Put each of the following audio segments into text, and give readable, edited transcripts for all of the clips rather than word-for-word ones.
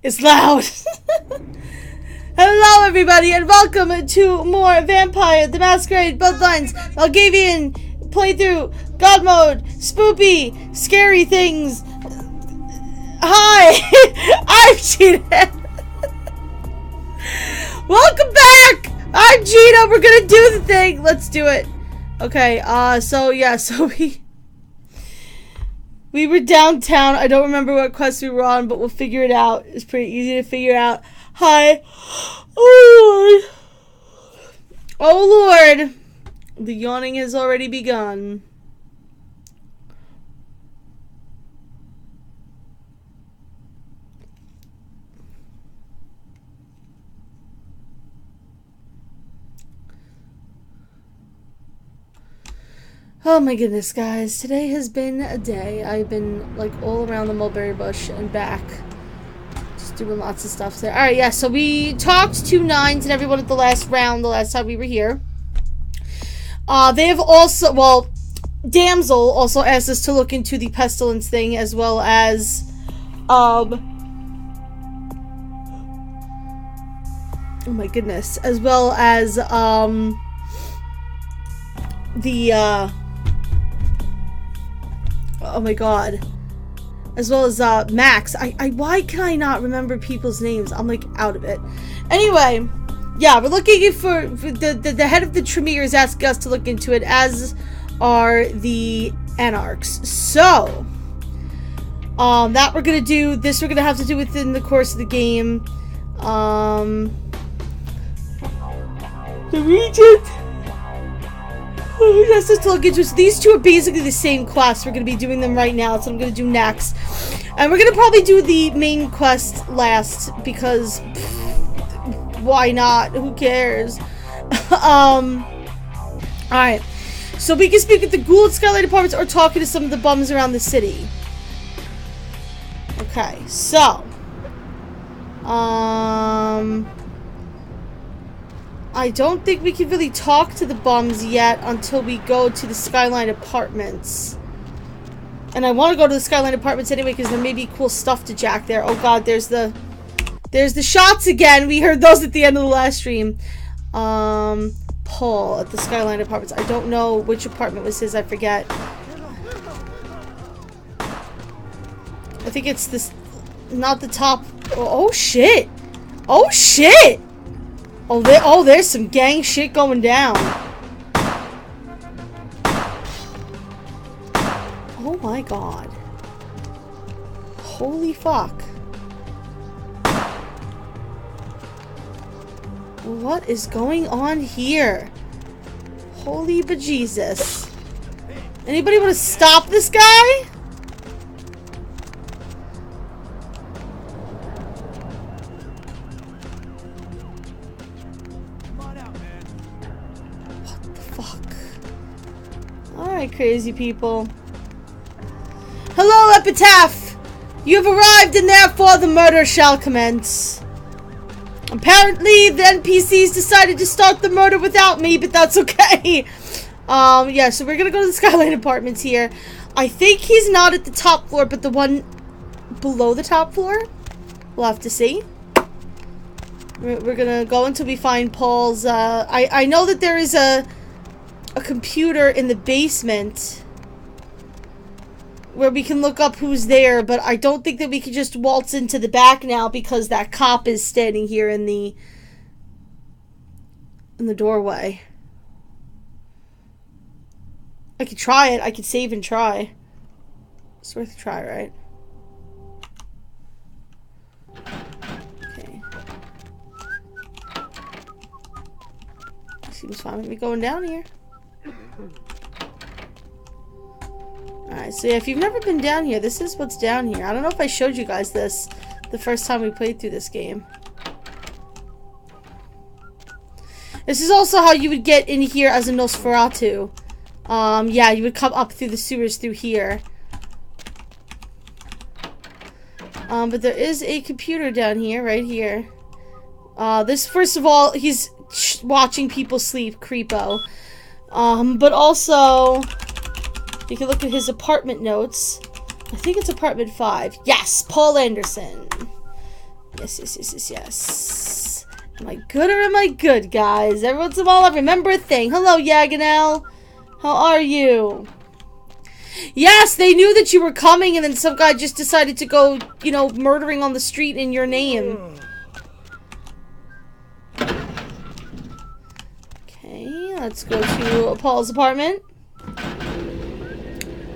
It's loud. Hello, everybody, and welcome to more Vampire the Masquerade Bloodlines Malkavian playthrough. God mode, spoopy, scary things. Hi, I'm Gina. Welcome back. I'm Gina. We're gonna do the thing. Let's do it. Okay. So we were downtown. I don't remember what quest we were on, but we'll figure it out. It's pretty easy to figure out. Hi. Oh, Lord. Oh, Lord. The yawning has already begun. Oh my goodness, guys. Today has been a day. I've been, like, all around the mulberry bush and back. Just doing lots of stuff there. Alright, yeah, so we talked to Nines and everyone at the last round, the last time we were here. They have also, well, Damsel also asked us to look into the pestilence thing, as well as, oh my goodness, as well as, oh my god. As well as, Max. Why can I not remember people's names? I'm, like, out of it. Anyway, yeah, we're looking for the head of the Tremere asking us to look into it, as are the Anarchs. So, that we're gonna do. This we're gonna have to do within the course of the game. The Regent. That's just to look into. So these two are basically the same quests. We're going to be doing them right now. That's what I'm going to do next. And we're going to probably do the main quest last because why not? Who cares? Alright. So we can speak with the Ghoul at Skylight Apartments or talking to some of the bums around the city. Okay. So. I don't think we can really talk to the bums yet until we go to the Skyline Apartments. And I want to go to the Skyline Apartments anyway because there may be cool stuff to jack there. Oh god, there's the shots again. We heard those at the end of the last stream. Paul at the Skyline Apartments. I don't know which apartment was his. I forget. I think it's this, not the top. Oh shit. Oh shit. Oh, there's some gang shit going down. Oh my god. Holy fuck. What is going on here? Holy bejesus. Anybody want to stop this guy? Crazy people. Hello, Epitaph! You have arrived and therefore the murder shall commence. Apparently, the NPCs decided to start the murder without me, but that's okay. Yeah, so we're gonna go to the Skyline Apartments here. I think he's not at the top floor, but the one below the top floor? We'll have to see. We're gonna go until we find Paul's, I know that there is a computer in the basement where we can look up who's there, but I don't think that we can just waltz into the back now because that cop is standing here in the doorway. I could try it. I could save and try. It's worth a try, right? Okay. Seems fine with me going down here. Alright, so yeah, if you've never been down here, this is what's down here. I don't know if I showed you guys this the first time we played through this game. This is also how you would get in here as a Nosferatu. Yeah, you would come up through the sewers through here. But there is a computer down here, right here. This, first of all, he's watching people sleep, creepo. But also, you can look at his apartment notes. I think it's apartment 5. Yes, Paul Anderson. Yes, yes, yes, yes, yes. Am I good or am I good, guys? Every once in a while, I remember a thing. Hello, Yaganel. How are you? Yes, they knew that you were coming, and then some guy just decided to go, you know, murdering on the street in your name. Okay, let's go to Paul's apartment.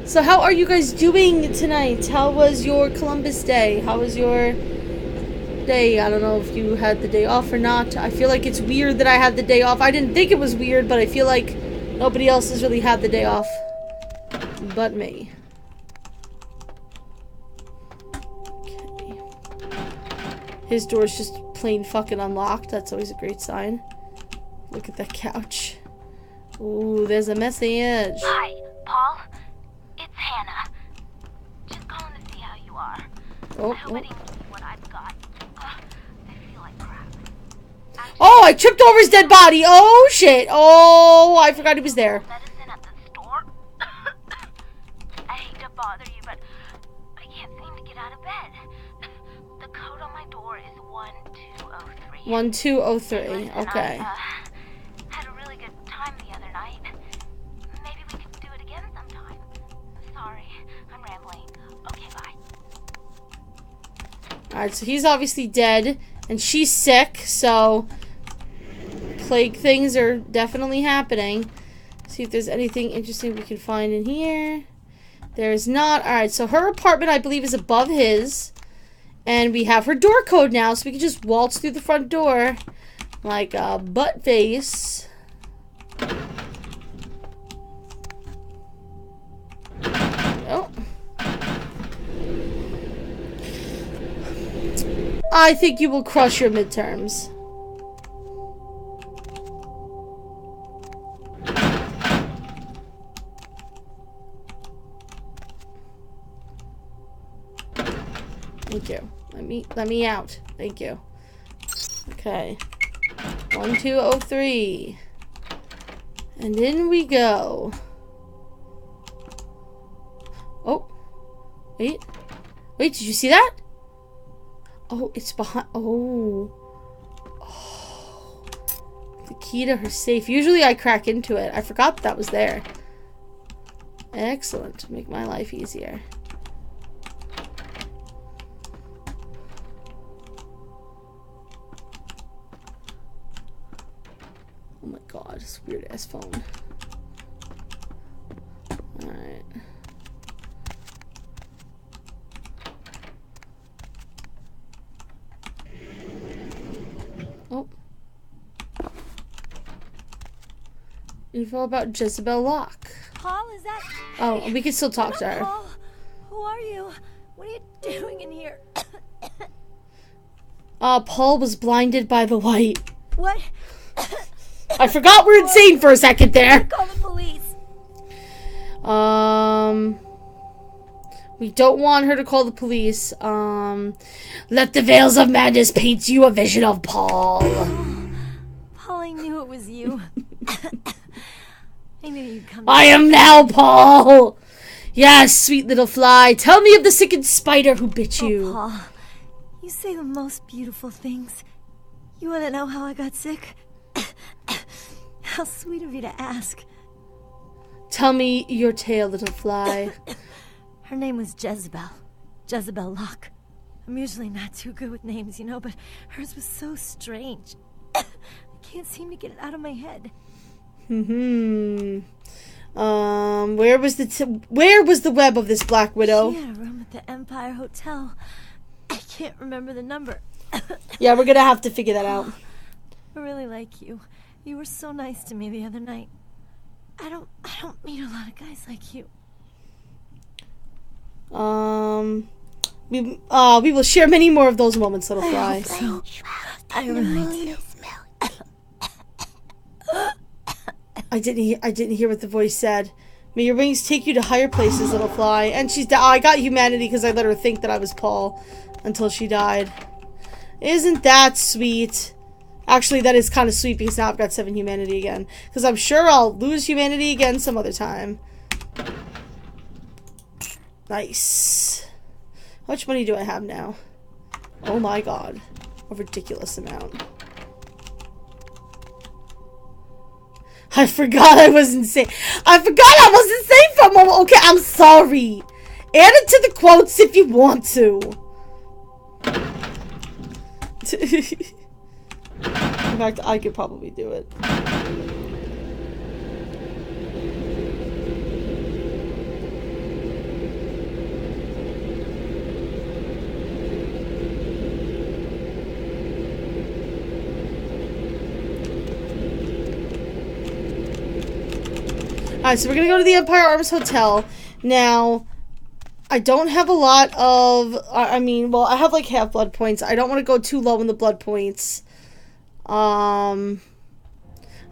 So how are you guys doing tonight? How was your Columbus Day? How was your day? I don't know if you had the day off or not. I feel like it's weird that I had the day off. I didn't think it was weird, but I feel like nobody else has really had the day off but me. Okay. His door's just plain fucking unlocked. That's always a great sign. Look at that couch. Ooh, there's a message. Hi, Paul. It's Hannah. Just calling to see how you are. Oh, I hope I didn't give you what I've got. I feel like crap. Oh, I tripped over his dead body. Oh, shit. Oh, I forgot he was there. Medicine at the store. I hate to bother you, but I can't seem to get out of bed. The code on my door is 1203. 1203. Okay. I had a really good time the other night. Maybe we could do it again sometime. Sorry, I'm rambling. Okay, bye. Alright, so he's obviously dead, and she's sick, so plague things are definitely happening. See if there's anything interesting we can find in here. There is not. Alright, so her apartment, I believe, is above his. And we have her door code now, so we can just waltz through the front door like a butt face. Oh. I think you will crush your midterms. Thank you. Let me out. Thank you. Okay. 1203. And in we go. Oh. Wait. Wait, did you see that? Oh, it's behind. Oh. Oh. The key to her safe. Usually I crack into it. I forgot that was there. Excellent. Make my life easier. Oh my god, this weird ass phone. Alright. Oh. Info about Jezebel Locke. Paul, is that... Oh, we can still talk to her. Paul, who are you? What are you doing in here? Paul was blinded by the light. What? I forgot we're insane for a second there. Call the police. We don't want her to call the police. Let the veils of madness paint you a vision of Paul. Paul, I knew it was you. I knew you'd come. I am now Paul. Yes, sweet little fly. Tell me of the sickened spider who bit you. Oh, Paul, you say the most beautiful things. You want to know how I got sick? How sweet of you to ask. Tell me your tale, little fly. Her name was Jezebel. Jezebel Locke. I'm usually not too good with names, you know, but hers was so strange. I can't seem to get it out of my head. Where was the web of this Black Widow? She had a room at the Empire Hotel. I can't remember the number. Yeah, we're gonna have to figure that out. I really like you. You were so nice to me the other night. I don't meet a lot of guys like you. We will share many more of those moments, little fly. I hope so. I really do. I didn't hear what the voice said. May your wings take you to higher places, little fly. And she's I got humanity because I let her think that I was Paul until she died. Isn't that sweet? Actually, that is kind of sweet because now I've got 7 humanity again. Because I'm sure I'll lose humanity again some other time. Nice. How much money do I have now? Oh my god. A ridiculous amount. I forgot I was insane. I forgot I was insane for a moment. Okay, I'm sorry. Add it to the quotes if you want to. In fact, I could probably do it. Alright, so we're gonna go to the Empire Arms Hotel. Now, I don't have a lot of... I mean, well, I have like half blood points. I don't want to go too low in the blood points. I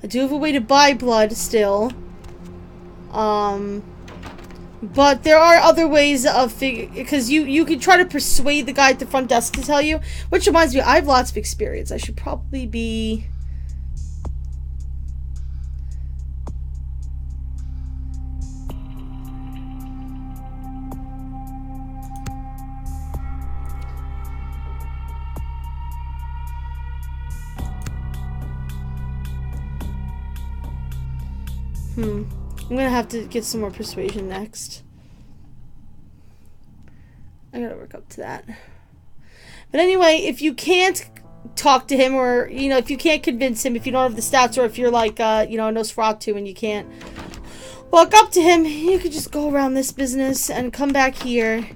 do have a way to buy blood still. But there are other ways of because you can try to persuade the guy at the front desk to tell you. Which reminds me, I have lots of experience. I should probably be... I'm gonna have to get some more persuasion next. I gotta work up to that. But anyway, if you can't talk to him, or, you know, if you can't convince him, if you don't have the stats, or if you're like, you know, a Nosferatu and you can't walk up to him, you could just go around this business and come back here,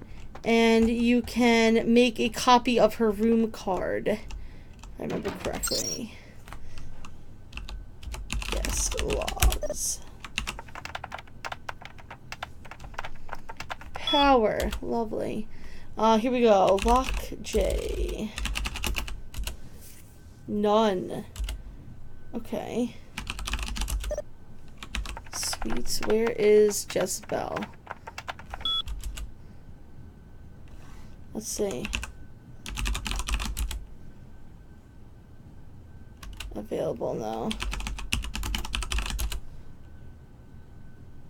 and you can make a copy of her room card. If I remember correctly. Yes, laws. Power. Lovely. Here we go. Lock J. None. Okay. Sweet. Where is Jezebel? Let's see. Available now.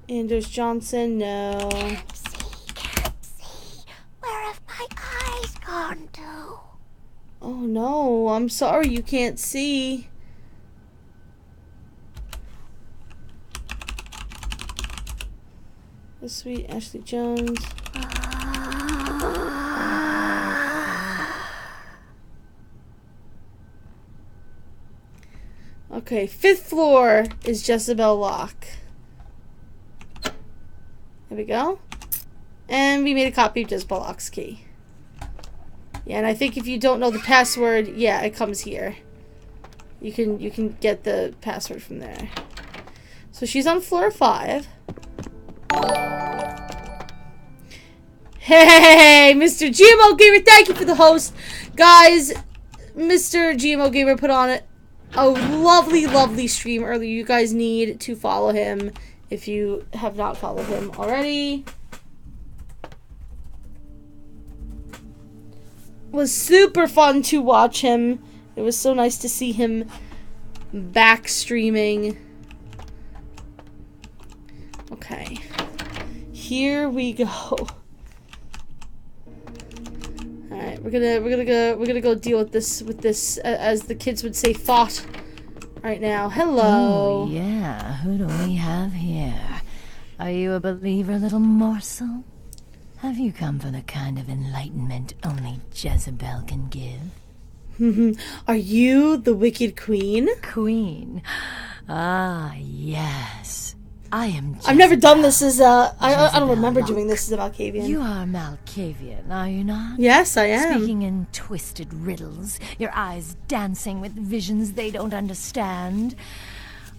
Anders Johnson, no. Can't see. Where have my eyes gone to? Oh no, I'm sorry you can't see. The sweet Ashley Jones. Okay, 5th floor is Jezebel Lock. There we go. And we made a copy of Jezebel Lock's key. Yeah, and I think if you don't know the password, yeah, it comes here. You can get the password from there. So she's on floor 5. Hey, Mr. GMO Gamer, thank you for the host. Guys, Mr. GMO Gamer put on a lovely, lovely stream earlier. You guys need to follow him if you have not followed him already. It was super fun to watch him. It was so nice to see him back streaming. Okay. Here we go. Alright, we're gonna go deal with this as the kids would say, thought right now. Hello. Oh, yeah. Who do we have here? Are you a believer, little morsel? Have you come for the kind of enlightenment only Jezebel can give? Are you the Wicked Queen? Queen? Ah, yes. I am Jezebel. I've never done this as a... I don't remember doing this as a Malkavian. You are Malkavian, are you not? Yes, I am. Speaking in twisted riddles, your eyes dancing with visions they don't understand.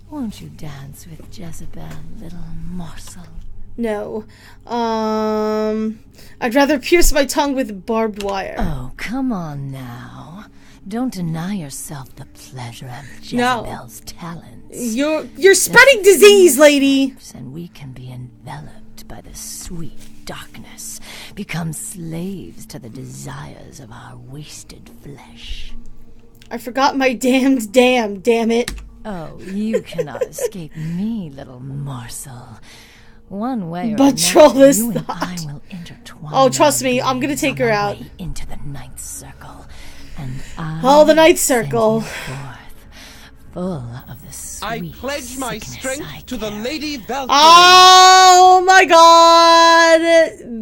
Won't you dance with Jezebel, little morsel? No. I'd rather pierce my tongue with barbed wire. Oh, come on now. Don't deny yourself the pleasure of Jezebel's talents. You're spreading disease, lady. And we can be enveloped by the sweet darkness, become slaves to the desires of our wasted flesh. I forgot my damn, damn it. Oh, you cannot escape me, little morsel. One way or But another, Troll is you and not. I will intertwine Oh, trust our me, I'm gonna beings take on her our out. way into the ninth circle, and Oh, the ninth send circle. you forth, full of the sweet I pledge my sickness strength I to the carry. Lady Valkyrie. Oh my god!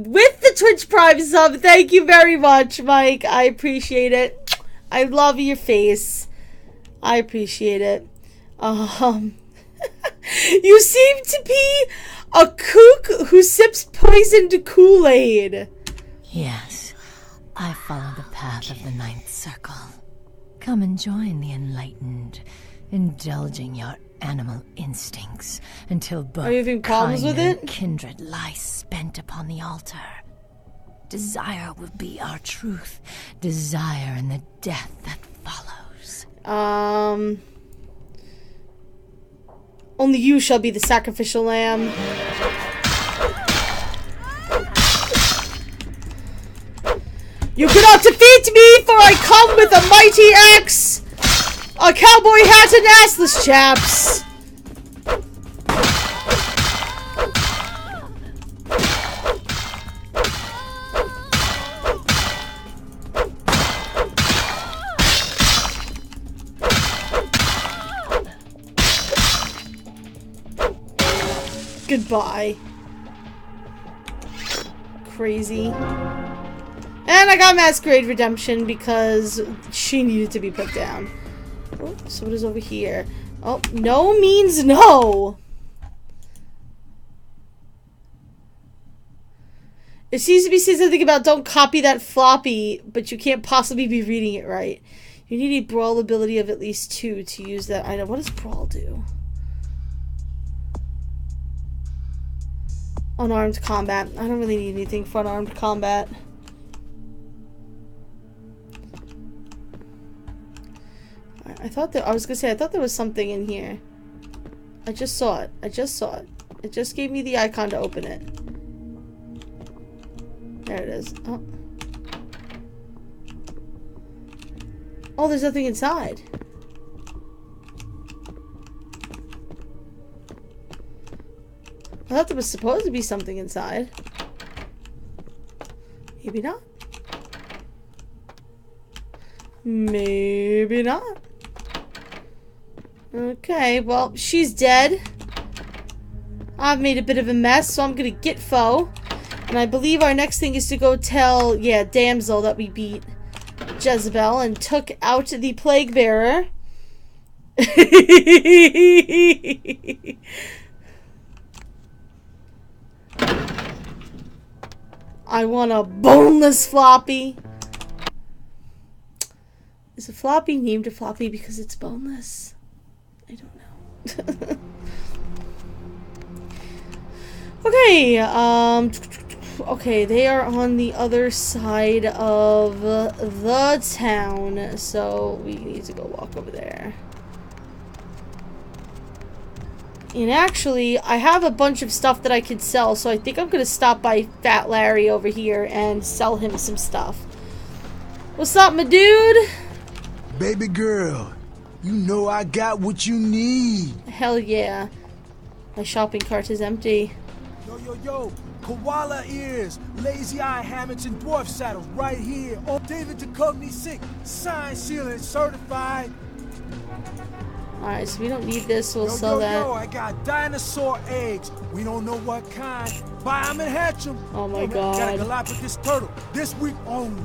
With the Twitch Prime sub, thank you very much, Mike. I appreciate it. I love your face. I appreciate it. You seem to be a kook who sips poisoned Kool-Aid. Yes, I follow the path of the ninth circle. Come and join the enlightened, indulging your animal instincts until both Are you having problems kind with and it? kindred lie spent upon the altar. Desire will be our truth, desire and the death that follows. Only you shall be the sacrificial lamb. You cannot defeat me, for I come with a mighty axe, a cowboy hat, and assless chaps. Goodbye. Crazy. And I got Masquerade Redemption because she needed to be put down. Oh, so what is over here? Oh, no means no. It seems to be saying something about don't copy that floppy, but you can't possibly be reading it right. You need a brawl ability of at least 2 to use that item. What does brawl do? Unarmed combat. I don't really need anything for unarmed combat. I thought that I was gonna say I thought there was something in here. I just saw it. I just saw it. It just gave me the icon to open it. There it is. Oh. Oh, there's nothing inside. I thought there was supposed to be something inside. Maybe not. Maybe not. Okay, well, she's dead. I've made a bit of a mess, so I'm gonna get foe. And I believe our next thing is to go tell, yeah, Damsel that we beat Jezebel and took out the Plague Bearer. I want a boneless floppy. Is a floppy named a floppy because it's boneless? I don't know. Okay, okay, they are on the other side of the town, so we need to go walk over there. And actually, I have a bunch of stuff that I could sell, so I think I'm gonna stop by Fat Larry over here and sell him some stuff. What's up, my dude? Baby girl, you know I got what you need. Hell yeah. My shopping cart is empty. Yo, yo, yo, koala ears, lazy eye hammocks and dwarf saddles right here. Oh, David Duchovny sick, signed, sealed, and certified. Alright, so we don't need this, so we'll Yo, sell that. Yo, I got dinosaur eggs. We don't know what kind. Buy them and hatch them. Oh my Yo, man, Got a god. Galapagos turtle this week only.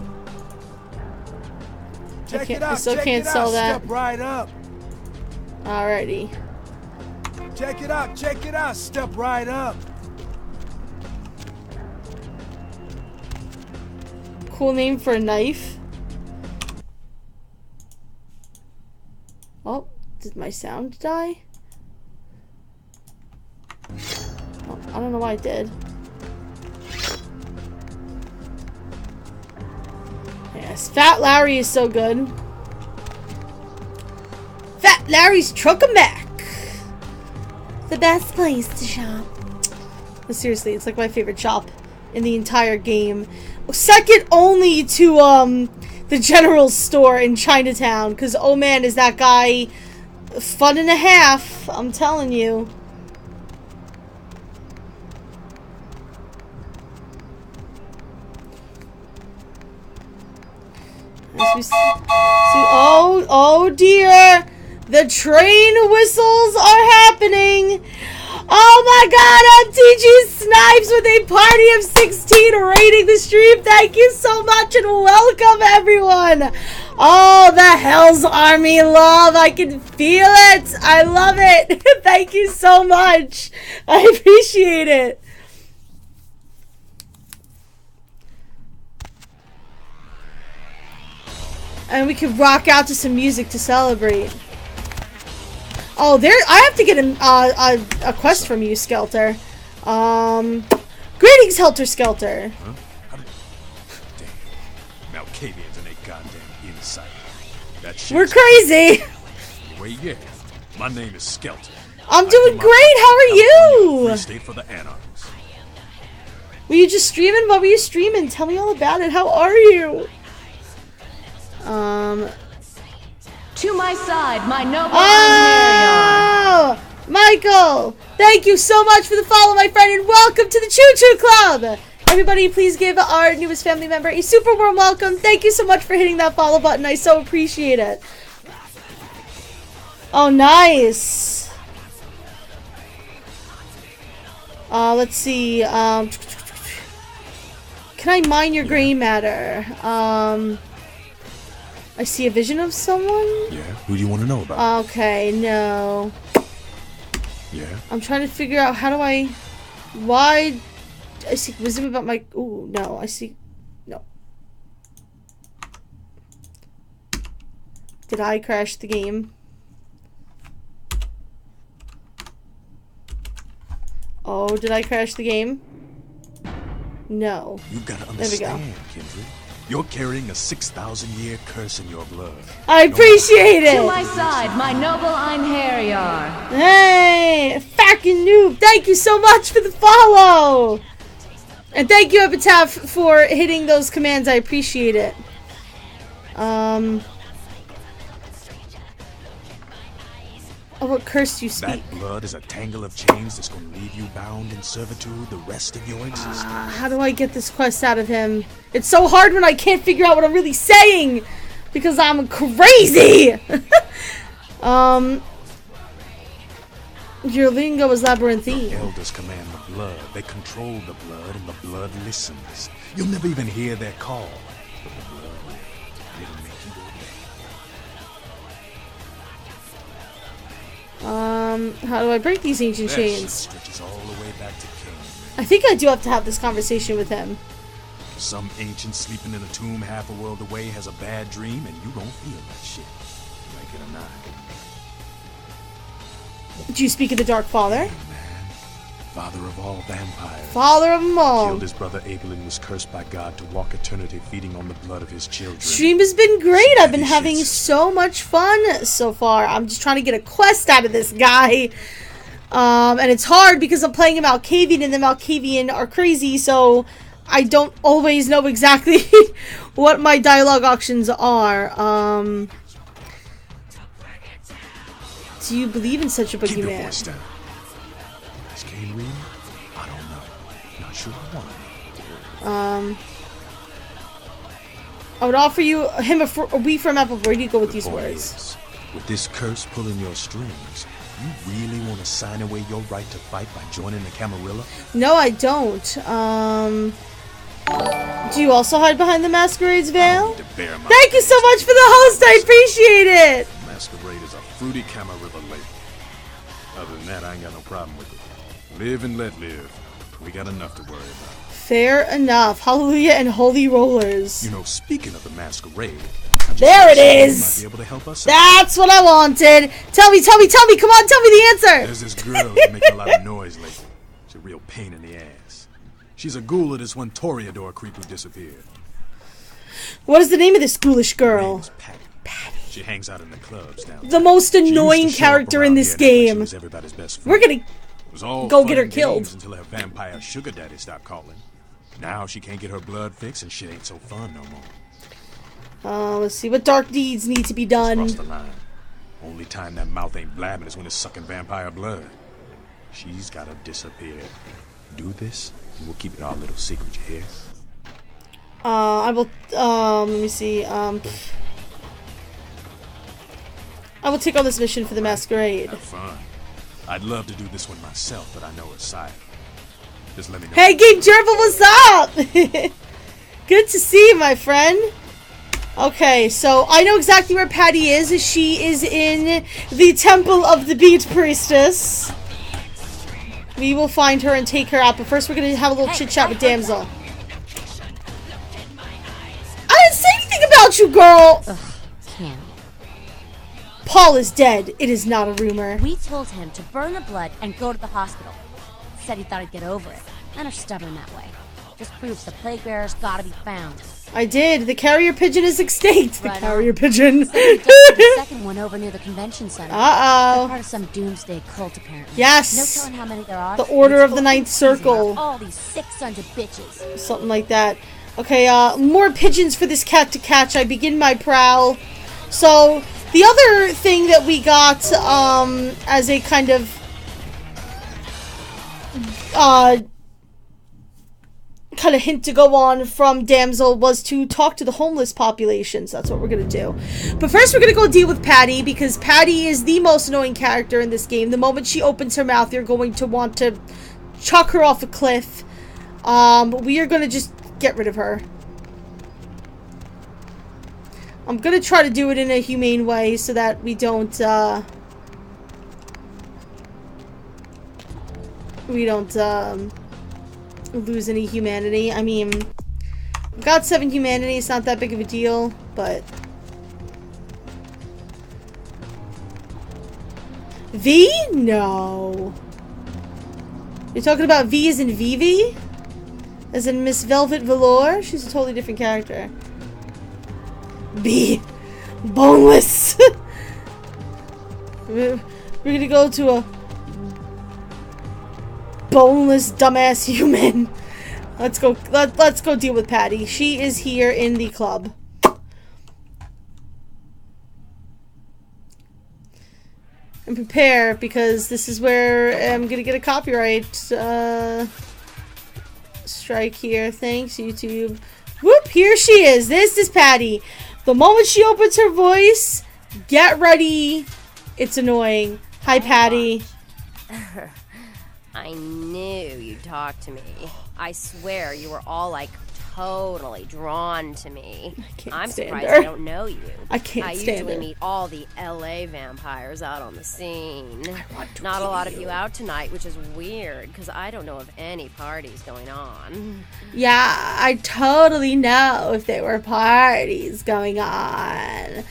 Check it out. I still check can't it sell out. that. Step right up. Alrighty. Check it out. Check it out. Step right up. Cool name for a knife. Oh, did my sound die? Oh, I don't know why it did. Yes, Fat Larry is so good. Fat Larry's Truck-a-Mac. The best place to shop. But seriously, it's like my favorite shop in the entire game. Second only to the general store in Chinatown, because oh man, is that guy fun and a half, I'm telling you. Oh dear! The train whistles are happening! Oh my god, MTG Snipes with a party of 16 rating the stream. Thank you so much and welcome everyone. Oh, the Hell's Army love. I can feel it. I love it. Thank you so much. I appreciate it. And we can rock out to some music to celebrate. Oh, there! I have to get a quest from you, Skelter. Greetings, Helter Skelter. Huh? Damn. Malkavians and a goddamn insight. That shit. We're crazy. Anyway, yeah. My name is Skelter. I'm doing great. How are you? Free state for the anarchs. Were you just streaming? What were you streaming? Tell me all about it. How are you? To my side, my noble Oh, Michael! Thank you so much for the follow, my friend, and welcome to the Chu-Chu Club! Everybody, please give our newest family member a super warm welcome. Thank you so much for hitting that follow button. I so appreciate it. Oh, nice. Let's see. Can I mine your gray matter? I see a vision of someone? Yeah, who do you want to know about? Okay, no. Yeah? I'm trying to figure out how do I... Why... I seek wisdom about my... Ooh, no, I see... No. Did I crash the game? Oh, did I crash the game? No. You gotta understand, Kendrick. You're carrying a 6,000-year curse in your blood. I appreciate it! To my side, my noble Einherjar. Hey! Fucking noob! Thank you so much for the follow! And thank you, Epitaph, for hitting those commands. I appreciate it. Oh, what curse do you speak? That blood is a tangle of chains that's gonna leave you bound in servitude the rest of your existence. How do I get this quest out of him? It's so hard when I can't figure out what I'm really saying! Because I'm crazy! Your lingo is labyrinthine. The elders command the blood. They control the blood, and the blood listens. You'll never even hear their call. But the blood, it'll make you obey. How do I break these ancient That shit chains? stretches all the way back to King. I think I do have to have this conversation with him. Some ancient sleeping in a tomb half a world away has a bad dream, and you don't feel that shit. Like it or not. Do you speak of the Dark Father? Man, father of all vampires. Father of them all. Killed his brother Abel and was cursed by God to walk eternity feeding on the blood of his children. Stream has been great. I've been Shit's- having so much fun so far. I'm just trying to get a quest out of this guy. And it's hard because I'm playing a Malkavian and the Malkavian are crazy, so I don't always know exactly what my dialogue options are. Do you believe in such a Keep your boogeyman? voice down. Is Kane real? I don't know. Not sure I want to. I would offer you him a wheat from apple. Where do you go with these Point words? is, with this curse pulling your strings, you really want to sign away your right to fight by joining the Camarilla? No, I don't. Do you also hide behind the Masquerade's veil? To bear my Thank you so much for the host. I appreciate it. Masquerade is a fruity Camarilla lady. Other than that, I ain't got no problem with it. Live and let live. We got enough to worry about. Fair enough. Hallelujah and holy rollers. You know, speaking of the Masquerade, There it might is. be able to help us out. That's what I wanted. Tell me. Come on, tell me the answer. There's this girl who's making a lot of noise lately. She's a real pain in the ass. She's a ghoul of this one Toreador creep who disappeared. What is the name of this ghoulish Her girl? name's Patty. She hangs out in the clubs down The most She used to annoying show up character around in this here and act like she game. was everybody's best friend. We're gonna It was all go fun get her and killed. games until her vampire sugar daddy stopped calling. Now she can't get her blood fixed and shit ain't so fun no more. let's see what dark deeds need to be done. Cross the line. Only time that mouth ain't blabbing is when it's sucking vampire blood. She's gotta disappear. Do this, and we'll keep it our little secret, you hear? I will, let me see, I will take on this mission for the Masquerade. Have fun. I'd love to do this one myself, but I know it's silent. Just let me know. Hey, Game Gerbil, what's up? Good to see you, my friend. Okay, so I know exactly where Patty is. She is in the Temple of the Beat Priestess. We will find her and take her out, but first we're going to have a little chit-chat with Damsel. I didn't say anything about you, girl! Ugh, Cam. Paul is dead. It is not a rumor. We told him to burn the blood and go to the hospital. Said he thought he'd get over it. Men are stubborn that way. Just proves the plague bearer's gotta be found. I did. The carrier pigeon is extinct. Right The carrier pigeon. Somebody just put the second one over near the convention center. Uh-oh. They're part of some doomsday cult, apparently. Yes. No telling how many there are. The Order It's of the Ninth open season Circle. for all these sick sons of bitches. Something like that. Okay, more pigeons for this cat to catch. I begin my prowl. So, the other thing that we got, as a kind of, hint to go on from Damsel was to talk to the homeless populations. That's what we're gonna do. But first we're gonna go deal with Patty, because Patty is the most annoying character in this game. The moment she opens her mouth, you're going to want to chuck her off a cliff. We are gonna just get rid of her. I'm gonna try to do it in a humane way so that we don't, lose any humanity. I mean, we've got 7 humanity. It's not that big of a deal, but... V? No. You're talking about V as in Vivi? As in Miss Velvet Velour? She's a totally different character. B. Boneless. We're gonna go to a boneless dumbass human. Let's go deal with Patty. She is here in the club. And prepare, because this is where I'm gonna get a copyright strike here. Thanks, YouTube. Whoop, here she is. This is Patty. The moment she opens her voice, get ready. It's annoying. Hi, Patty. I knew you'd talk to me. I swear you were all like totally drawn to me. I'm surprised I don't know you. I can't stand usually her. meet all the LA vampires out on the scene. Not a lot of you out tonight, which is weird because I don't know of any parties going on. Yeah, I totally know if there were parties going on.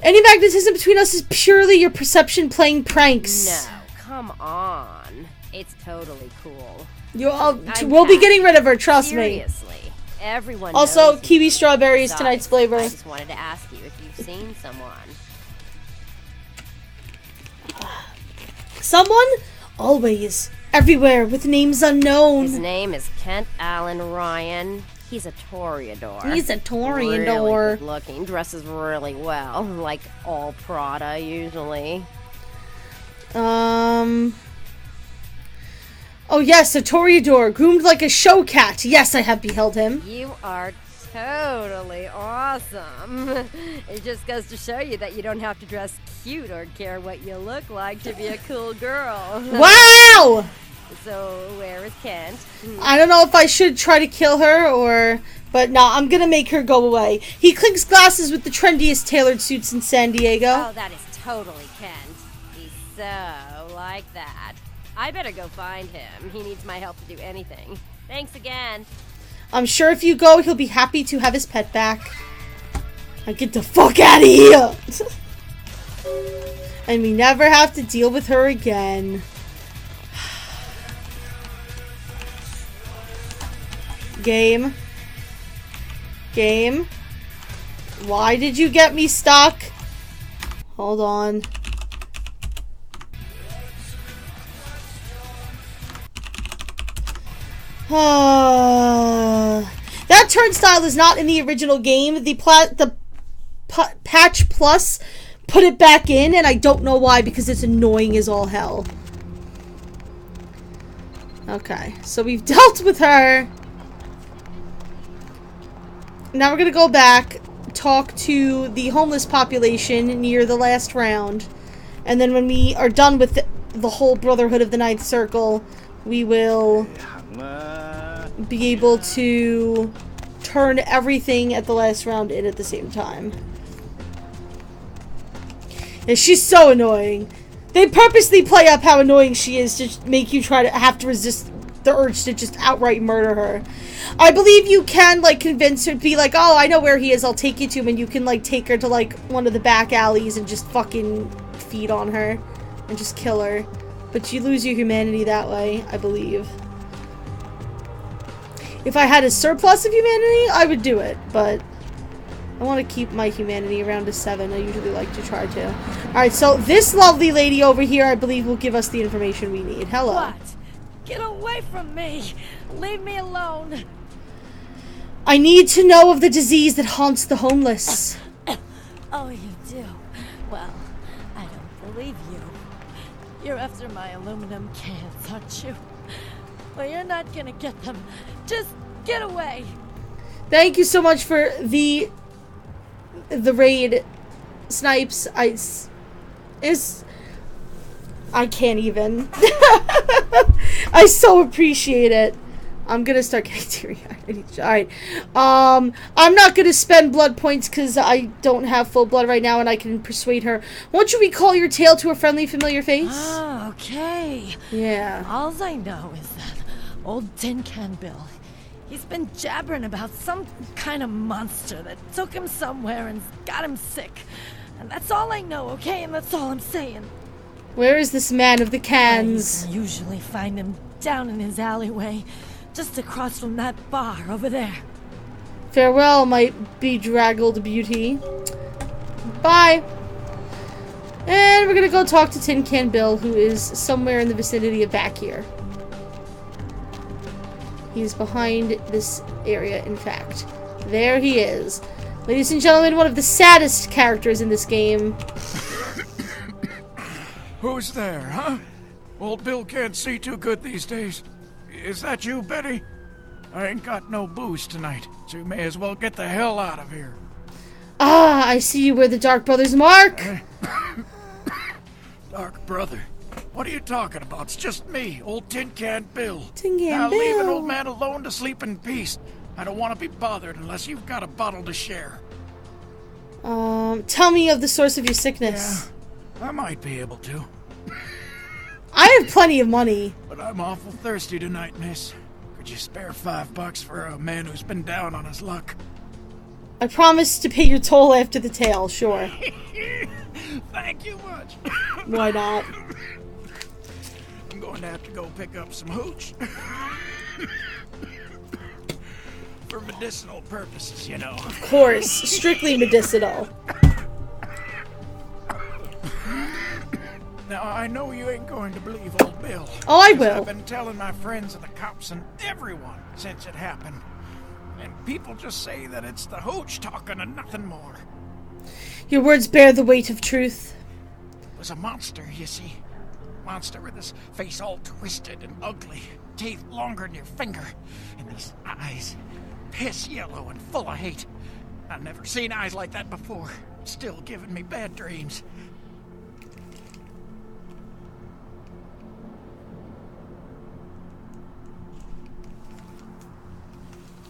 Any magnetism between us is purely your perception playing pranks. No, come on. It's totally cool. We'll be getting rid of her, trust me. Seriously, everyone Also, knows kiwi you. strawberries, Besides, tonight's flavor. I just wanted to ask you if you've seen someone. Someone? Always. Everywhere, with names unknown. His name is Kent Allen Ryan. He's a toreador. He's a toreador. Really good looking, dresses really well, like all Prada usually. Oh yes, a toreador, groomed like a show cat. Yes, I have beheld him. You are totally awesome. It just goes to show you that you don't have to dress cute or care what you look like to be a cool girl. Wow! So, where is Kent? I don't know if I should try to kill her or... But no, I'm gonna make her go away. He clinks glasses with the trendiest tailored suits in San Diego. Oh, that is totally Kent. He's so like that. I better go find him. He needs my help to do anything. Thanks again. I'm sure if you go, he'll be happy to have his pet back. Now get the fuck out of here! And we never have to deal with her again. Game. Game. Why did you get me stuck? Hold on. That turnstile is not in the original game. The patch plus put it back in, and I don't know why, because it's annoying as all hell. Okay, so we've dealt with her. Now we're gonna go back, talk to the homeless population near the last round. And then when we are done with the whole Brotherhood of the Ninth Circle, we will be able to turn everything at the last round in at the same time. And she's so annoying. They purposely play up how annoying she is to make you try to have to resist the urge to just outright murder her. I believe you can, like, convince her to be like, oh, I know where he is, I'll take you to him, and you can, like, take her to, like, one of the back alleys and just fucking feed on her and just kill her. But you lose your humanity that way, I believe. If I had a surplus of humanity, I would do it, but I want to keep my humanity around to 7. I usually like to try to. Alright, so this lovely lady over here, I believe, will give us the information we need. Hello. What? Get away from me! Leave me alone! I need to know of the disease that haunts the homeless. Oh, you do? Well, I don't believe you. You're after my aluminum cans, aren't you? Well, you're not gonna get them. Just get away! Thank you so much for the raid, Snipes. I can't even. I so appreciate it. I'm gonna start getting teary-eyed. Alright. I'm not gonna spend blood points because I don't have full blood right now and I can persuade her. Won't you recall your tale to a friendly, familiar face? Oh, okay. Yeah. All I know is that old Tin Can Bill, he's been jabbering about some kind of monster that took him somewhere and got him sick. And that's all I know, okay? And that's all I'm saying. Where is this man of the cans? I usually find him down in his alleyway, just across from that bar over there. Farewell, my bedraggled beauty. Bye. And we're gonna go talk to Tin Can Bill, who is somewhere in the vicinity of back here. He's behind this area, in fact. There he is. Ladies and gentlemen, one of the saddest characters in this game. Who's there, huh? Old Bill can't see too good these days. Is that you, Betty? I ain't got no booze tonight, so you may as well get the hell out of here. Ah, I see you wear the Dark Brother's mark. Dark Brother? What are you talking about? It's just me, old Tin Can Bill. Tin Can now Bill. Leave an old man alone to sleep in peace. I don't want to be bothered unless you've got a bottle to share. Tell me of the source of your sickness. Yeah, I might be able to. I have plenty of money. But I'm awful thirsty tonight, miss. Could you spare $5 for a man who's been down on his luck? I promise to pay your toll after the tale, sure. Thank you much. Why not? I'm going to have to go pick up some hooch. For medicinal purposes, you know. Of course. Strictly medicinal. Now, I know you ain't going to believe old Bill. Oh, I will. I've been telling my friends and the cops and everyone since it happened. And people just say that it's the hooch talking and nothing more. Your words bear the weight of truth. It was a monster, you see. Monster with his face all twisted and ugly. Teeth longer than your finger. And these eyes, piss yellow and full of hate. I've never seen eyes like that before. Still giving me bad dreams.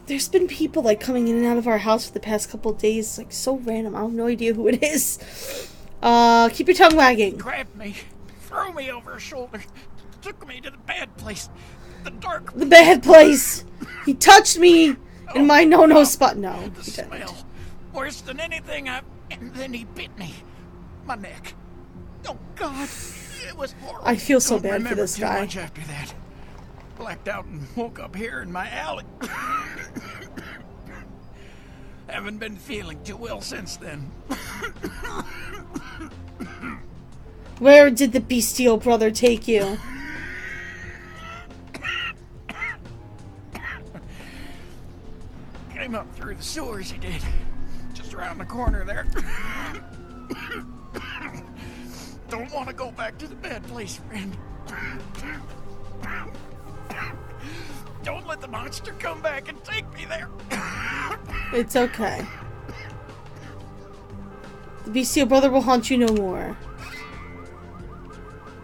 There's been people, like, coming in and out of our house for the past couple of days. Like, so random. I have no idea who it is. Keep your tongue wagging. Grabbed me. Threw me over his shoulder. Took me to the bad place. The dark... The bad place. He touched me in my no-no spot. No, the smell. Worse than anything I've... And then he bit me. My neck. Oh, God. It was horrible. I feel so bad for this guy. Much after that. Blacked out and woke up here in my alley. Haven't been feeling too well since then. Where did the bestial brother take you? Came up through the sewers, he did. Just around the corner there. Don't want to go back to the bad place, friend. Don't let the monster come back and take me there. It's okay. The bestial brother will haunt you no more.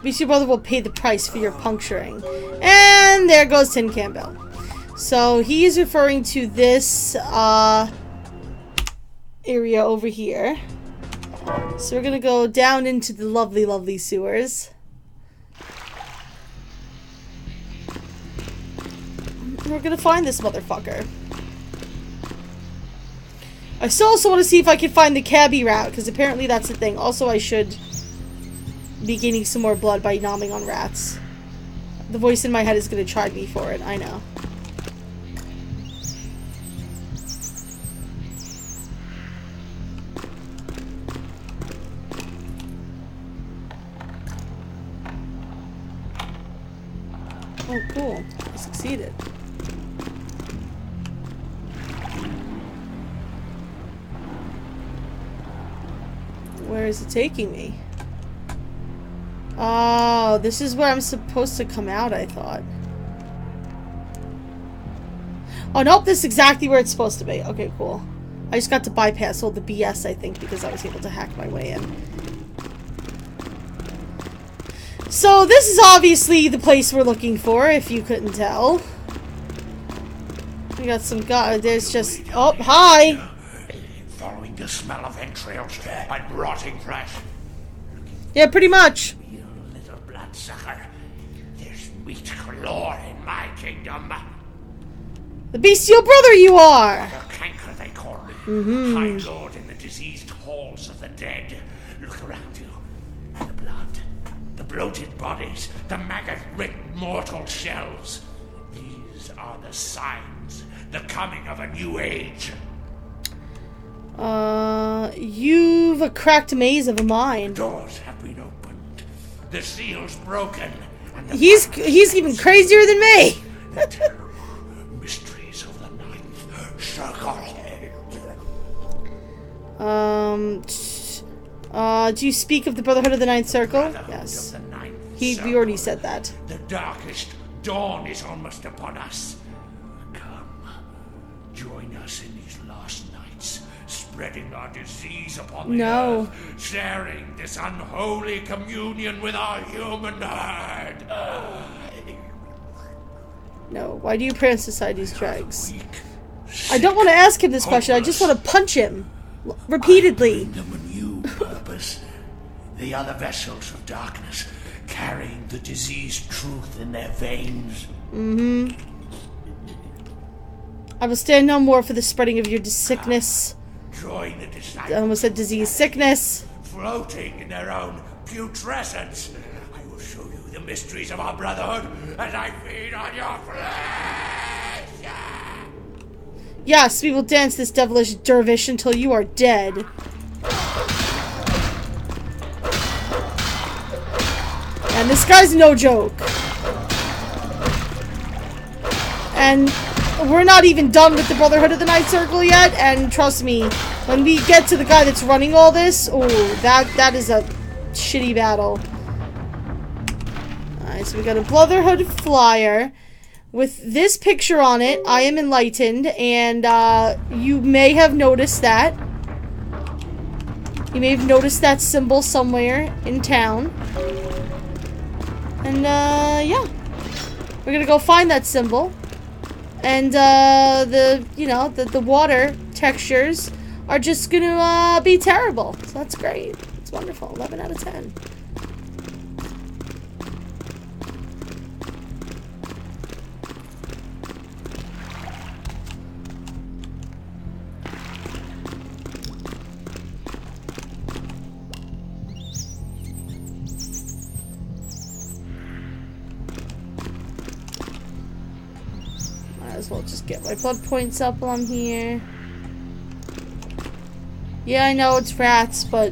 Bestial brother will pay the price for your puncturing. And there goes Tin Can Bill. So he's referring to this area over here. So we're gonna go down into the lovely, lovely sewers. And we're gonna find this motherfucker. I still also want to see if I can find the cabbie route, because apparently that's the thing. Also, I should be gaining some more blood by nomming on rats. The voice in my head is gonna chide me for it, I know. Oh, cool. I succeeded. Where is it taking me? Oh, this is where I'm supposed to come out, I thought. Oh, nope, this is exactly where it's supposed to be. Okay, cool. I just got to bypass all the BS, I think, because I was able to hack my way in. So, this is obviously the place we're looking for, if you couldn't tell. We got some guy. There's just... Oh, hi! Following the smell of entrails and rotting flesh. Yeah, pretty much. You little bloodsucker. There's meat galore in my kingdom. The bestial brother you are! The canker, they call me. Mm-hmm. High lord in the diseased halls of the dead. Look around you. The blood. The bloated bodies. The maggot-ridden mortal shells. These are the signs. The coming of a new age. You've a cracked maze of a mind. Doors have been opened. The seals broken. And the He's even crazier than me. The terrible mysteries of the ninth circle. Do you speak of the Brotherhood of the Ninth Circle? Yes. Of the ninth We already said that. The darkest dawn is almost upon us. Come, join us in these last nights, spreading our disease upon the earth, sharing this unholy communion with our human herd. No. Why do you prance society's dregs? I don't want to ask him this question. I just want to punch him repeatedly. Them a new purpose. They are the vessels of darkness, carrying the diseased truth in their veins. Mm-hmm. I will stand no more for the spreading of your sickness. Join the disciples. I almost said disease. Sickness. Floating in their own putrescence. I will show you the mysteries of our brotherhood as I feed on your flesh. Yes, we will dance this devilish dervish until you are dead. And this guy's no joke. And we're not even done with the Brotherhood of the Ninth Circle yet, and trust me, when we get to the guy that's running all this, oh, that is a shitty battle. Alright, so we got a Brotherhood flyer with this picture on it. I am enlightened, and you may have noticed that. You may have noticed that symbol somewhere in town. And, yeah. We're gonna go find that symbol. And, the water textures are just gonna, be terrible. So that's great. It's wonderful. 11 out of 10. Might as well just get my blood points up while I'm here. Yeah, I know it's rats, but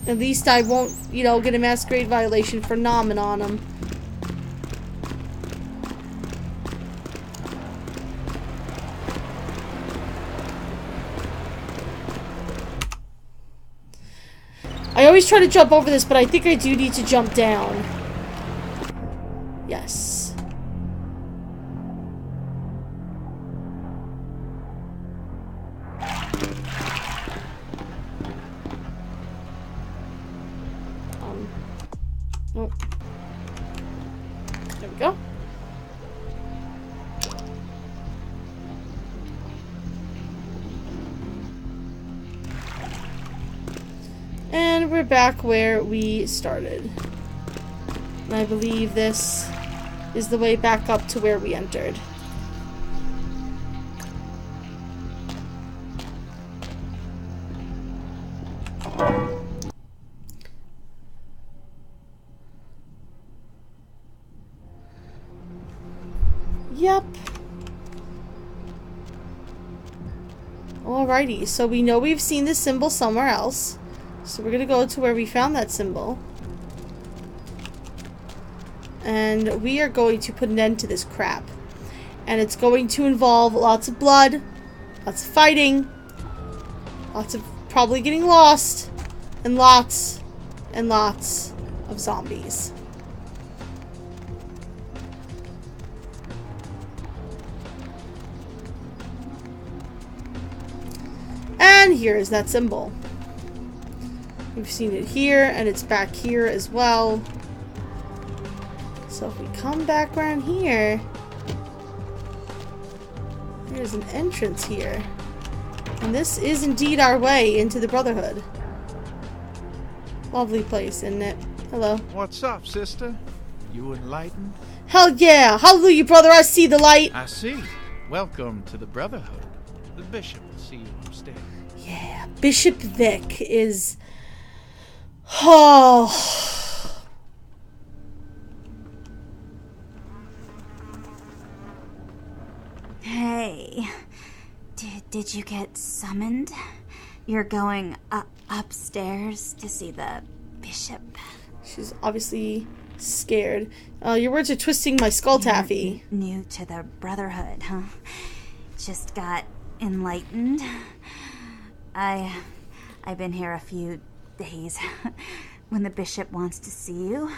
at least I won't, get a Masquerade violation for nomming on them. I always try to jump over this, but I think I do need to jump down. Yes. we go. And we're back where we started. And I believe this is the way back up to where we entered. Yep. Alrighty, so we know we've seen this symbol somewhere else. So we're gonna go to where we found that symbol. And we are going to put an end to this crap. And it's going to involve lots of blood, lots of fighting, lots of probably getting lost, and lots of zombies. And here is that symbol. We've seen it here, and it's back here as well. So if we come back around here, there's an entrance here. And this is indeed our way into the Brotherhood. Lovely place, isn't it? Hello. What's up, sister? You enlightened? Hell yeah! Hallelujah, brother, I see the light! I see. Welcome to the Brotherhood. The bishop will see you upstairs. Yeah, Bishop Vic is... Oh... Hey, did you get summoned? You're going upstairs to see the bishop. She's obviously scared. Your words are twisting my skull taffy. New to the Brotherhood, huh? Just got enlightened. I've been here a few days. When the bishop wants to see you,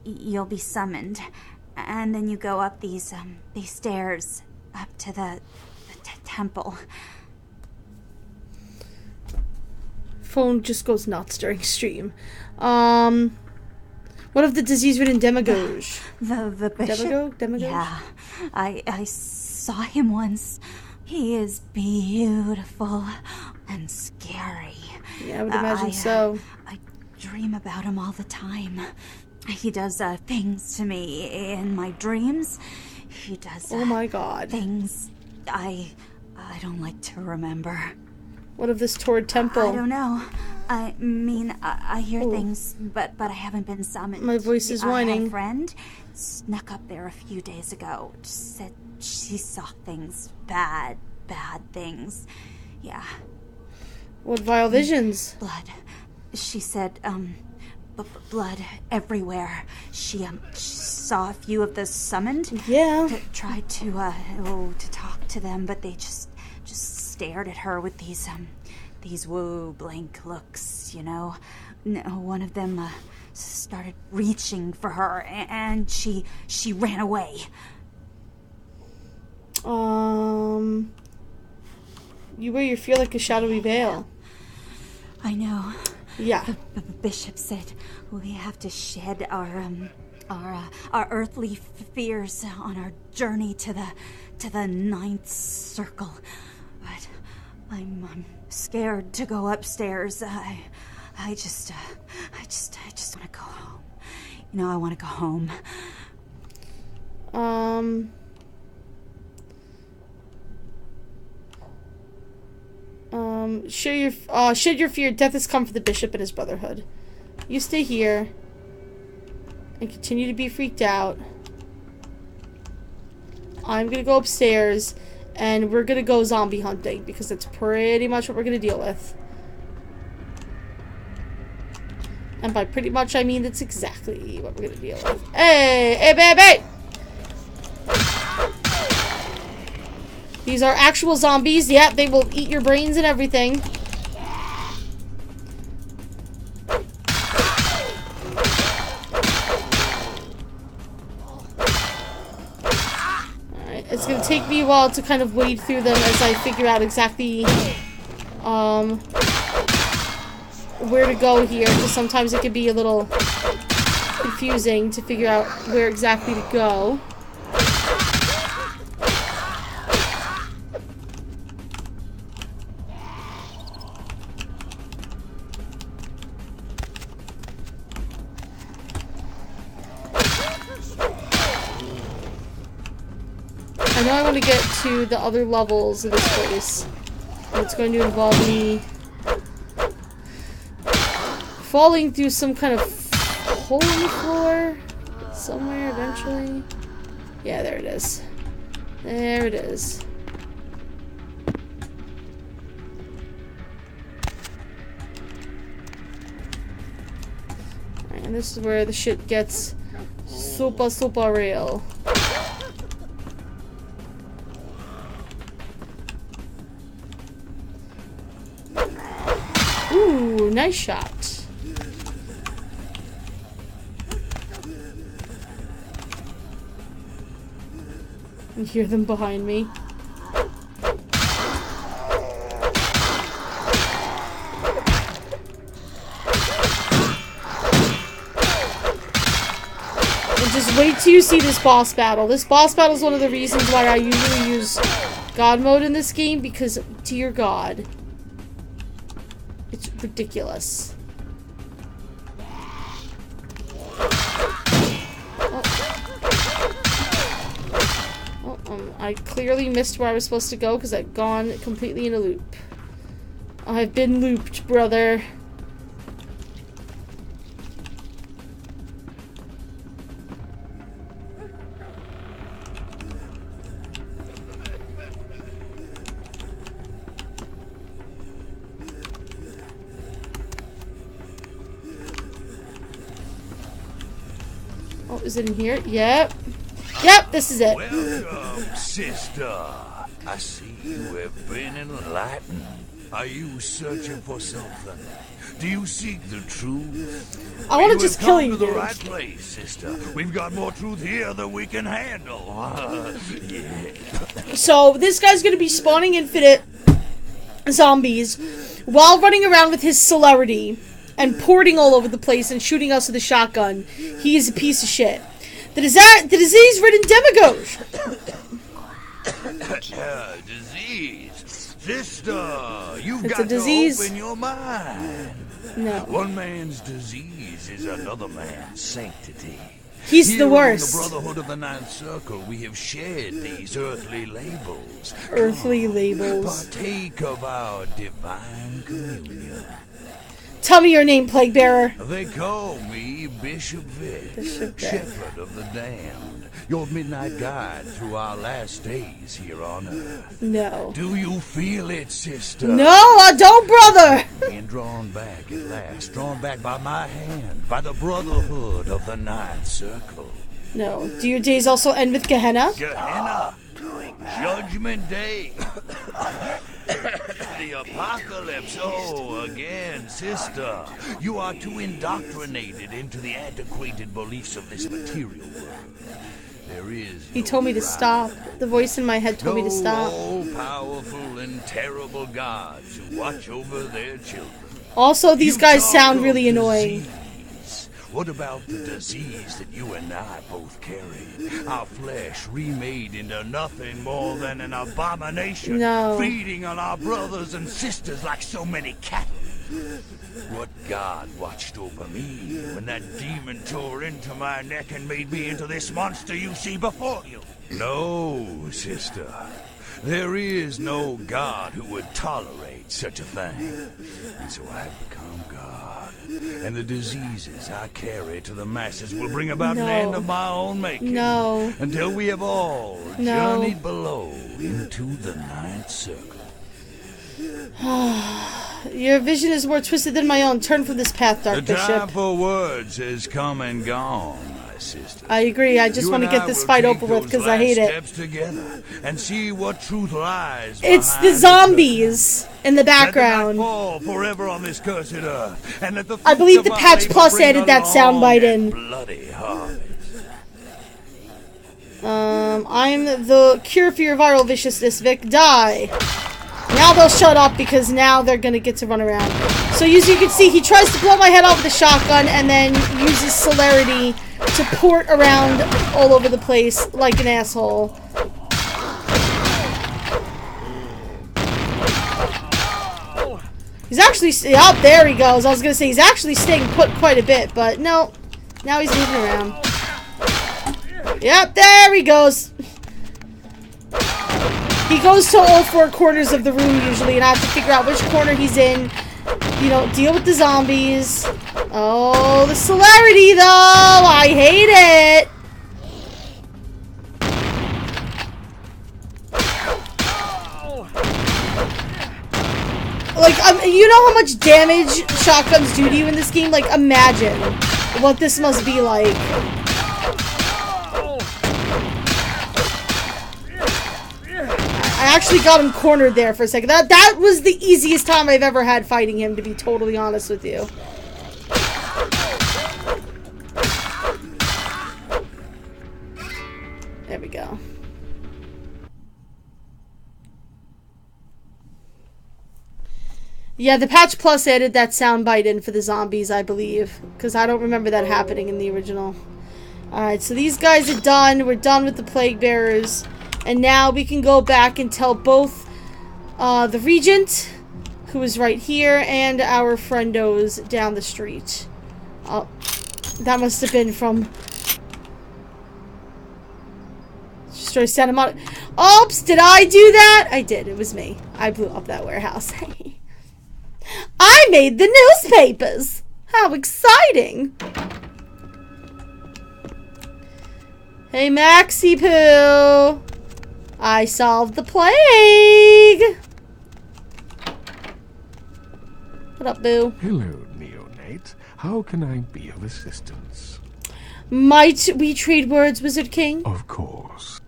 you'll be summoned, and then you go up these stairs up to the temple. Phone just goes nuts during stream. What of the disease-ridden demagogue? The bishop? Demagogue? Yeah, I saw him once. He is beautiful and scary. Yeah, I would imagine so. I dream about him all the time. He does things to me in my dreams. He does. Oh my God. Things I don't like to remember. What of this Torrid Temple? I don't know. I mean, I hear things, but I haven't been summoned. My voice is whining. My friend snuck up there a few days ago. Said she saw things, bad things. Yeah. What vile visions? Blood. She said, blood everywhere. She saw a few of the summoned. Yeah. That tried to talk to them, but they just stared at her with these blank looks, you know. One of them started reaching for her, and she ran away. You wear your fear like a shadowy veil. I know. Yeah. The bishop said we have to shed our earthly fears on our journey to the ninth circle. But I'm scared to go upstairs. I just want to go home. You know, I want to go home. Shed your fear. Death has come for the bishop and his brotherhood. You stay here and continue to be freaked out. I'm gonna go upstairs and we're gonna go zombie hunting because that's pretty much what we're gonna deal with. And by pretty much I mean that's exactly what we're gonna deal with. Hey, baby! These are actual zombies. Yep, they will eat your brains and everything. Alright, it's gonna take me a while to kind of wade through them as I figure out exactly where to go here, because sometimes it can be a little confusing to figure out where exactly to go. I know I want to get to the other levels of this place. It's going to involve me falling through some kind of hole in the floor somewhere eventually. Yeah, there it is. There it is. Alright, and this is where the shit gets super real. Ooh, nice shot. I hear them behind me. And just wait till you see this boss battle. This boss battle is one of the reasons why I usually use God mode in this game, because, dear God, it's ridiculous. I clearly missed where I was supposed to go because I've gone completely in a loop. I've been looped, brother. Oh, is it in here? Yep. Yep, this is it. Welcome, sister. I see you have been enlightened. Are you searching for something? Do you seek the truth? I want to just kill you. To the right place, sister. We've got more truth here than we can handle. Yeah. So this guy's gonna be spawning infinite zombies while running around with his celerity and porting all over the place and shooting us with a shotgun. He is a piece of shit. The disease-ridden demagogue. Disease. Sister, you've It's got a disease. to open your mind. No. One man's disease is another man's sanctity. He's Here the worst. In the Brotherhood of the Ninth Circle, we have shared these earthly labels. Earthly labels. Partake of our divine communion. Tell me your name, Plague Bearer. They call me Bishop Vic, Shepherd of the Damned, your midnight guide through our last days here on Earth. No. Do you feel it, sister? No, I don't, brother. Being drawn back at last, drawn back by my hand, by the Brotherhood of the Ninth Circle. No. Do your days also end with Gehenna? Gehenna. Judgment Day. The apocalypse. Oh, again, sister. You are too indoctrinated into the antiquated beliefs of this material world. There is He told me to stop. The voice in my head told me to stop. all-powerful and terrible gods who watch over their children. Also, these guys sound really annoying. What about the disease that you and I both carry? Our flesh remade into nothing more than an abomination, No. feeding on our brothers and sisters like so many cattle. What God watched over me when that demon tore into my neck and made me into this monster you see before you? No, sister. There is no God who would tolerate such a thing. And so I have become God. And the diseases I carry to the masses will bring about an end of my own making. No. Until we have all journeyed below into the Ninth Circle. Your vision is more twisted than my own. Turn from this path, Dark The time Bishop. for words has come and gone, my sister. I agree. I just want to get this fight over with because I hate it. Steps together and see what truth lies. It's the zombies in the background. Fall forever on this cursed earth, and let the I believe the Patch Plus added that soundbite in. Bloody harvest. I'm the cure for your viral viciousness, Vic. Die. Now they'll shut up because now they're gonna get to run around. So as you can see, he tries to blow my head off with a shotgun and then uses celerity to port around all over the place like an asshole. He's actually, oh, there he goes. I was gonna say he's actually staying put quite a bit, but no. Now he's moving around. Yep, there he goes. He goes to all four corners of the room usually, and I have to figure out which corner he's in. You know, deal with the zombies. Oh, the celerity though! I hate it! Like, you know how much damage shotguns do to you in this game? Like, imagine what this must be like. I actually got him cornered there for a second. That was the easiest time I've ever had fighting him, to be totally honest with you. There we go. Yeah, the Patch Plus added that soundbite in for the zombies, I believe. Because I don't remember that happening in the original. Alright, so these guys are done. We're done with the Plague Bearers. And now we can go back and tell both the Regent, who is right here, and our friendos down the street. Oh, that must have been from... Destroy Santa Monica. Oops, did I do that? I did, it was me. I blew up that warehouse. I made the newspapers! How exciting! Hey, Maxie Poo! I solved the plague! What up, Boo? Hello, neonate. How can I be of assistance? Might we trade words, Wizard King? Of course.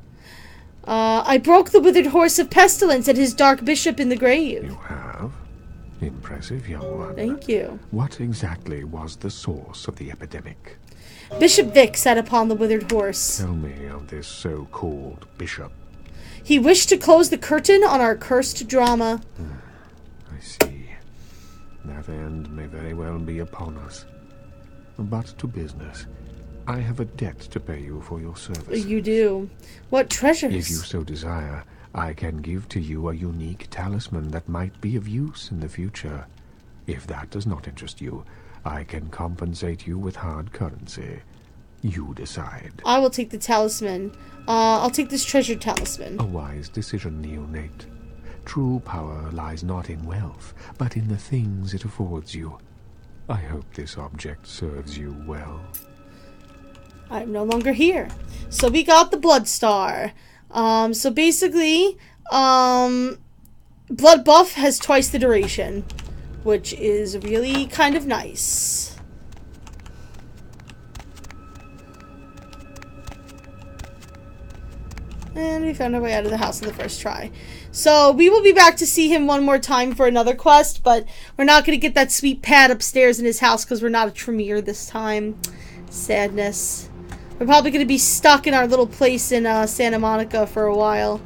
I broke the withered horse of pestilence and his dark bishop in the grave. You have? Impressive, young one. Thank you. What exactly was the source of the epidemic? Bishop Vic sat upon the withered horse. Tell me of this so-called bishop. He wished to close the curtain on our cursed drama. I see. That end may very well be upon us. But to business. I have a debt to pay you for your service. You do. What treasures? If you so desire, I can give to you a unique talisman that might be of use in the future. If that does not interest you, I can compensate you with hard currency. You decide. I will take the talisman. I'll take this treasure talisman. A wise decision, neonate. True power lies not in wealth, but in the things it affords you. I hope this object serves you well. I'm no longer here. So we got the Blood Star. So basically, Blood Buff has twice the duration, which is really kind of nice. And we found our way out of the house on the first try. So we will be back to see him one more time for another quest, but we're not going to get that sweet pad upstairs in his house because we're not a Tremere this time. Sadness. We're probably going to be stuck in our little place in Santa Monica for a while.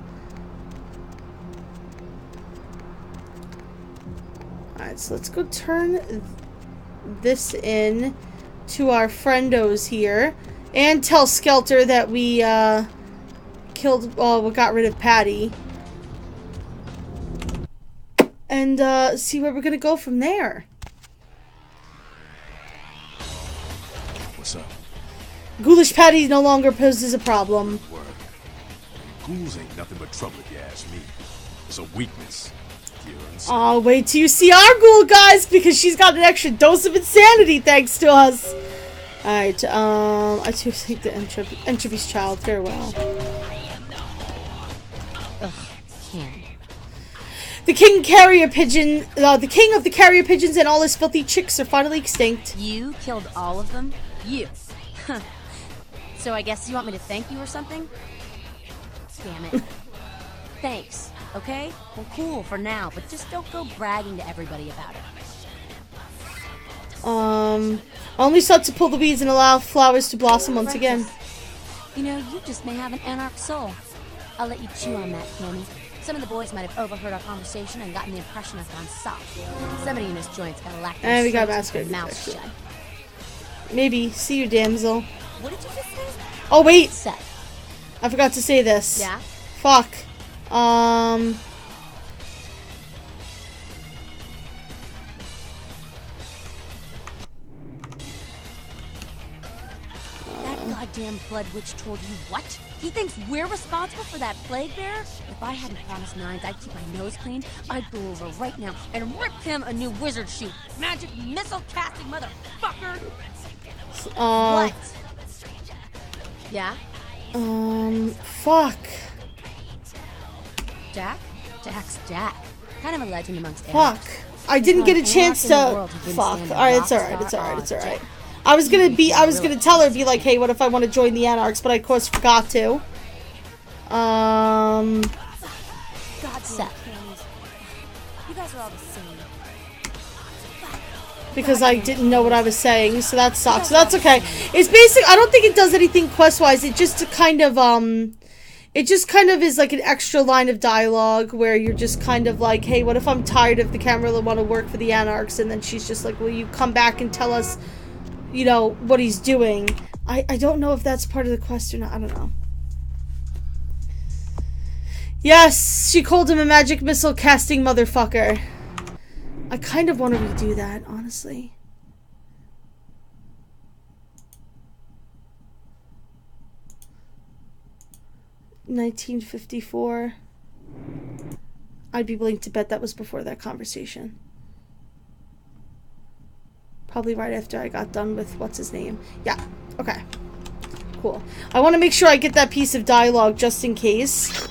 Alright, so let's go turn this in to our friendos here. And tell Skelter that we we got rid of Patty. And see where we're going to go from there. What's up? Ghoulish Patty no longer poses a problem. Word. Ghouls ain't nothing but trouble if you ask me. It's a weakness. Oh, wait till you see our ghoul, guys, because she's got an extra dose of insanity thanks to us. Alright, I too think the Entropi's child. Farewell. Ugh, can't. The king carrier pigeon, the king of the carrier pigeons and all his filthy chicks are finally extinct. You killed all of them? You. So I guess you want me to thank you or something? Damn it. Thanks, okay? Well, cool for now, but just don't go bragging to everybody about it. Only sought to pull the weeds and allow flowers to blossom once again. You know, you just may have an anarch soul. I'll let you chew on that, Kenny. Some of the boys might have overheard our conversation and gotten the impression I've gone soft. Somebody in this joint's got a lack of And we got strength to Masquerade. keep their mouth shut. Maybe. See you, damsel. What did you just say? Oh, wait. Set. I forgot to say this. Yeah? Fuck. That goddamn blood witch told you what? He thinks we're responsible for that plague bear? If I hadn't promised Nines I'd keep my nose clean, I'd go over right now and rip him a new wizard shoe. Magic missile casting motherfucker! What? Yeah? Fuck. Jack? Jack's Jack. Kind of a legend amongst Fuck. animals. I didn't get a chance to. Fuck. Alright, it's alright, it's alright, it's alright. I was gonna tell her, be like, hey, what if I want to join the Anarchs, but I of course forgot to. God, Seth. You guys are all the same. Because I didn't know what I was saying, so that sucks. So that's okay. It's basic. I don't think it does anything quest-wise. It just kind of is like an extra line of dialogue where you're just kind of like, hey, what if I'm tired of the Camarilla want to work for the Anarchs? And then she's just like, will you come back and tell us, you know, what he's doing? I don't know if that's part of the quest or not. I don't know. Yes, she called him a magic missile casting motherfucker. I kind of want to redo that, honestly. $1954. I'd be willing to bet that was before that conversation. Probably right after I got done with what's his name. Yeah, okay. Cool. I want to make sure I get that piece of dialogue just in case.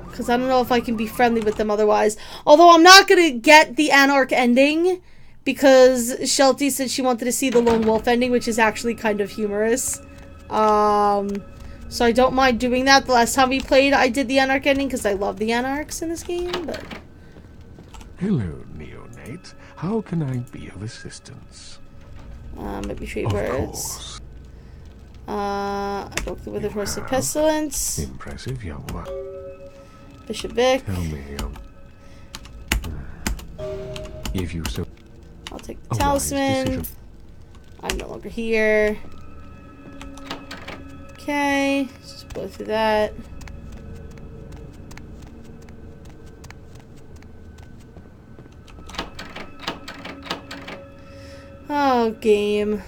Because I don't know if I can be friendly with them otherwise. Although I'm not going to get the Anarch ending. Because Shelty said she wanted to see the Lone Wolf ending. Which is actually kind of humorous. So I don't mind doing that. The last time we played, I did the Anarch ending. Because I love the Anarchs in this game. But hello, neonate. How can I be of assistance? Maybe trade words. I broke the Withered Horse of Pestilence. Impressive, young one. Bishop Vic. Tell me, if you so. I'll take the talisman. I'm no longer here. Okay, just blow through that. Oh, game.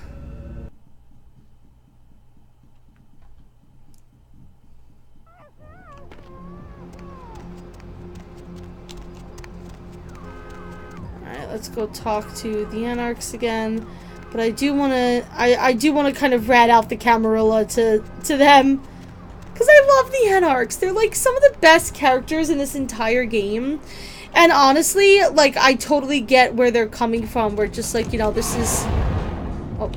Let's go talk to the Anarchs again. But I do want to I do want to kind of rat out the Camarilla to them. Because I love the Anarchs. They're like some of the best characters in this entire game. And honestly, like, I totally get where they're coming from. We're just like, you know, this is... Oh.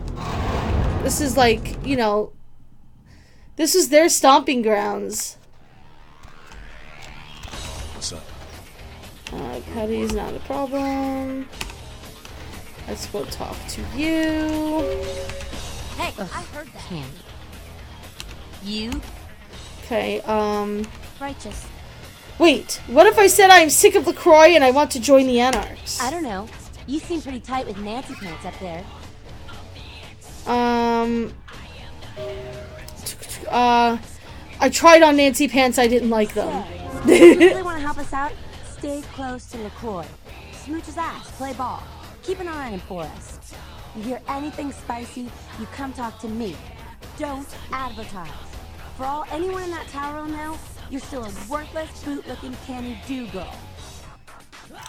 This is like, you know... This is their stomping grounds. What's up? Patty's not a problem. Let's go talk to you. Hey, I heard that. Candy. You? Okay, Righteous. Wait, what if I said I'm sick of LaCroix and I want to join the Anarchs? I don't know. You seem pretty tight with Nancy Pants up there. I tried on Nancy Pants, I didn't like them. So, if you really want to help us out, stay close to LaCroix. Smooch his ass, play ball. Keep an eye on him for us. You hear anything spicy, you come talk to me. Don't advertise. For all anyone in that tower will know, you're still a worthless, boot-looking candy-do girl.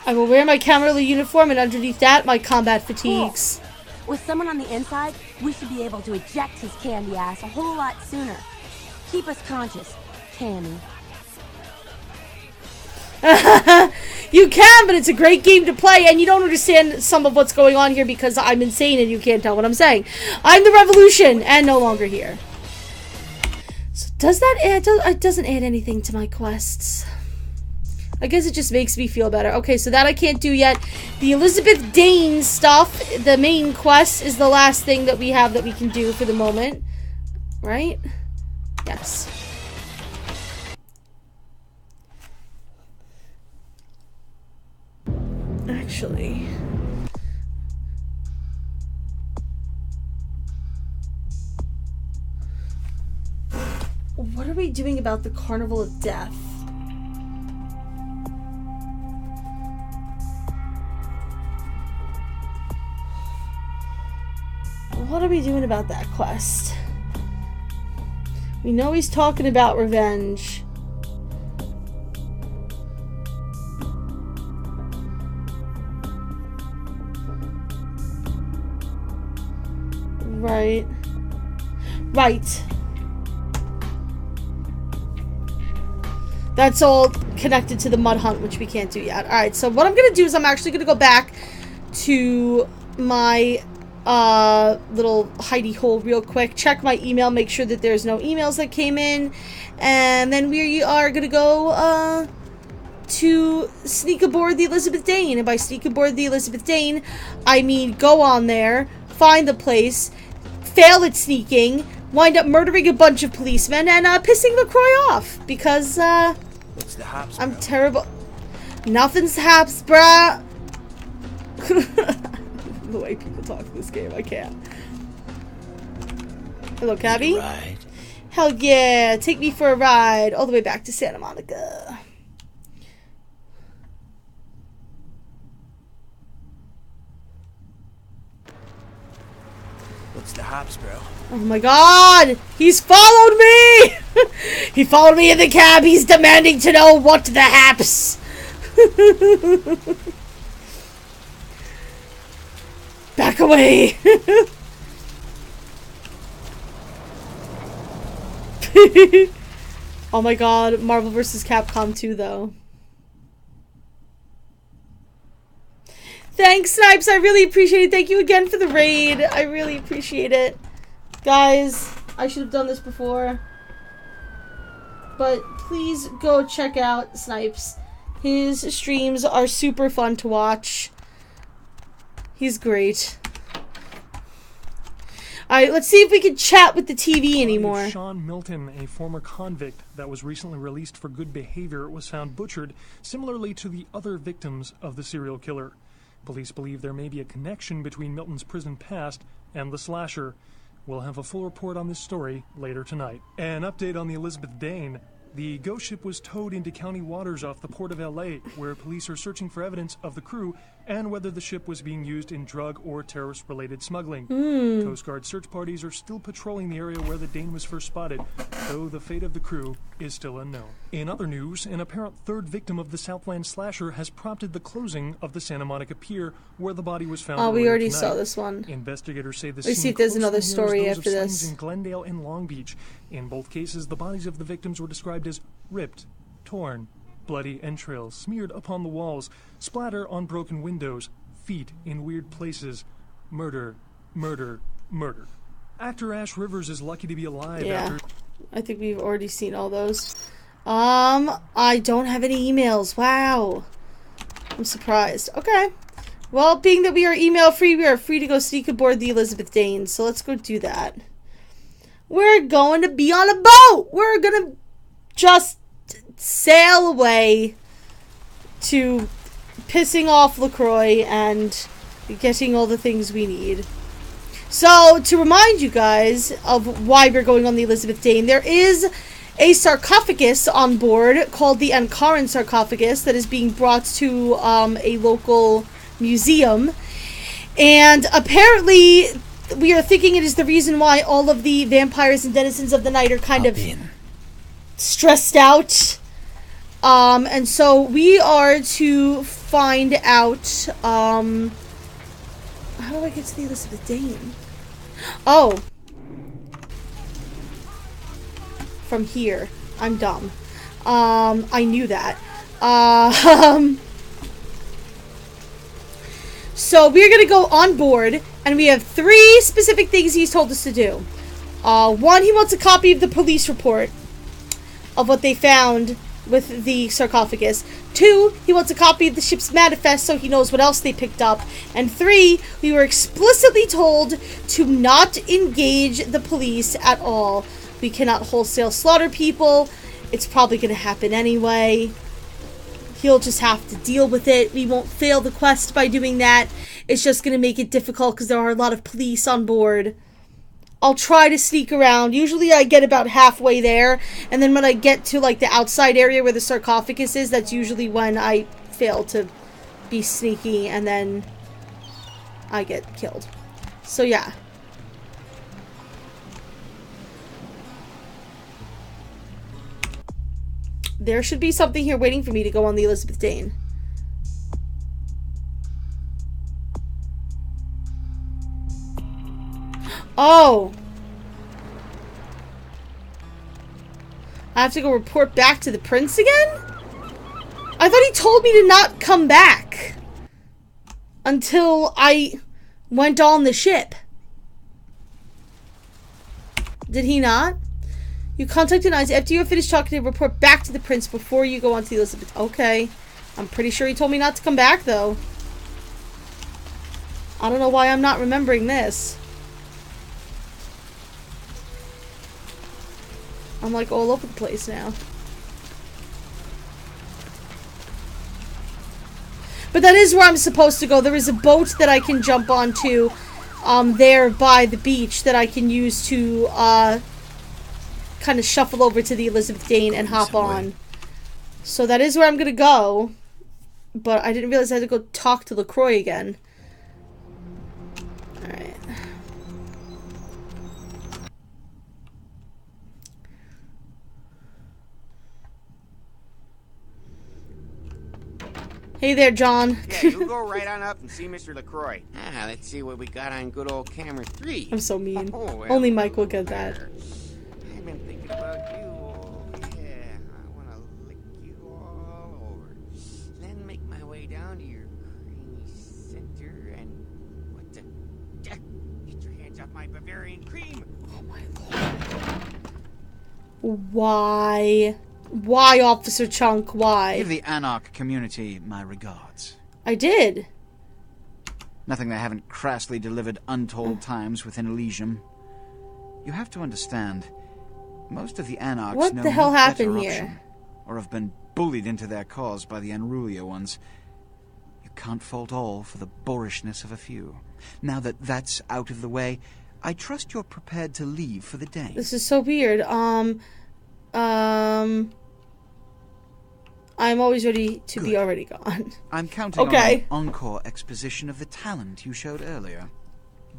I will wear my Camarilla uniform and underneath that, my combat fatigues. Cool. With someone on the inside, we should be able to eject his candy ass a whole lot sooner. Keep us conscious, Cammy. You can, but it's a great game to play, and you don't understand some of what's going on here because I'm insane and you can't tell what I'm saying. I'm the Revolution, and no longer here. So does that add... It doesn't add anything to my quests. I guess it just makes me feel better. Okay, so that I can't do yet. The Elizabeth Dane stuff, the main quest, is the last thing that we have that we can do for the moment. Right? Yes. Actually... what are we doing about the Carnival of Death? What are we doing about that quest? We know he's talking about revenge. Right. Right. That's all connected to the mud hunt, which we can't do yet. Alright, so what I'm going to do is I'm actually going to go back to my little hidey hole real quick. Check my email, make sure that there's no emails that came in. And then we are going to go to sneak aboard the Elizabeth Dane. And by sneak aboard the Elizabeth Dane, I mean go on there, find the place, fail at sneaking, wind up murdering a bunch of policemen, and pissing LaCroix off. Because, What's the hops, I'm terrible. Nothing's haps, bruh. The way people talk in this game, I can't. Hello, Cabby. Right. Hell yeah, take me for a ride all the way back to Santa Monica. What's the hops, bro? Oh my god! He's followed me! He followed me in the cab. He's demanding to know what the haps. Back away! Oh my god, Marvel vs. Capcom 2 though. Thanks, Snipes, I really appreciate it. Thank you again for the raid. I really appreciate it. Guys, I should have done this before. But please go check out Snipes. His streams are super fun to watch. He's great. Alright, let's see if we can chat with the TV anymore. Sean Milton, a former convict that was recently released for good behavior, was found butchered, similarly to the other victims of the serial killer. Police believe there may be a connection between Milton's prison past and the slasher. We'll have a full report on this story later tonight. An update on the Elizabeth Dane. The ghost ship was towed into county waters off the port of LA, where police are searching for evidence of the crew and whether the ship was being used in drug or terrorist-related smuggling. Coast Guard search parties are still patrolling the area where the Dane was first spotted, though the fate of the crew is still unknown. In other news, an apparent third victim of the Southland slasher has prompted the closing of the Santa Monica Pier, where the body was found. Oh, we already tonight. saw this one. Investigators say the Let's scene see if there's closely another mirrors story those of after sightings this. in Glendale and Long Beach. In both cases, the bodies of the victims were described as ripped, torn, bloody entrails smeared upon the walls, splatter on broken windows, feet in weird places, murder, murder, murder. Actor Ash Rivers is lucky to be alive after... I think we've already seen all those. I don't have any emails. Wow. I'm surprised. Okay. Well, being that we are email free, we are free to go sneak aboard the Elizabeth Dane. So let's go do that. We're going to be on a boat. We're going to just sail away to pissing off LaCroix and getting all the things we need. So, to remind you guys of why we're going on the Elizabeth Dane, there is a sarcophagus on board called the Ankaran sarcophagus that is being brought to a local museum. And apparently, we are thinking it is the reason why all of the vampires and denizens of the night are kind of stressed out. And so we are to find out, how do I get to the Elizabeth Dane? Oh. From here. I'm dumb. I knew that. So we're gonna go on board, and we have 3 specific things he's told us to do. 1, he wants a copy of the police report of what they found with the sarcophagus. 2, he wants a copy of the ship's manifest so he knows what else they picked up. And 3, we were explicitly told to not engage the police at all. We cannot wholesale slaughter people. It's probably going to happen anyway. He'll just have to deal with it. We won't fail the quest by doing that. It's just going to make it difficult because there are a lot of police on board. I'll try to sneak around. Usually I get about halfway there. And then when I get to like the outside area where the sarcophagus is, that's usually when I fail to be sneaky and then I get killed. So yeah. There should be something here waiting for me to go on the Elizabeth Dane. Oh! I have to go report back to the prince again? I thought he told me to not come back until I went on the ship. Did he not? You contacted us after you have finished talking to report back to the prince before you go on to the Elizabeth. Okay. I'm pretty sure he told me not to come back, though. I don't know why I'm not remembering this. I'm like all over the place now. But that is where I'm supposed to go. There is a boat that I can jump onto there by the beach that I can use to kind of shuffle over to the Elizabeth Dane and hop on. So that is where I'm gonna go. But I didn't realize I had to go talk to LaCroix again. Alright. Hey there, John. Yeah, you go right on up and see Mr. LaCroix. Ah, let's see what we got on good old camera 3. I'm so mean. Oh, well, only Mike will get that. I've been thinking about you. Oh, yeah, I want to lick you all over. Then make my way down to your creamy center and... What the... Get your hands off my Bavarian cream! Oh my lord. Why? Why, Officer Chunk? Why? Give the Anarch community my regards. I did. Nothing they haven't crassly delivered untold times within Elysium. You have to understand, most of the Anarchs what know the hell no happened better here? option, or have been bullied into their cause by the unrulier ones. You can't fault all for the boorishness of a few. Now that that's out of the way, I trust you're prepared to leave for the day. This is so weird. I'm always ready to be already gone. I'm counting on an encore exposition of the talent you showed earlier.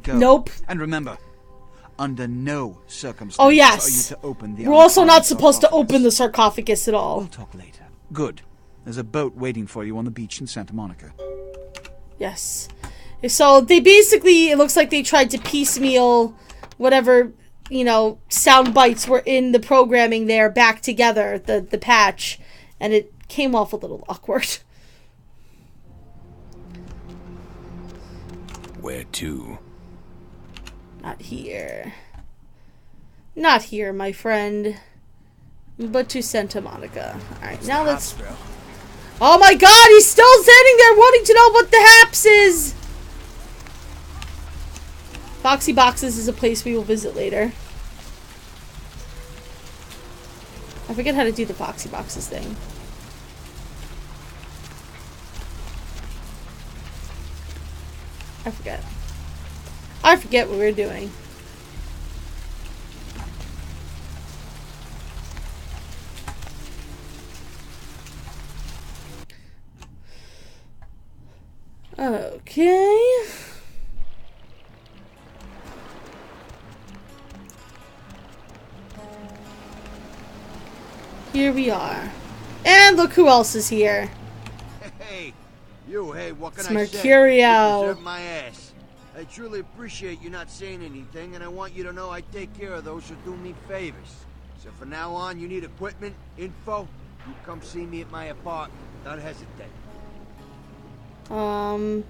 Go. Nope. And remember, under no circumstances are you to open the We're also not supposed to open the sarcophagus at all. We'll talk later. Good. There's a boat waiting for you on the beach in Santa Monica. Yes. So they basically, it looks like they tried to piecemeal whatever, you know, sound bites were in the programming there back together, the patch, and it came off a little awkward. Where to? Not here. Not here, my friend. But to Santa Monica. Alright, now let's... Oh my god, he's still standing there wanting to know what the haps is! Foxy Boxes is a place we will visit later. I forget how to do the Foxy Boxes thing. I forget what we're doing. Okay. Here we are. And look who else is here. Hey, you, hey, what can It's I say? Mercurio. You deserve my ass. I truly appreciate you not saying anything, and I want you to know I take care of those who do me favors. So from now on, you need equipment, info, you come see me at my apartment. Don't hesitate. I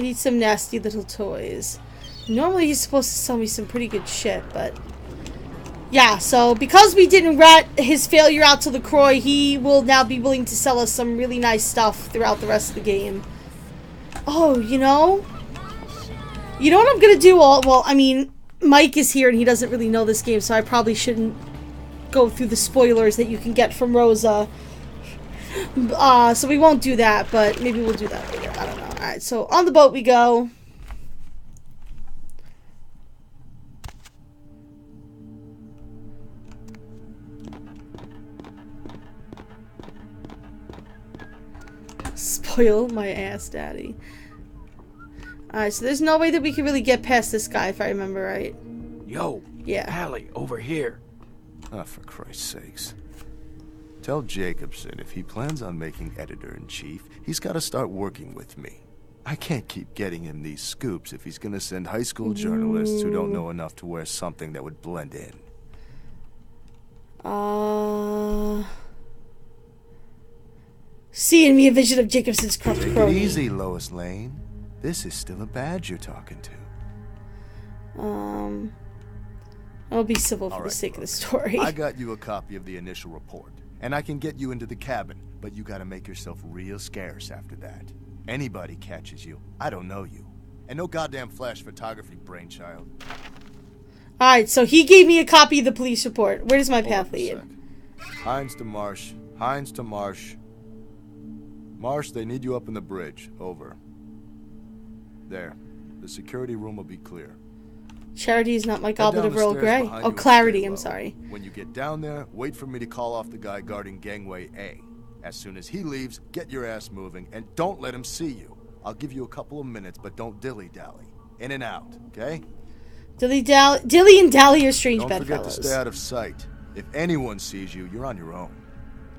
need some nasty little toys. Normally he's supposed to sell me some pretty good shit, but... Yeah, so because we didn't rat his failure out to LaCroix, he will now be willing to sell us some really nice stuff throughout the rest of the game. Oh, you know? You know what I'm gonna do? Well, I mean, Mike is here and he doesn't really know this game, so I probably shouldn't go through the spoilers that you can get from Rosa. So we won't do that, but maybe we'll do that later. I don't know. Alright, so on the boat we go. Spoil my ass, daddy. Alright, so there's no way that we can really get past this guy, if I remember right. Yo, yeah. Allie, over here. Oh, for Christ's sakes. Tell Jacobson if he plans on making editor-in-chief, he's got to start working with me. I can't keep getting him these scoops if he's going to send high school journalists who don't know enough to wear something that would blend in. Seeing me a vision of Jacobson's corrupt Take crony. it easy, Lois Lane. This is still a badge you're talking to. I'll be civil for the sake of the story. I got you a copy of the initial report, and I can get you into the cabin, but you gotta make yourself real scarce after that. Anybody catches you, I don't know you. And no goddamn flash photography, brainchild. Alright, so he gave me a copy of the police report. Where does my path lead? Hines to Marsh. Hines to Marsh. Marsh, they need you up in the bridge. Over. There. The security room will be clear. Charity is not my goblet of Earl Grey. Oh, Clarity, I'm sorry. When you get down there, wait for me to call off the guy guarding gangway A. As soon as he leaves, get your ass moving, and don't let him see you. I'll give you a couple of minutes, but don't dilly-dally. In and out, okay? Dilly and dally are strange bedfellows. Don't forget to stay out of sight. If anyone sees you, you're on your own.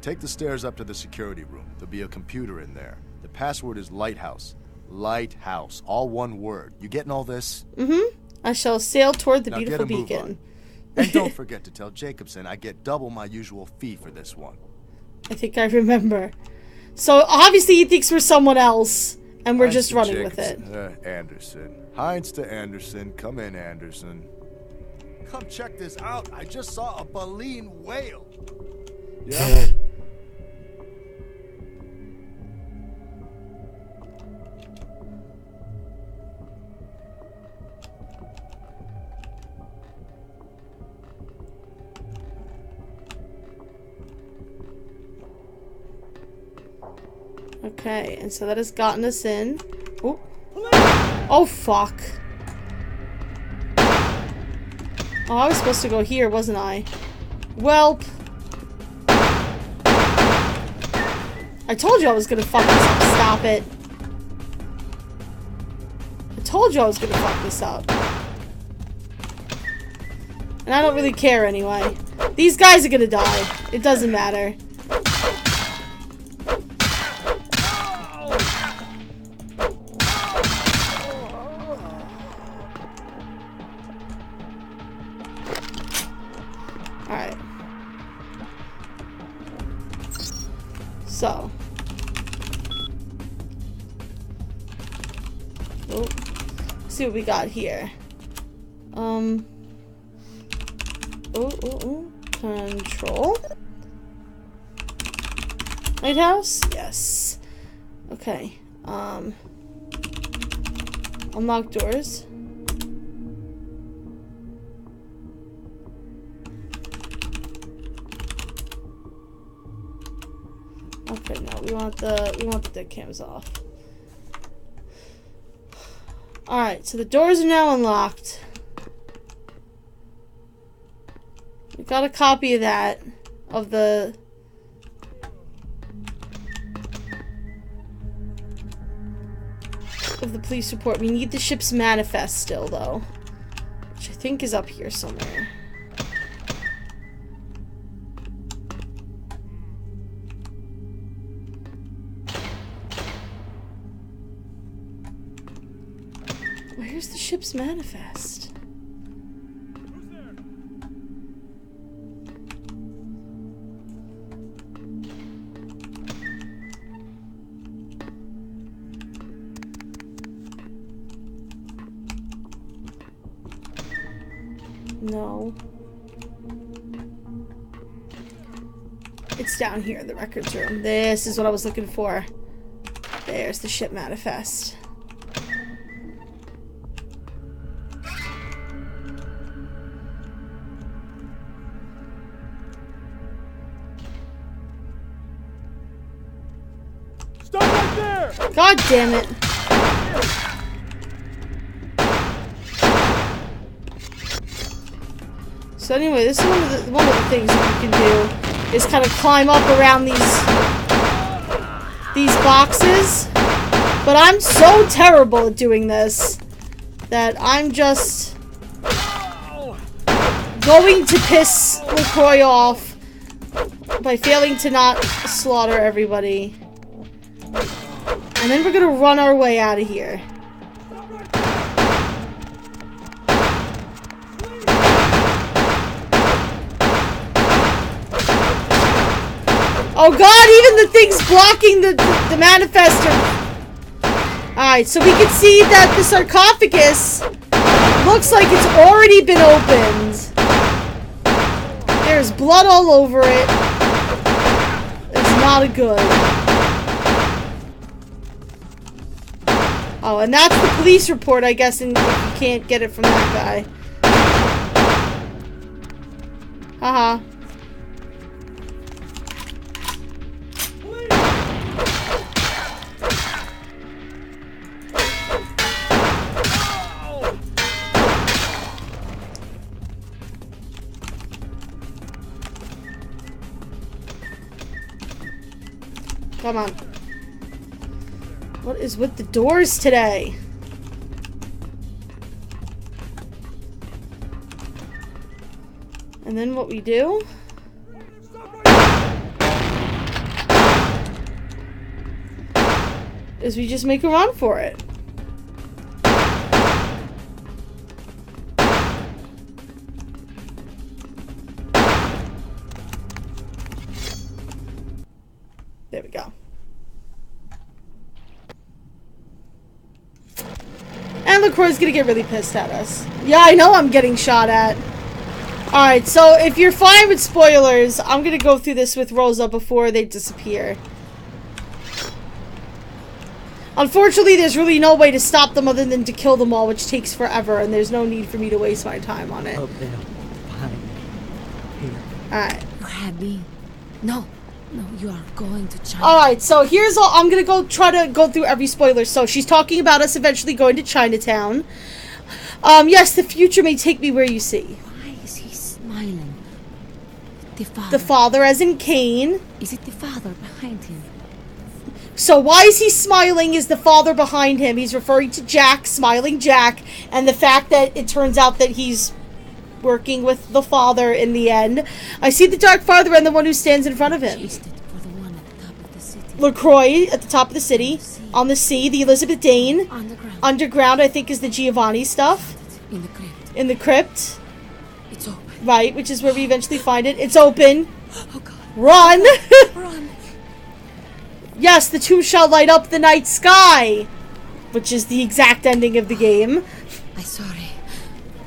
Take the stairs up to the security room. There'll be a computer in there. The password is Lighthouse. Lighthouse. All one word. You getting all this? Mm-hmm. I shall sail toward the now beautiful get a move beacon. on. And don't forget to tell Jacobson I get double my usual fee for this one. I think I remember. So obviously he thinks we're someone else, and we're just running with it. Anderson. Hines to Anderson. Come in, Anderson. Come check this out. I just saw a baleen whale. Yeah? Okay, and so that has gotten us in. Oh, oh fuck. Oh, I was supposed to go here, wasn't I? Welp. I told you I was gonna fuck this up. Stop it. I told you I was gonna fuck this up. And I don't really care anyway. These guys are gonna die. It doesn't matter. Alright. So. Oh. Let's see what we got here. Control. Lighthouse? Yes. Okay. Unlock doors. Okay, no, we want the dead cams off. Alright, so the doors are now unlocked. We got a copy of that, of the police report. We need the ship's manifest still, though, which I think is up here somewhere. Where's the ship's manifest? No. It's down here in the records room. This is what I was looking for. There's the ship manifest. Stop right there! God damn it. So anyway, this is one of the things that you can do is kind of climb up around these boxes. But I'm so terrible at doing this that I'm just going to piss LaCroix off by failing to not slaughter everybody. And then we're gonna run our way out of here. Oh god, even the things blocking the manifester. Alright, so we can see that the sarcophagus looks like it's already been opened. There's blood all over it. It's not a good. Oh, and that's the police report, I guess, and you can't get it from that guy. Haha. Come on. What is with the doors today? And then what we do is we just make a run for it. There we go. And LaCroix's gonna get really pissed at us. Yeah, I know I'm getting shot at. Alright, so if you're fine with spoilers, I'm gonna go through this with Rosa before they disappear. Unfortunately, there's really no way to stop them other than to kill them all, which takes forever, and there's no need for me to waste my time on it. Up there. Behind. Here. Alright. You had me. No. No, you are going to China. Alright, so here's all. I'm gonna try to go through every spoiler. So she's talking about us eventually going to Chinatown. Yes, the future may take me where you see. Why is he smiling? The father. The father, as in Cain. Is it the father behind him? So why is he smiling is the father behind him. He's referring to Jack, smiling Jack, and the fact that it turns out that he's working with the father in the end. I see the dark father and the one who stands in front of him. LaCroix at the top of the city. On the sea, the Elizabeth Dane. Underground, I think, is the Giovanni stuff. In the crypt. In the crypt. It's open. Right, which is where we eventually find it. It's open. Oh god. Run! Run! Yes, the tomb shall light up the night sky. Which is the exact ending of the game. I'm sorry.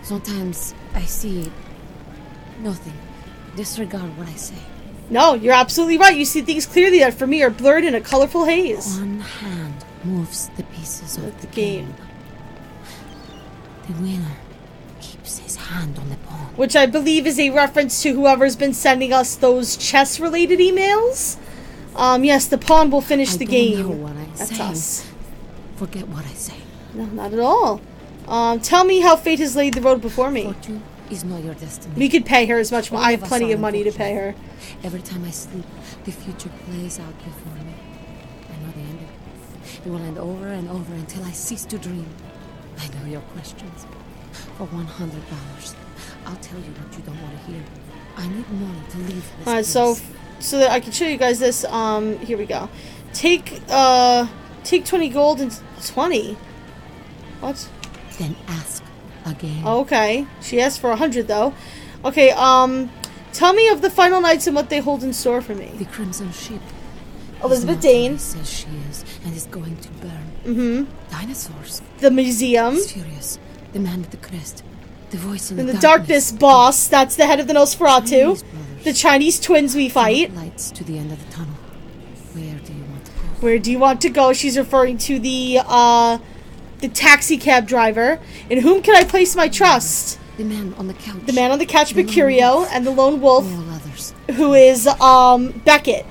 Sometimes I see nothing. Disregard what I say. No, you're absolutely right. You see things clearly that for me are blurred in a colorful haze. One hand moves the pieces of the game. The winner keeps his hand on the pawn. Which I believe is a reference to whoever's been sending us those chess-related emails. Yes, the pawn will finish the game. I don't know what I'm That's saying. us. Forget what I say. No, not at all. Tell me how fate has laid the road before me. Fortune is not your destiny. We could pay her as much money. I have All of us plenty are of money to unfortunate. pay her. Every time I sleep, the future plays out before me. I know the ending. It will end over and over until I cease to dream. I know your questions. For $100, I'll tell you what you don't want to hear. I need money to leave this Alright, place. so that I can show you guys this, here we go. Take 20 gold and 20. What? Then ask again. Oh, okay. She asked for 100 though. Okay, tell me of the final nights and what they hold in store for me. The Crimson Ship. Elizabeth Is not Dane. what he says she is, and is going to burn. Mm-hmm. Dinosaurs. The museum. He's furious. The man with the crest. The voice in And the the darkness boss. That's the head of the Nosferatu. The Chinese twins we fight. Lights to the end of the tunnel. Where do you want to go? Where do you want to go? She's referring to the taxi cab driver. In whom can I place my trust? The man on the couch. The man on the couch, The Mercurio, lone wolf. and the lone wolf, All others. who is Beckett.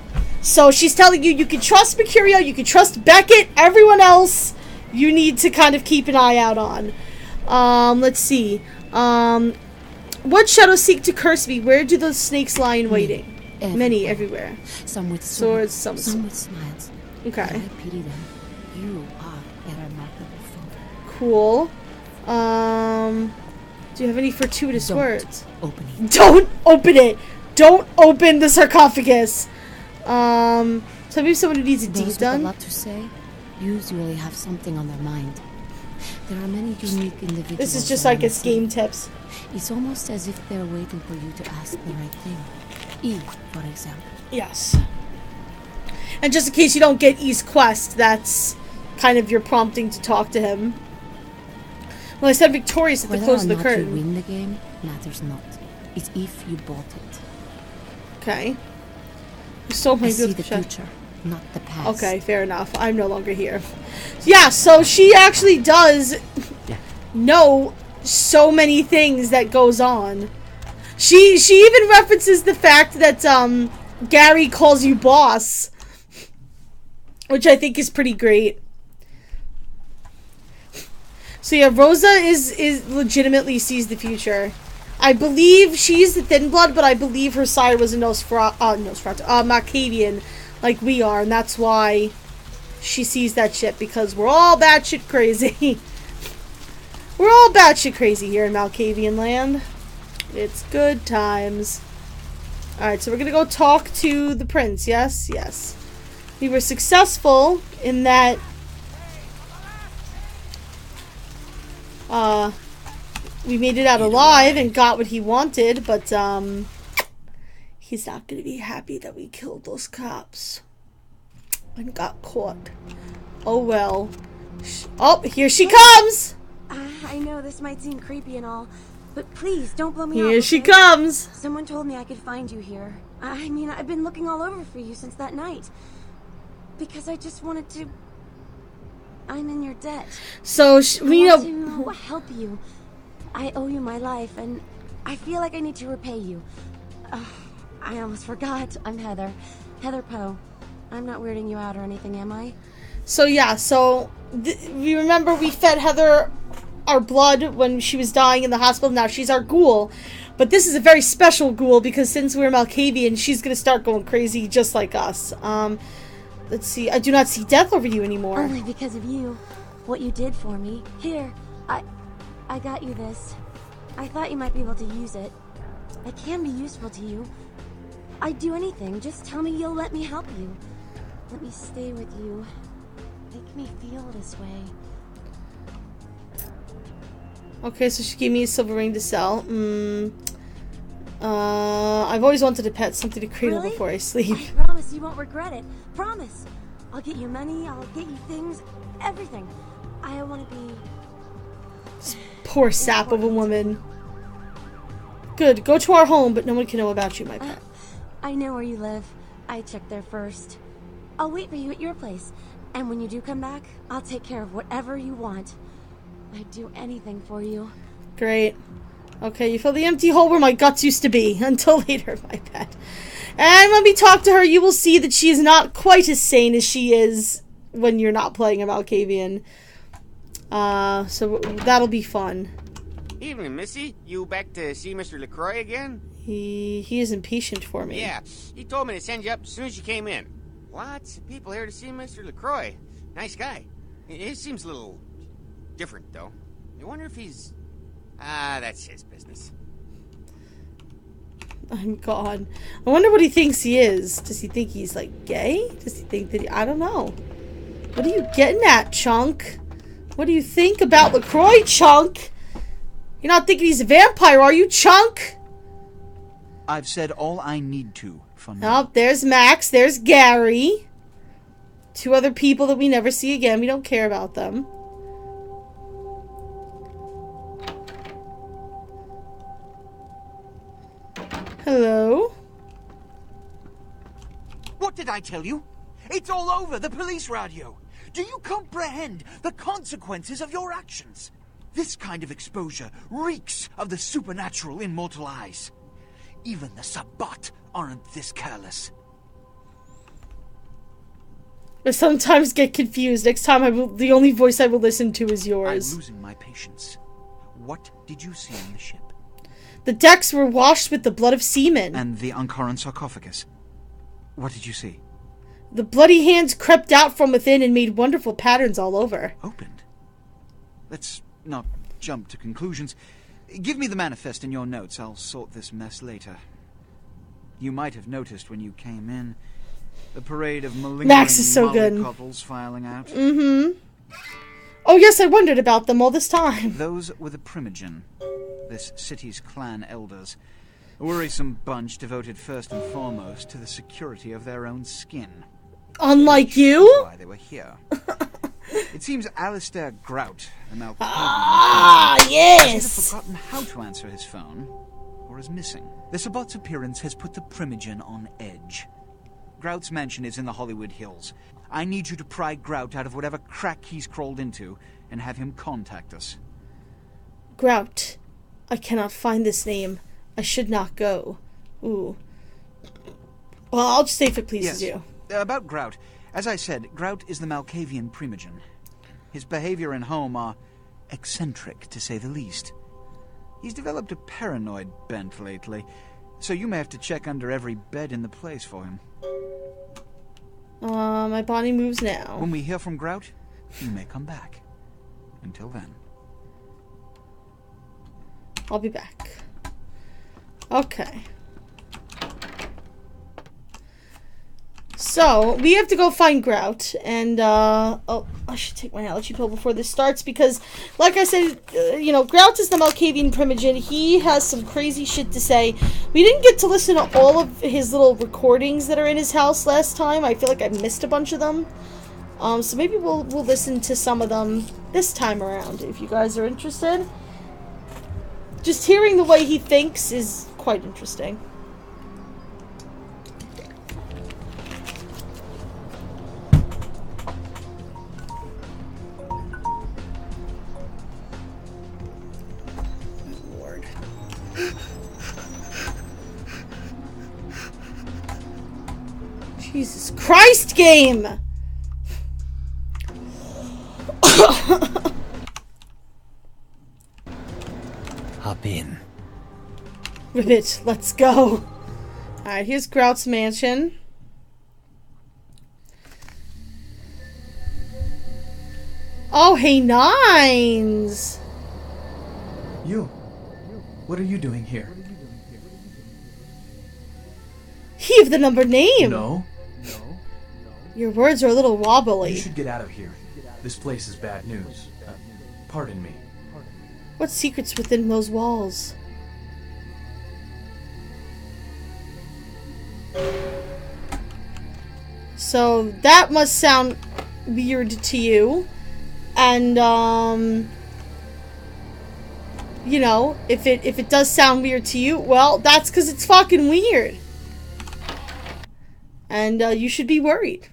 So she's telling you can trust Mercurio, you can trust Beckett, everyone else you need to kind of keep an eye out on. Let's see. What shadows seek to curse me? Where do those snakes lie in waiting? Many everywhere. Some with swords, some with smiles. Okay. I pity them. You are a remarkable folk. Cool. Do you have any fortuitous words? Open it. Don't open it! Don't open the sarcophagus! So maybe someone who needs a deed Those done? with a lot to say usually have something on their mind. There are many unique individuals. This is just around like its the game city. tips. It's almost as if they're waiting for you to ask the right thing. E, for example. Yes. And just in case you don't get E's quest, that's kind of your prompting to talk to him. Well, I said victorious at the close of the Whether or not curtain. you win the game matters not. It's if you bought it. Okay. So many I see the beautiful future, not the past. Okay, fair enough. I'm no longer here. Yeah, so she actually does know so many things that goes on. She even references the fact that Gary calls you boss, which I think is pretty great. So yeah, Rosa is legitimately sees the future. I believe she's the Thin Blood, but I believe her sire was a Malkavian, like we are, and that's why she sees that shit, because we're all batshit crazy. We're all batshit crazy here in Malkavian land. It's good times. Alright, so we're gonna go talk to the prince, yes? Yes. We were successful in that we made it out alive and got what he wanted, but he's not gonna be happy that we killed those cops and got caught. Oh well. Oh, here she comes! I know this might seem creepy and all, but please don't blow me off. Here she okay? comes! Someone told me I could find you here. I mean, I've been looking all over for you since that night. Because I just wanted to... I'm in your debt. So, we I know... want to help you. I owe you my life, and I feel like I need to repay you. I almost forgot. I'm Heather. Heather Poe. I'm not weirding you out or anything, am I? So yeah, so we remember we fed Heather our blood when she was dying in the hospital. Now she's our ghoul. But this is a very special ghoul because since we're Malkavian, she's going to start going crazy just like us. Let's see. I do not see death over you anymore. Only because of you. What you did for me. Here, I got you this. I thought you might be able to use it. I can be useful to you. I'd do anything. Just tell me you'll let me help you. Let me stay with you. Make me feel this way. Okay, so she gave me a silver ring to sell. I've always wanted a pet, something to cradle Really? before I sleep. I promise you won't regret it. Promise. I'll get you money, I'll get you things, everything. I want to be... Poor sap of a woman. Good, go to our home, but no one can know about you, my pet. I know where you live. I checked there first. I'll wait for you at your place. And when you do come back, I'll take care of whatever you want. I'd do anything for you. Great. Okay, you fill the empty hole where my guts used to be. Until later, my pet. And when we talk to her, you will see that she is not quite as sane as she is when you're not playing a Malkavian. So that'll be fun. Evening, Missy. You back to see Mr. LaCroix again? He is impatient for me. Yeah, he told me to send you up as soon as you came in. Lots of people here to see Mr. LaCroix. Nice guy. He seems a little different, though. I wonder if he's... that's his business. I'm gone. I wonder what he thinks he is. Does he think he's, like, gay? Does he think that I don't know. What are you getting at, Chunk? What do you think about LaCroix, Chunk? You're not thinking he's a vampire, are you, Chunk? I've said all I need to for now. Oh, there's Max. There's Gary. Two other people that we never see again. We don't care about them. Hello? What did I tell you? It's all over the police radio. Do you comprehend the consequences of your actions? This kind of exposure reeks of the supernatural in mortal eyes. Even the Sabbat aren't this careless. I sometimes get confused. Next time, the only voice I will listen to is yours. I'm losing my patience. What did you see on the ship? The decks were washed with the blood of seamen. And the Ankaran sarcophagus. What did you see? The bloody hands crept out from within and made wonderful patterns all over. Opened? Let's not jump to conclusions. Give me the manifest in your notes. I'll sort this mess later. You might have noticed when you came in the parade of malingering Max is so good. mollycoddles filing out. Mm-hmm. Oh yes, I wondered about them all this time. Those were the Primogen, this city's clan elders. A worrisome bunch devoted first and foremost to the security of their own skin. Unlike you? That's why they were here. It seems Alistair Grout, a Malkavian, yes! has either forgotten how to answer his phone, or is missing. The Sabbat's appearance has put the Primogen on edge. Grout's mansion is in the Hollywood Hills. I need you to pry Grout out of whatever crack he's crawled into, and have him contact us. Grout. I cannot find this name. I should not go. Ooh. Well, I'll just say if it pleases you. About Grout. As I said, Grout is the Malkavian Primogen. His behavior and home are eccentric, to say the least. He's developed a paranoid bent lately, so you may have to check under every bed in the place for him. My body moves now. When we hear from Grout, you may come back. Until then. I'll be back. Okay. So, we have to go find Grout, and, oh, I should take my allergy pill before this starts, because, like I said, you know, Grout is the Malkavian Primogen. He has some crazy shit to say. We didn't get to listen to all of his little recordings that are in his house last time. I feel like I missed a bunch of them. So maybe we'll listen to some of them this time around, if you guys are interested. Just hearing the way he thinks is quite interesting. Lord. Jesus Christ, game! Hop in. Ribbit, let's go. Alright, here's Grout's mansion. Oh, hey, Nines! You. What are you doing here? He of the numbered name! No. Your words are a little wobbly. You should get out of here. This place is bad news. Pardon me. What secrets within those walls? So that must sound weird to you. And you know, if it does sound weird to you, well, that's because it's fucking weird. And you should be worried.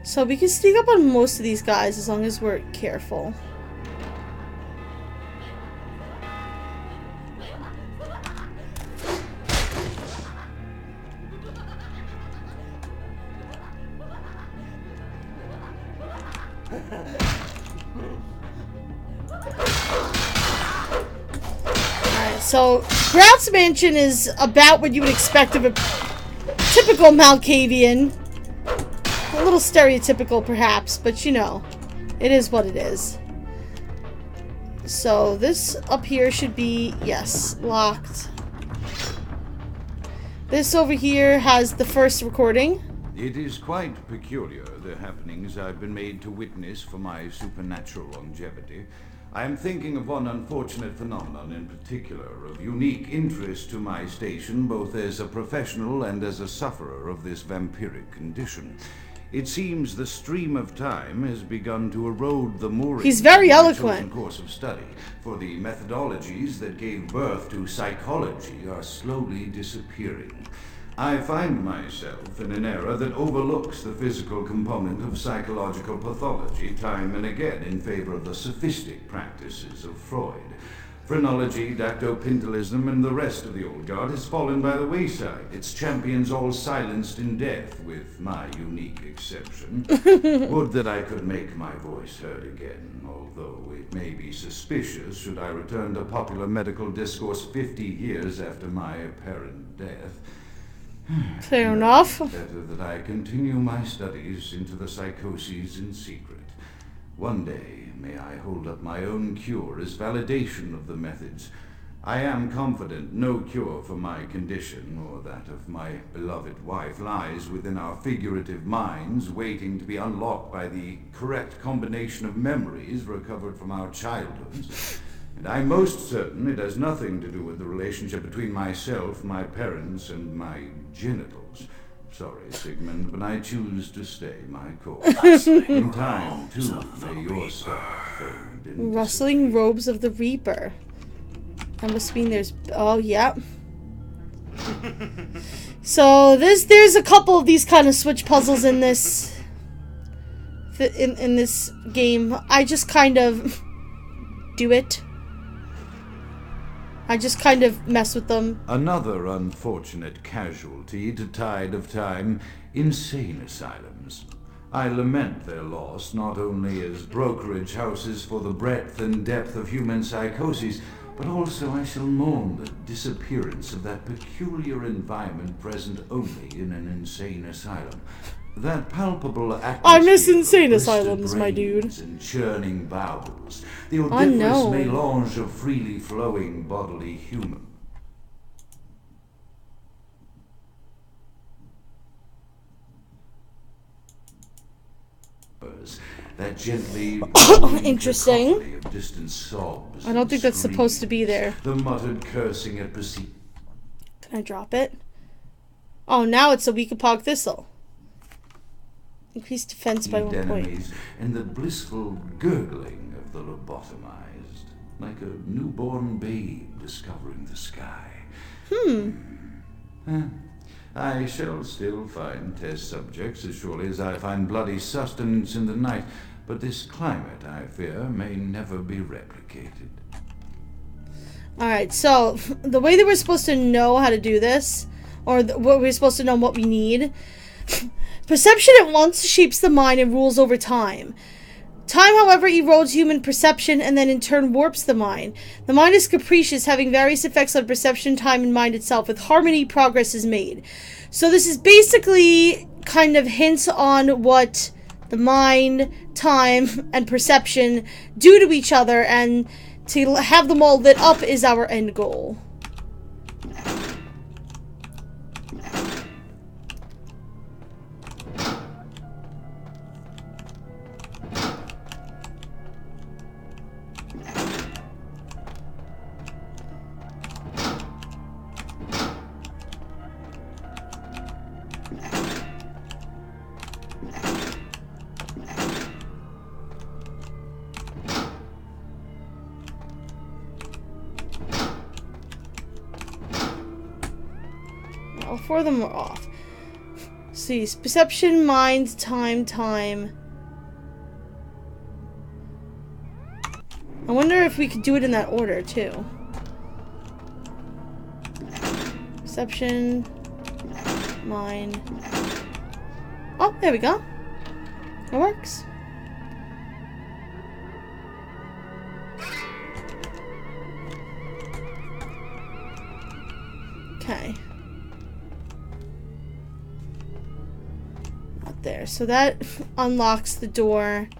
So we can sneak up on most of these guys as long as we're careful. Alright, so Grout's mansion is about what you would expect of a typical Malkavian. A little stereotypical, perhaps, but you know, it is what it is. So this up here should be, yes, locked. This over here has the first recording. It is quite peculiar, the happenings I've been made to witness for my supernatural longevity. I am thinking of one unfortunate phenomenon in particular, of unique interest to my station, both as a professional and as a sufferer of this vampiric condition. It seems the stream of time has begun to erode the moorings. He's very of my eloquent. chosen course of study, for the methodologies that gave birth to psychology are slowly disappearing. I find myself in an era that overlooks the physical component of psychological pathology time and again in favor of the sophistic practices of Freud. Phrenology, dactopintilism, and the rest of the old guard has fallen by the wayside, its champions all silenced in death, with my unique exception. Would that I could make my voice heard again, although it may be suspicious should I return to popular medical discourse 50 years after my apparent death. Fair enough. Better that I continue my studies into the psychoses in secret. One day, may I hold up my own cure as validation of the methods. I am confident no cure for my condition, or that of my beloved wife, lies within our figurative minds, waiting to be unlocked by the correct combination of memories recovered from our childhoods. And I'm most certain it has nothing to do with the relationship between myself, my parents, and my genitals. Sorry, Sigmund, but I choose to stay my course. In time, too, may your star fade into Rustling robes of the Reaper. That must mean there's... Oh, yeah. So, there's a couple of these kind of switch puzzles in this... In this game. I just kind of... do it. I just kind of mess with them. Another unfortunate casualty to tide of time, insane asylums. I lament their loss not only as brokerage houses for the breadth and depth of human psychoses, but also I shall mourn the disappearance of that peculiar environment present only in an insane asylum. That palpable atmosphere. I miss insane asylums, my dude. And churning bowels. The odoriferous melange of freely flowing bodily humor. That gently interesting. Of distant sobs I don't think that's supposed to be there. The muttered cursing at perceived. Can I drop it? Oh, now it's a Weekapog Thistle. Increased defense by 1 point. And the blissful gurgling of the lobotomized, like a newborn babe discovering the sky. I shall still find test subjects as surely as I find bloody sustenance in the night, but this climate, I fear, may never be replicated. Alright, so the way that we're supposed to know how to do this, or what we're supposed to know what we need... Perception at once shapes the mind and rules over time. Time, however, erodes human perception and then in turn warps the mind. The mind is capricious, having various effects on perception, time, and mind itself. With harmony, progress is made. So this is basically kind of hints on what the mind, time, and perception do to each other, and to have them all lit up is our end goal. All 4 of them are off. See, perception, mind, time. I wonder if we could do it in that order, too. Perception, mind. Oh, there we go. It works. Okay. Not there. So that unlocks the door.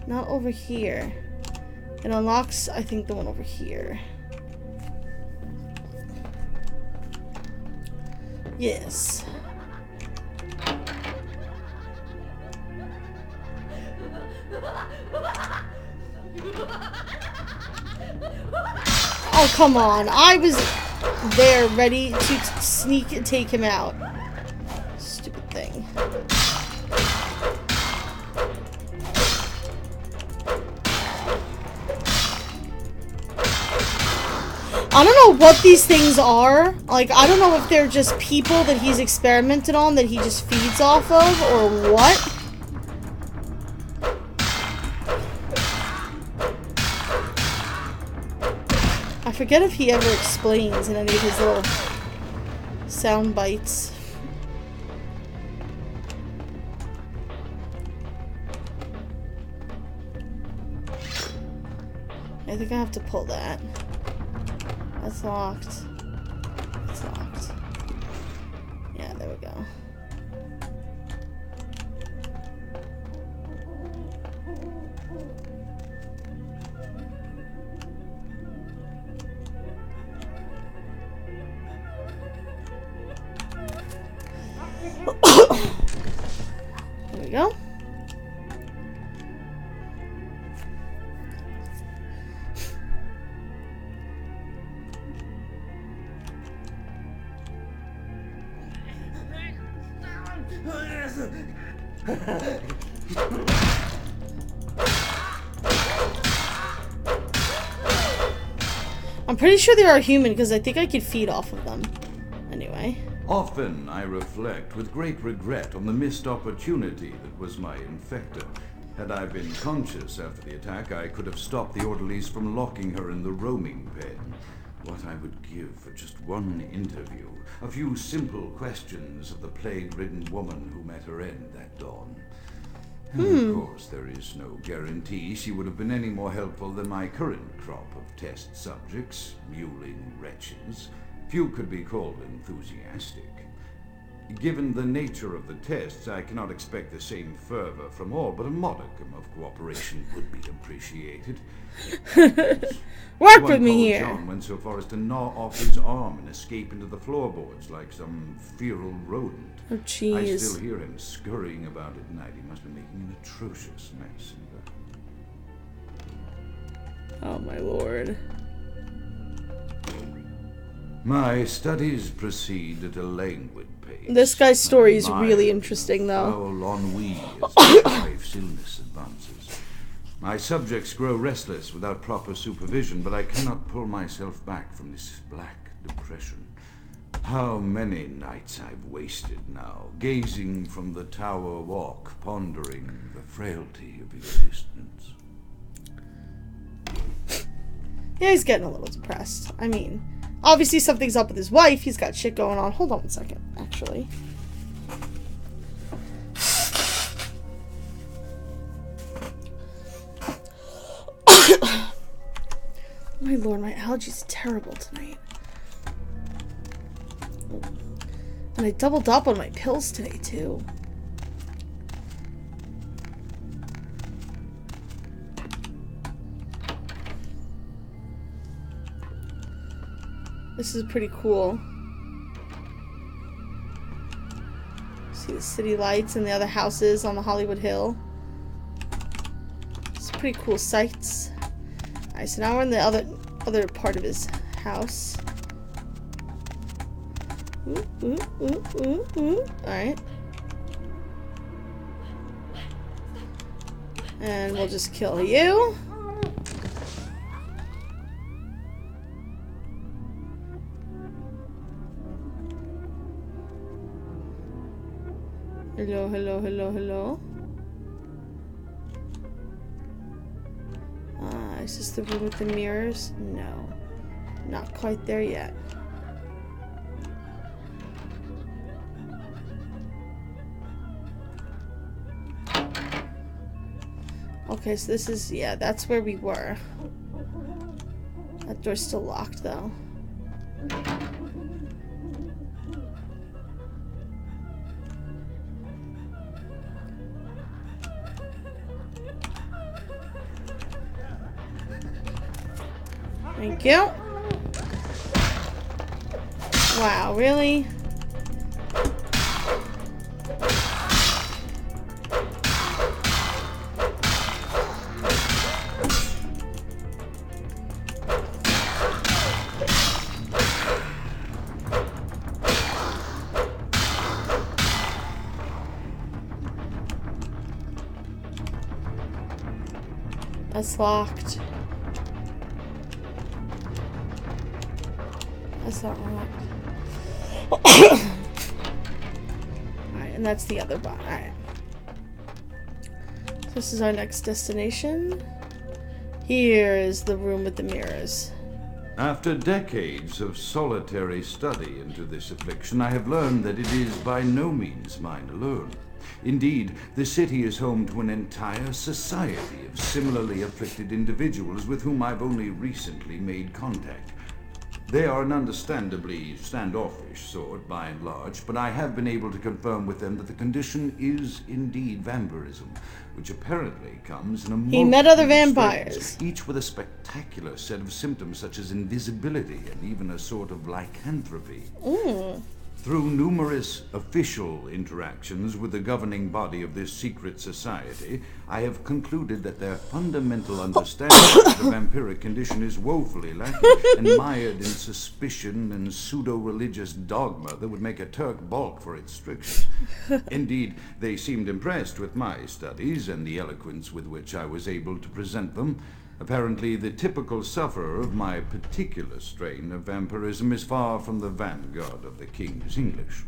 Not over here. It unlocks, I think, the one over here. Yes. Oh, come on. I was there ready to sneak and take him out. I don't know what these things are. Like, I don't know if they're just people that he's experimented on that he just feeds off of, or what. I forget if he ever explains in any of his little sound bites. I think I have to pull that. That's locked. It's locked. Yeah, there we go. There we go. I'm pretty sure they are human because I think I could feed off of them. Anyway. Often I reflect with great regret on the missed opportunity that was my infector. Had I been conscious after the attack, I could have stopped the orderlies from locking her in the roaming pen. What I would give for just one interview, a few simple questions of the plague-ridden woman who met her end that dawn. And of course, there is no guarantee she would have been any more helpful than my current crop of test subjects, mewling wretches. Few could be called enthusiastic. Given the nature of the tests, I cannot expect the same fervor from all, but a modicum of cooperation would be appreciated. Work with me here. John went so far as to gnaw off his arm and escape into the floorboards like some feral rodent. Oh, jeez. I still hear him scurrying about at night. He must be making an atrocious mess. Oh, my lord. My studies proceed at a languid pace. This guy's story is really interesting, though. Foul ennui as my wife's illness advances. My subjects grow restless without proper supervision, but I cannot pull myself back from this black depression. How many nights I've wasted now, gazing from the tower walk, pondering the frailty of existence. Yeah, he's getting a little depressed. I mean, obviously something's up with his wife. He's got shit going on. Hold on one second, actually. My lord, my allergies are terrible tonight. And I doubled up on my pills today, too. This is pretty cool. See the city lights and the other houses on the Hollywood Hill. It's pretty cool sights. Alright, so now we're in the other part of his house. Alright. And we'll just kill you. Hello, hello, hello, hello. Is this the room with the mirrors? No. Not quite there yet. Okay, so this is, yeah, that's where we were. That door's still locked, though. Thank you. Wow, really? That's locked. That's not right. Alright, and that's the other bot. Alright. This is our next destination. Here is the room with the mirrors. After decades of solitary study into this affliction, I have learned that it is by no means mine alone. Indeed, the city is home to an entire society of similarly afflicted individuals with whom I've only recently made contact. They are an understandably standoffish sort, by and large, but I have been able to confirm with them that the condition is indeed vampirism, which apparently comes in a He met other multitude of vampires. stages, each with a spectacular set of symptoms such as invisibility and even a sort of lycanthropy. Through numerous official interactions with the governing body of this secret society, I have concluded that their fundamental understanding of the vampiric condition is woefully lacking and mired in suspicion and pseudo-religious dogma that would make a Turk balk for its strictures. Indeed, they seemed impressed with my studies and the eloquence with which I was able to present them. Apparently, the typical sufferer of my particular strain of vampirism is far from the vanguard of the King's English.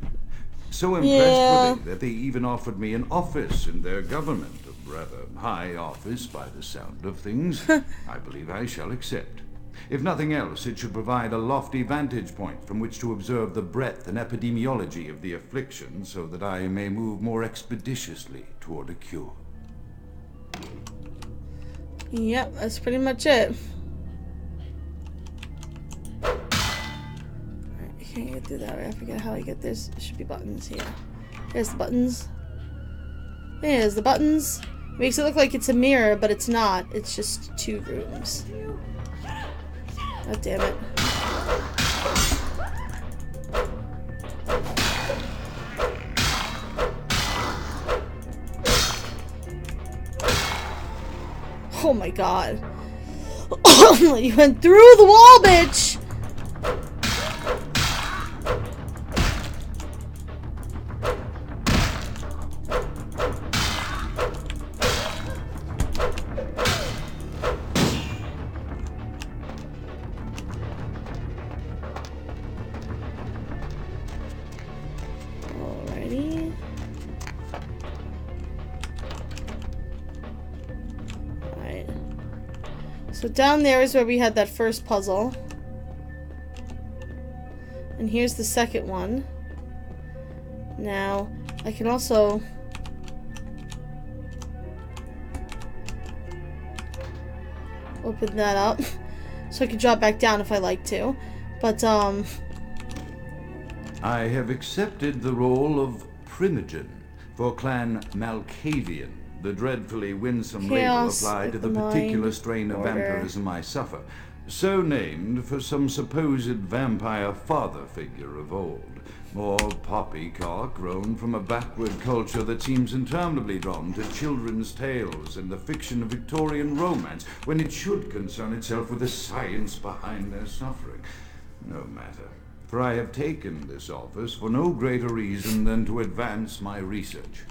So impressed were they that they even offered me an office in their government, a rather high office by the sound of things. I believe I shall accept. If nothing else, it should provide a lofty vantage point from which to observe the breadth and epidemiology of the affliction so that I may move more expeditiously toward a cure. Yep, that's pretty much it. Alright, I can't get through that. I forget how I get this. There should be buttons here. There's the buttons. There's the buttons. Makes it look like it's a mirror, but it's not. It's just 2 rooms. God damn it. Oh my god. You went through the wall, bitch! Alrighty. So down there is where we had that first puzzle. And here's the second one. Now, I can also... open that up. So I can drop back down if I like to. But, I have accepted the role of Primogen for Clan Malkavian, the dreadfully winsome label applied to the particular strain of vampirism I suffer, so named for some supposed vampire father figure of old, more poppycock grown from a backward culture that seems interminably drawn to children's tales and the fiction of Victorian romance, when it should concern itself with the science behind their suffering. No matter, for I have taken this office for no greater reason than to advance my research.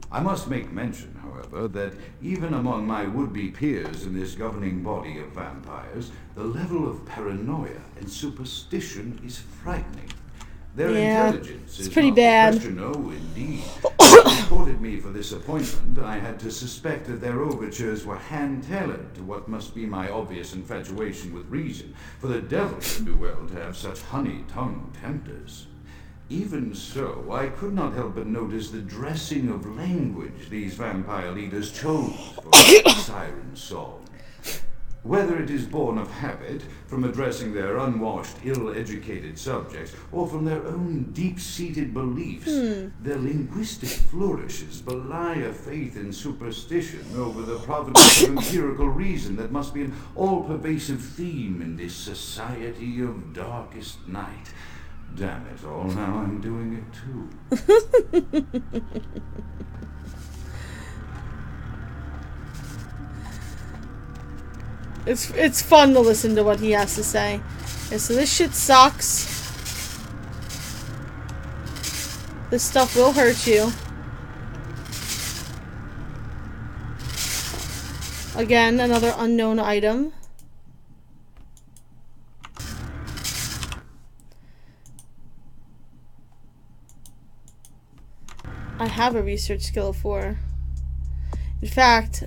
I must make mention, however, that even among my would-be peers in this governing body of vampires, the level of paranoia and superstition is frightening. Their intelligence is pretty not bad. to question, no, indeed. When they supported me for this appointment, I had to suspect that their overtures were hand-tailored to what must be my obvious infatuation with reason, for the devil would do well to have such honey-tongued tempters. Even so, I could not help but notice the dressing of language these vampire leaders chose for their siren song. Whether it is born of habit, from addressing their unwashed, ill-educated subjects, or from their own deep-seated beliefs, their linguistic flourishes belie a faith in superstition over the providence of empirical reason that must be an all-pervasive theme in this society of darkest night. Damn it all, now I'm doing it too. It's fun to listen to what he has to say. Yeah, so this shit sucks. This stuff will hurt you. Again, another unknown item. I have a research skill of 4. In fact,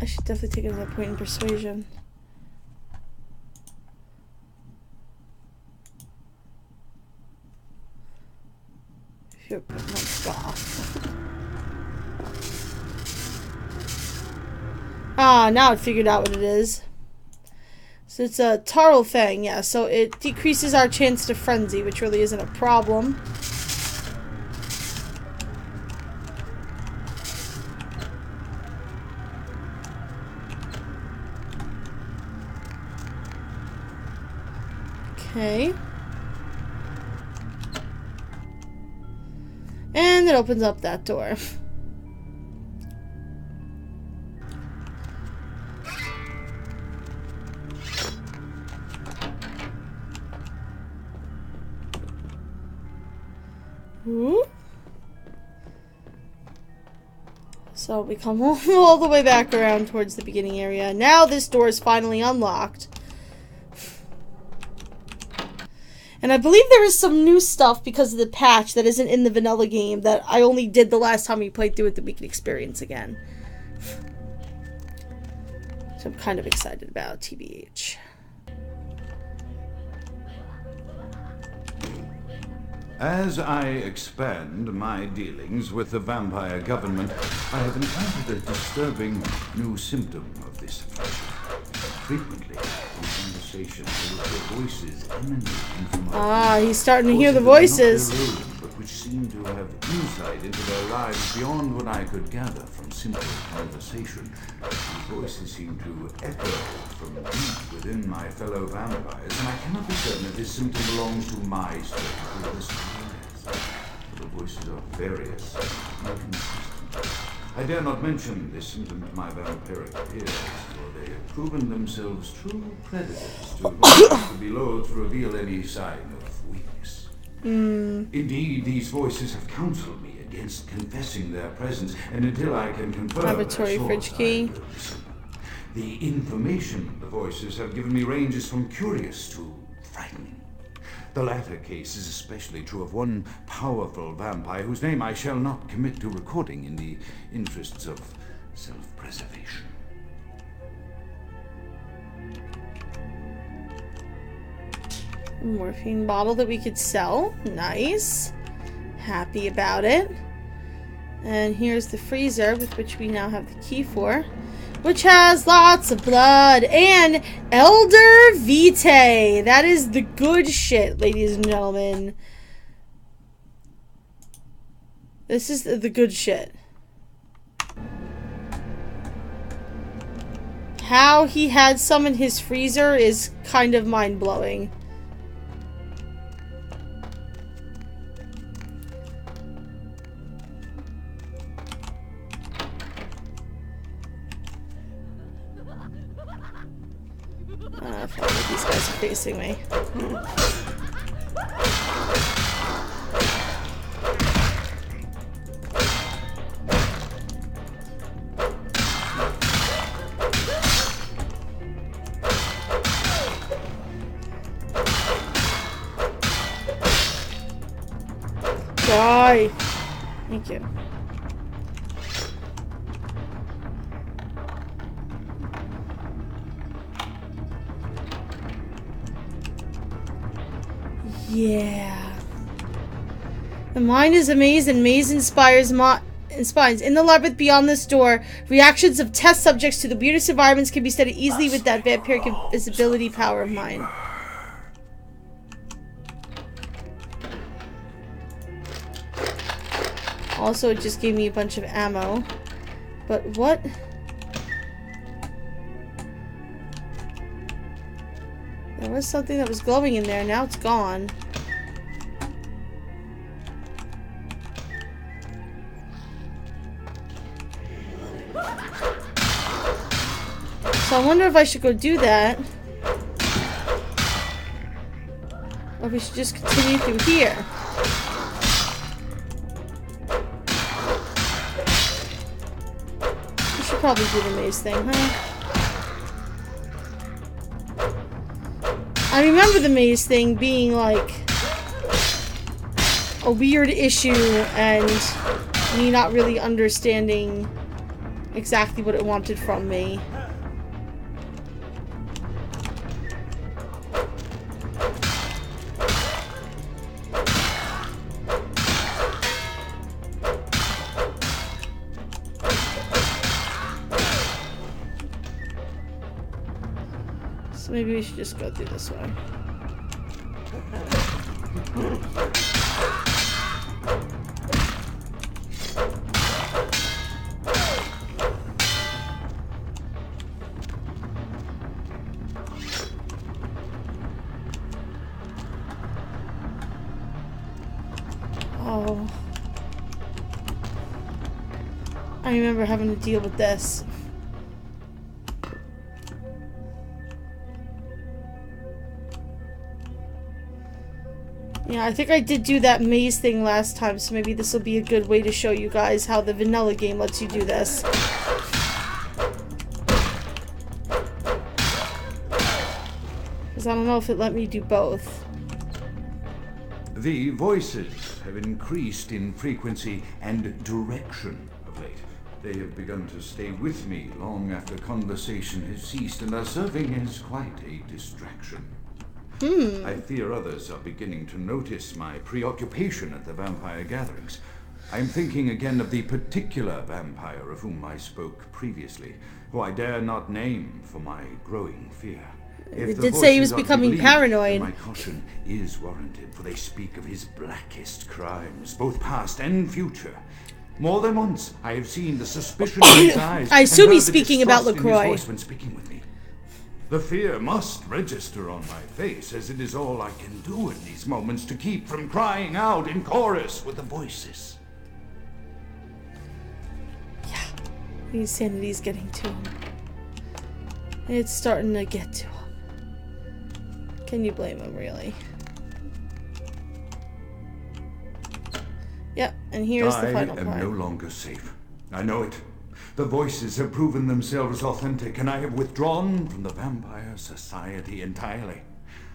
I should definitely take another point in persuasion. Here, put my stuff. Ah, now I figured out what it is. So it's a Tarl Fang, yeah, so it decreases our chance to frenzy, which really isn't a problem. Okay. And it opens up that door. Ooh. So we come all the way back around towards the beginning area. Now this door is finally unlocked. And I believe there is some new stuff because of the patch that isn't in the vanilla game that I only did the last time we played through it that we can experience again. So I'm kind of excited about TBH. As I expand my dealings with the vampire government, I have encountered a disturbing new symptom of this affliction. Frequently, in conversation, I will hear voices emanating from my he's starting to hear the voices. Not their own, but which seem to have insight into their lives beyond what I could gather from simple conversation. These voices seem to echo from deep within my fellow vampires, and I cannot be certain if this symptom belongs to my strength or the strongest. The voices are various and inconsistent. I dare not mention this symptom to my vampiric peers, for they have proven themselves true predators to be loath to reveal any sign of weakness. Indeed, these voices have counseled me against confessing their presence, and until I can confirm Laboratory fridge key. The information the voices have given me ranges from curious to frightening. The latter case is especially true of one powerful vampire whose name I shall not commit to recording in the interests of self-preservation. Morphine bottle that we could sell. Nice. Happy about it. And here's the freezer, with which we now have the key for, which has lots of blood and Elder Vitae. That is the good shit, ladies and gentlemen. This is the good shit. How he had some in his freezer is kind of mind-blowing. I feel like these guys are facing me. Die! Thank you. Yeah. The mind is a maze, and maze inspires in the labyrinth beyond this door. Reactions of test subjects to the weirdest environments can be studied easily with that vampiric invisibility power of mine. Also, it just gave me a bunch of ammo. But what? There was something that was glowing in there. Now it's gone. So I wonder if I should go do that. Or if we should just continue through here. We should probably do the maze thing, huh? I remember the maze thing being like a weird issue and me not really understanding exactly what it wanted from me. So maybe we should just go through this way. Oh. I remember having to deal with this. Yeah, I think I did do that maze thing last time, so maybe this will be a good way to show you guys how the vanilla game lets you do this. Because I don't know if it let me do both. The voices have increased in frequency and direction of late. They have begun to stay with me long after conversation has ceased and are serving as quite a distraction. I fear others are beginning to notice my preoccupation at the vampire gatherings. I am thinking again of the particular vampire of whom I spoke previously, who I dare not name for my growing fear. It did say he was becoming paranoid. My caution is warranted, for they speak of his blackest crimes, both past and future. More than once, I have seen the suspicion in his eyes. I assume he's speaking about LaCroix. When speaking with me. The fear must register on my face, as it is all I can do in these moments to keep from crying out in chorus with the voices. Yeah, the insanity's getting to him. It's starting to get to him. Can you blame him, really? Yep, and here's the final part. I am no longer safe. I know it. The voices have proven themselves authentic, and I have withdrawn from the vampire society entirely.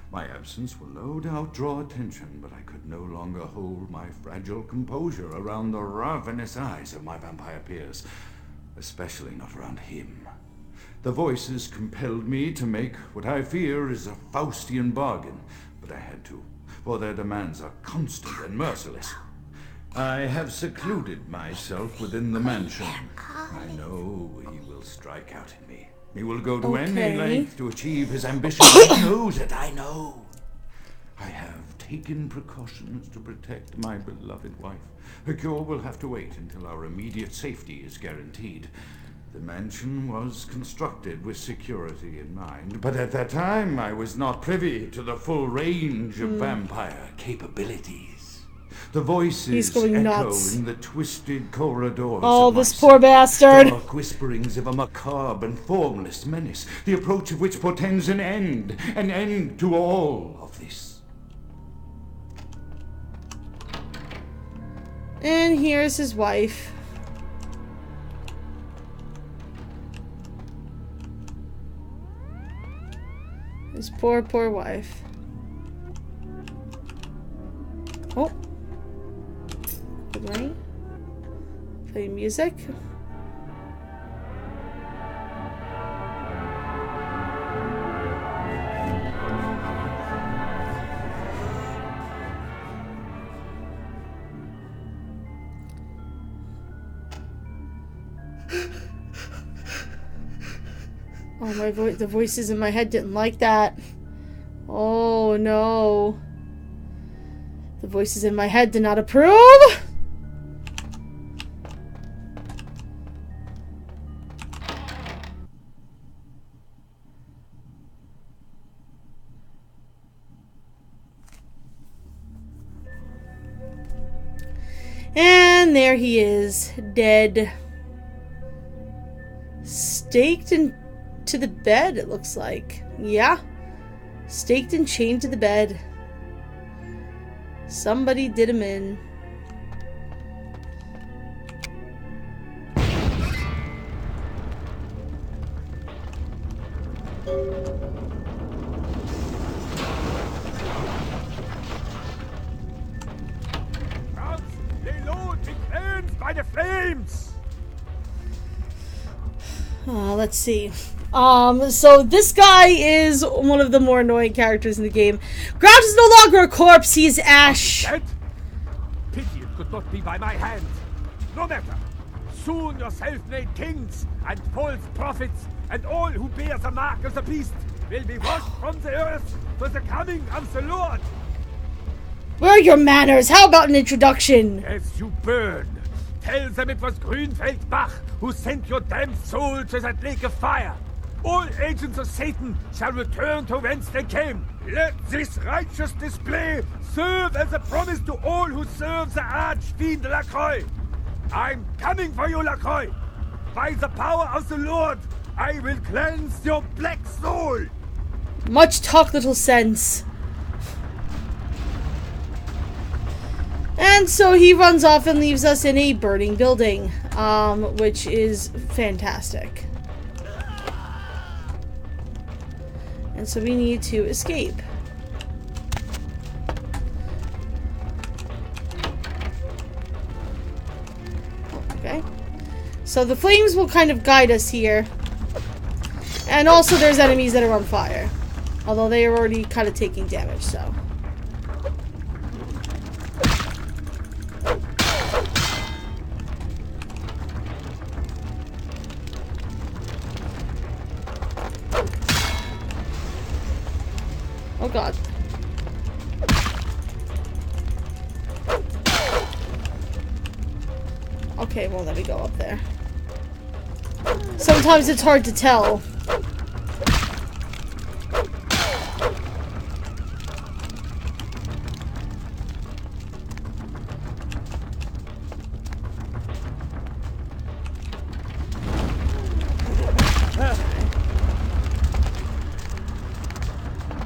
My absence will no doubt draw attention, but I could no longer hold my fragile composure around the ravenous eyes of my vampire peers, especially not around him. The voices compelled me to make what I fear is a Faustian bargain, but I had to, for their demands are constant and merciless. I have secluded myself within the mansion. I know he will strike out at me. He will go to any length to achieve his ambition. He knows it, I know. I have taken precautions to protect my beloved wife. Her cure will have to wait until our immediate safety is guaranteed. The mansion was constructed with security in mind, but at that time I was not privy to the full range of vampire capabilities. The voices echo nuts in the twisted corridors. Oh, this poor bastard! Dark whisperings of a macabre and formless menace, the approach of which portends an end to all of this. And here's his wife. His poor, poor wife. Oh. Right? Play music. Oh, the voices in my head didn't like that. Oh no. The voices in my head did not approve. And there he is, dead. Staked into the bed, it looks like. Yeah. Staked and chained to the bed. Somebody did him in. Let's see. So this guy is one of the more annoying characters in the game. Grout is no longer a corpse, he is ash. Pity it could not be by my hand. No matter. Soon your self-made kings and false prophets and all who bear the mark of the beast will be washed from the earth for the coming of the Lord. Where are your manners? How about an introduction? As you burn, tell them it was Grünfeld Bach who sent your damned soul to that lake of fire. All agents of Satan shall return to whence they came. Let this righteous display serve as a promise to all who serve the archfiend Lacroix. I'm coming for you, Lacroix. By the power of the Lord, I will cleanse your black soul. Much talk, little sense. And so he runs off and leaves us in a burning building, which is fantastic. And so we need to escape. Okay. So the flames will kind of guide us here. And also there's enemies that are on fire. Although they are already kind of taking damage, so. Oh god. Okay, well let me go up there. Sometimes it's hard to tell.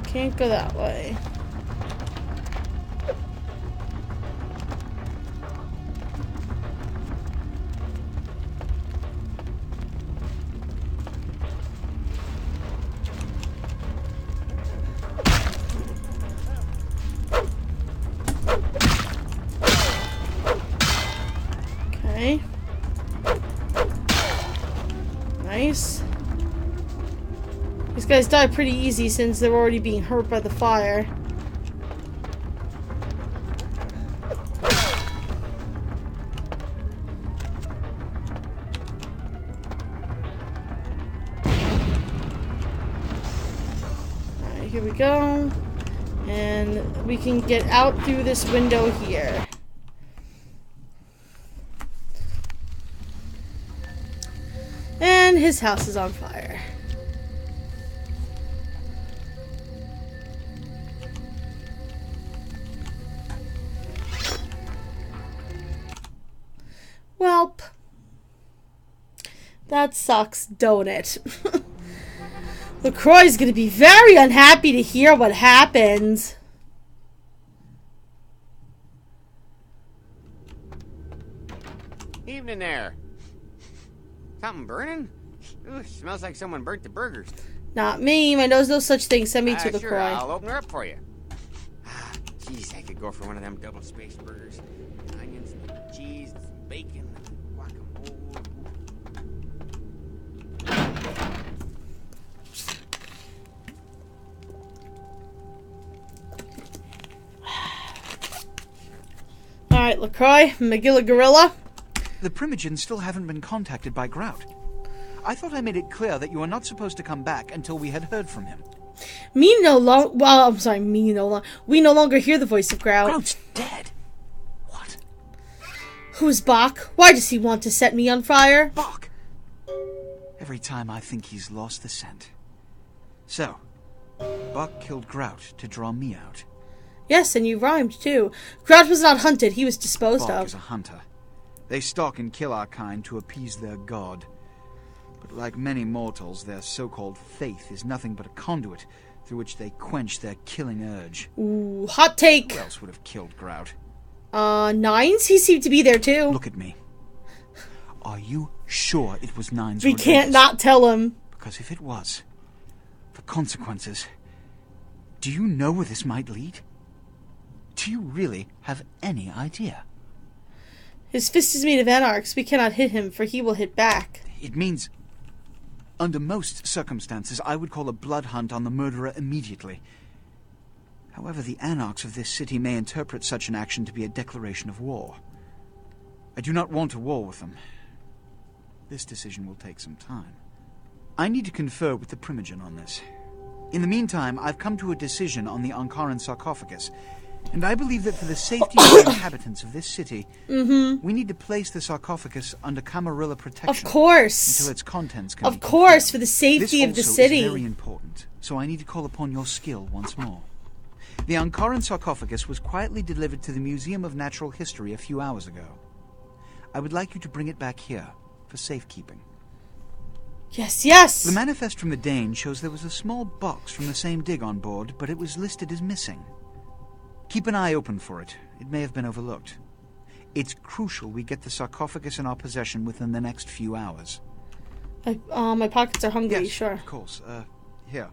Can't go that way. Okay. Nice. These guys die pretty easy since they're already being hurt by the fire. Alright, here we go. And we can get out through this window here. And his house is on fire. Welp. That sucks, don't it? LaCroix's gonna be very unhappy to hear what happened. Evening there. Something burning? Ooh, smells like someone burnt the burgers. Not me. My nose no such thing. Send me to LaCroix. Sure, I'll open her up for you. Jeez, I could go for one of them double-spaced burgers. Onions, and cheese, and bacon, and guacamole. Alright, LaCroix, Magilla Gorilla. The Primogens still haven't been contacted by Grout. I thought I made it clear that you were not supposed to come back until we had heard from him. We no longer hear the voice of Grout. Grout's dead. What? Who's Bach? Why does he want to set me on fire? Bach! Every time I think he's lost the scent. So, Bach killed Grout to draw me out. Yes, and you rhymed too. Grout was not hunted, he was disposed Bach of. is a hunter. They stalk and kill our kind to appease their god. But like many mortals, their so-called faith is nothing but a conduit through which they quench their killing urge. Ooh, hot take. Who else would have killed Grout? Nines? He seemed to be there too. Look at me. Are you sure it was Nines? We can't not tell him. Because if it was, the consequences... Do you know where this might lead? Do you really have any idea? His fist is made of anarchs. We cannot hit him, for he will hit back. It means... Under most circumstances, I would call a blood hunt on the murderer immediately. However, the anarchs of this city may interpret such an action to be a declaration of war. I do not want a war with them. This decision will take some time. I need to confer with the Primogen on this. In the meantime, I've come to a decision on the Ankaran sarcophagus, and I believe that for the safety of the inhabitants of this city, we need to place the sarcophagus under Camarilla protection. Of course. Until its contents can Of course, for the safety of the city. This also is very important, so I need to call upon your skill once more. The Ankaran sarcophagus was quietly delivered to the Museum of Natural History a few hours ago. I would like you to bring it back here for safekeeping. Yes, yes! The manifest from the Dane shows there was a small box from the same dig on board, but it was listed as missing. Keep an eye open for it. It may have been overlooked. It's crucial we get the sarcophagus in our possession within the next few hours. My pockets are hungry, yes, sure. Of course. Here.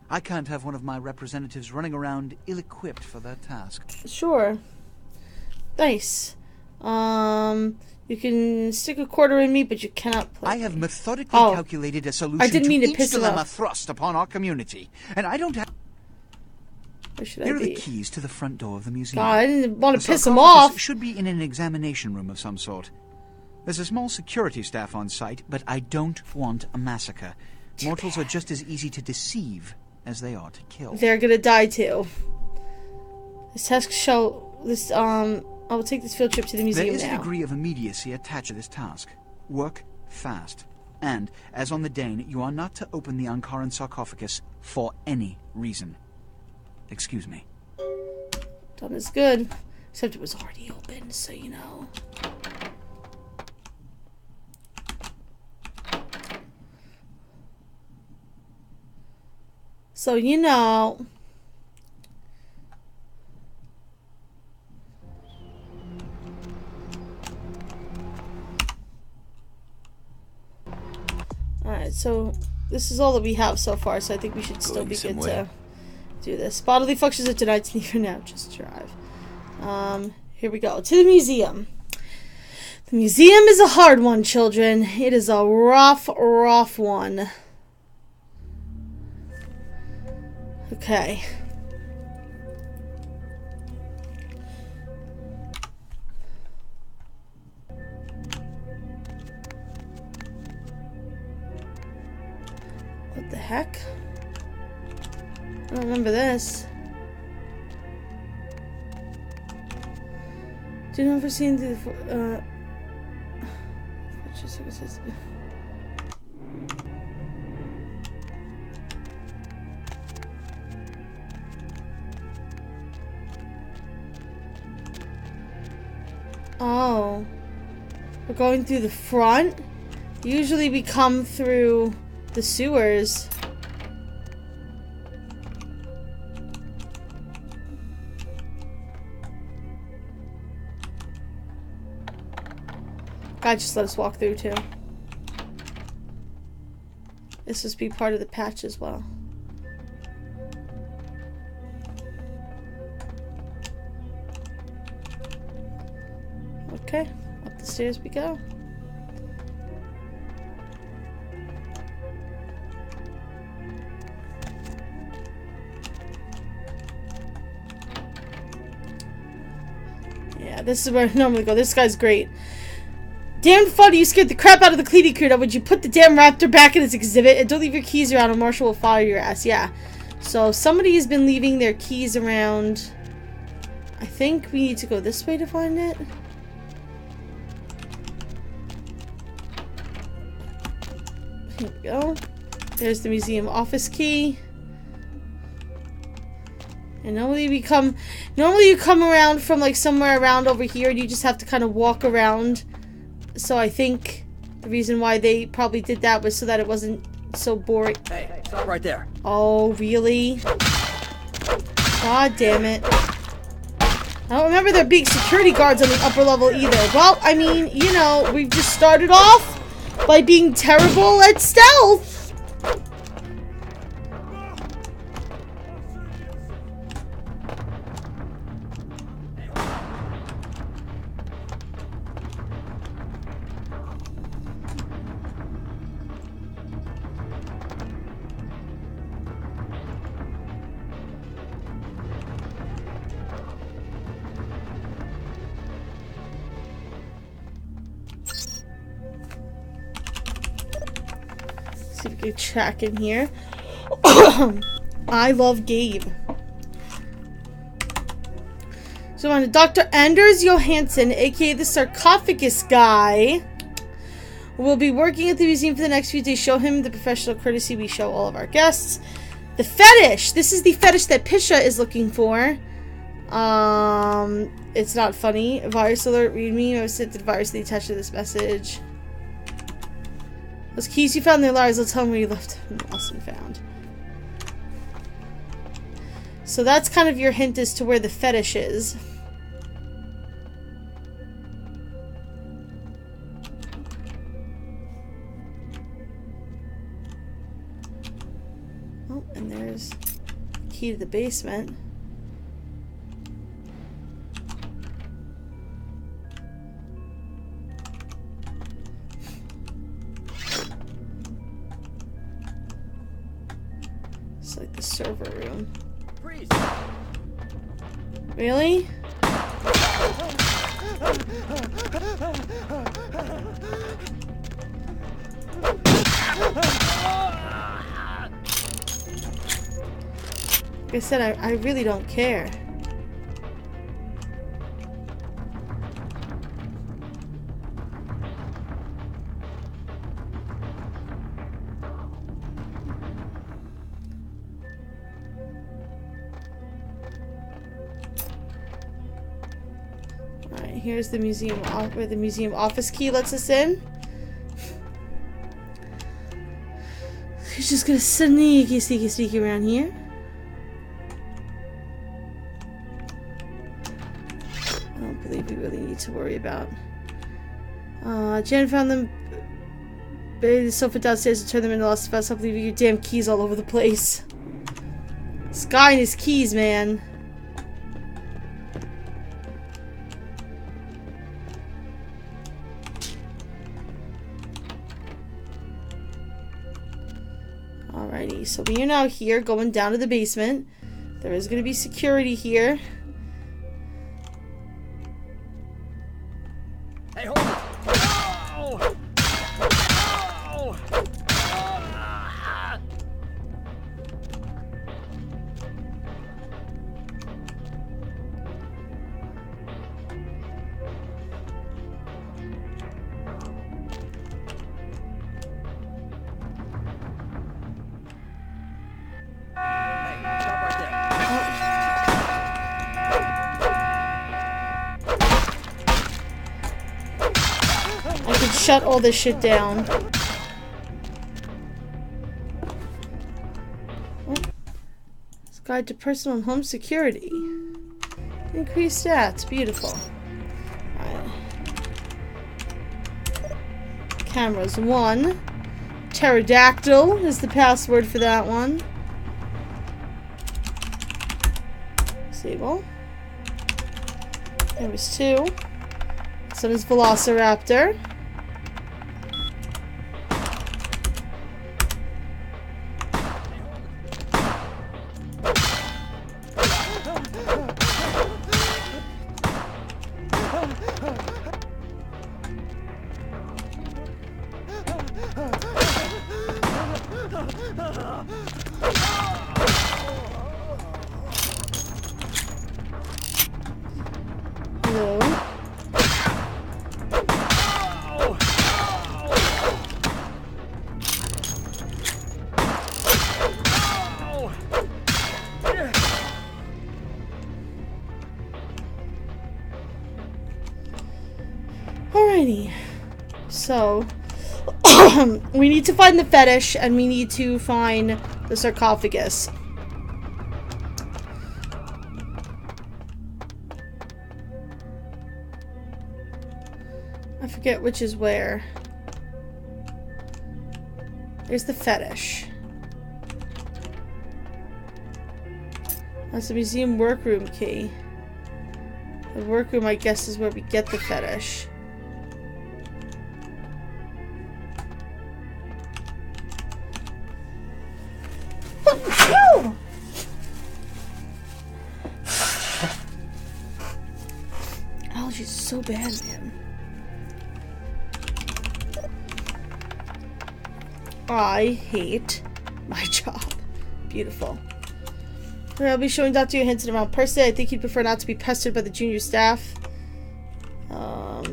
I can't have one of my representatives running around ill-equipped for that task. Sure. Nice. You can stick a quarter in me, but you cannot play. I have methodically calculated a solution to each dilemma thrust upon our community, and I don't have... Where should Here I are be? the keys to the front door of the museum. God, I didn't want to The piss him sarcophagus off. Should be in an examination room of some sort. There's a small security staff on site, but I don't want a massacre. Mortals are just as easy to deceive as they are to kill. They're gonna die too. This task shall... I will take this field trip to the museum now. There is a degree of immediacy attached to this task. Work fast. And, as on the Dane, you are not to open the Ankaran sarcophagus for any reason. Excuse me. Done is good. Except it was already open, so you know. So you know. Alright, so this is all that we have so far, so I think we should still be good to do this. Bodily functions of tonight's neither now, just drive. Here we go. To the museum. The museum is a hard one, children. It is a rough, rough one. Okay. What the heck? I don't remember this. Do you ever seen the Oh, we're going through the front? Usually we come through the sewers. God just let us walk through too. This must be part of the patch as well. Okay, up the stairs we go. Yeah, this is where I normally go. This guy's great. Damn funny, you scared the crap out of the cleaning crew. Now would you put the damn raptor back in its exhibit? And don't leave your keys around or Marshall will fire your ass. Yeah. So somebody has been leaving their keys around. I think we need to go this way to find it. Here we go. There's the museum office key. And normally you come around from like somewhere around over here and you just have to kind of walk around. So I think the reason why they probably did that was so that it wasn't so boring. Hey, stop right there. Oh, really? God damn it. I don't remember there being security guards on the upper level either. Well, I mean, you know, we've just started off by being terrible at stealth. check in here. I love Gabe. So on Dr. Anders Johansson, aka the sarcophagus guy, will be working at the museum for the next few days. Show him the professional courtesy we show all of our guests. The fetish. This is the fetish that Pisha is looking for. It's not funny. Virus alert. Read me. I sent the virus to the attached to this message. Those keys you found in the liars. I'll tell him where you left them lost and found. So that's kind of your hint as to where the fetish is. Oh, and there's the key to the basement. It's like the server room. Really? Like I said, I really don't care. Here's the museum, where the museum office key lets us in. He's just gonna sneaky around here. I don't believe we really need to worry about. Jen found them buried the sofa downstairs and turned them into lost files. I can't believe your damn keys all over the place. This guy and his keys, man. Alrighty, so we are now here, going down to the basement. There is going to be security here. Hey, hold on! Oh! Oh! Shut all this shit down. Oh. It's guide to personal and home security. Increased stats. Beautiful. Alright. Cameras 1. Pterodactyl is the password for that one. Disable. Cameras 2. So is Velociraptor. Alrighty. So, we need to find the fetish, and we need to find the sarcophagus. I forget which is where. There's the fetish. That's the museum workroom key. The workroom, I guess, is where we get the fetish. Allergies so bad, man. I hate my job. Beautiful. I'll be showing Dr. Johansson around personally. I think he'd prefer not to be pestered by the junior staff.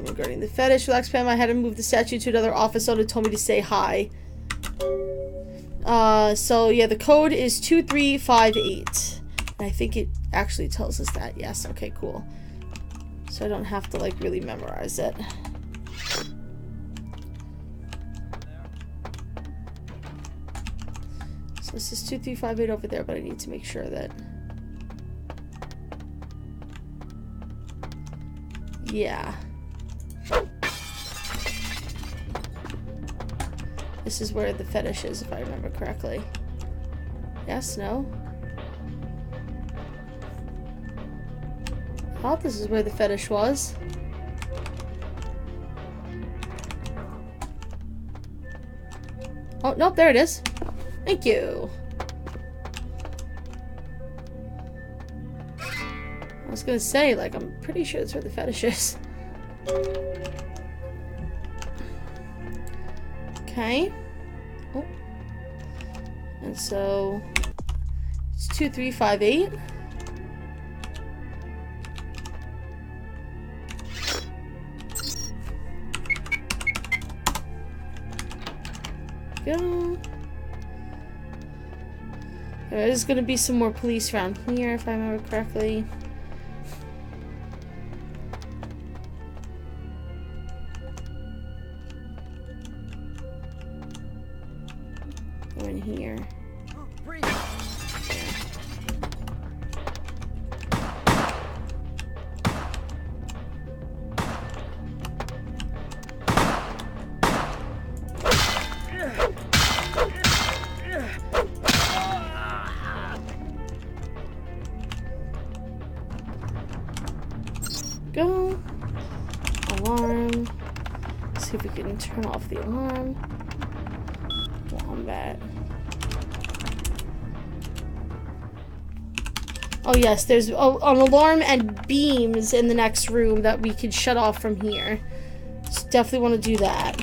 Regarding the fetish, relax, Pam. I had to move the statue to another office. Owner told me to say hi. So yeah, the code is 2358. And I think it actually tells us that. Yes, okay, cool. So I don't have to, like, really memorize it. So this is 2358 over there, but I need to make sure that... Yeah. This is where the fetish is, if I remember correctly. Yes, no? I thought this is where the fetish was. Oh, nope, there it is. Thank you. I was gonna say, like, I'm pretty sure that's where the fetish is. Okay. Oh. And so it's 2358. Go. There's gonna be some more police around here, if I remember correctly. They're in here. Go. Alarm. Let's see if we can turn off the alarm. Wombat. Oh yes, there's an alarm and beams in the next room that we can shut off from here. So definitely want to do that.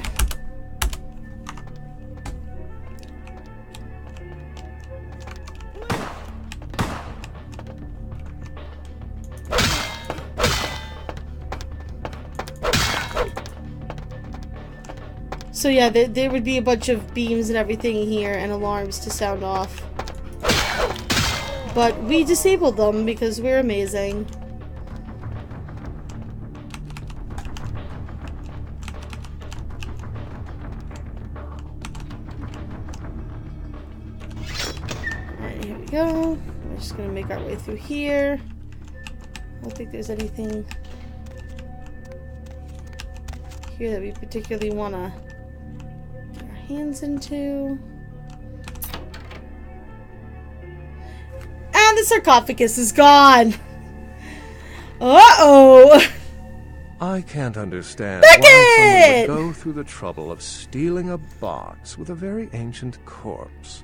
So yeah, there would be a bunch of beams and everything here and alarms to sound off. But we disabled them because we're amazing. Alright, here we go. We're just gonna make our way through here. I don't think there's anything here that we particularly want to get our hands into. And the sarcophagus is gone. Uh-oh. I can't understand why someone would go through the trouble of stealing a box with a very ancient corpse.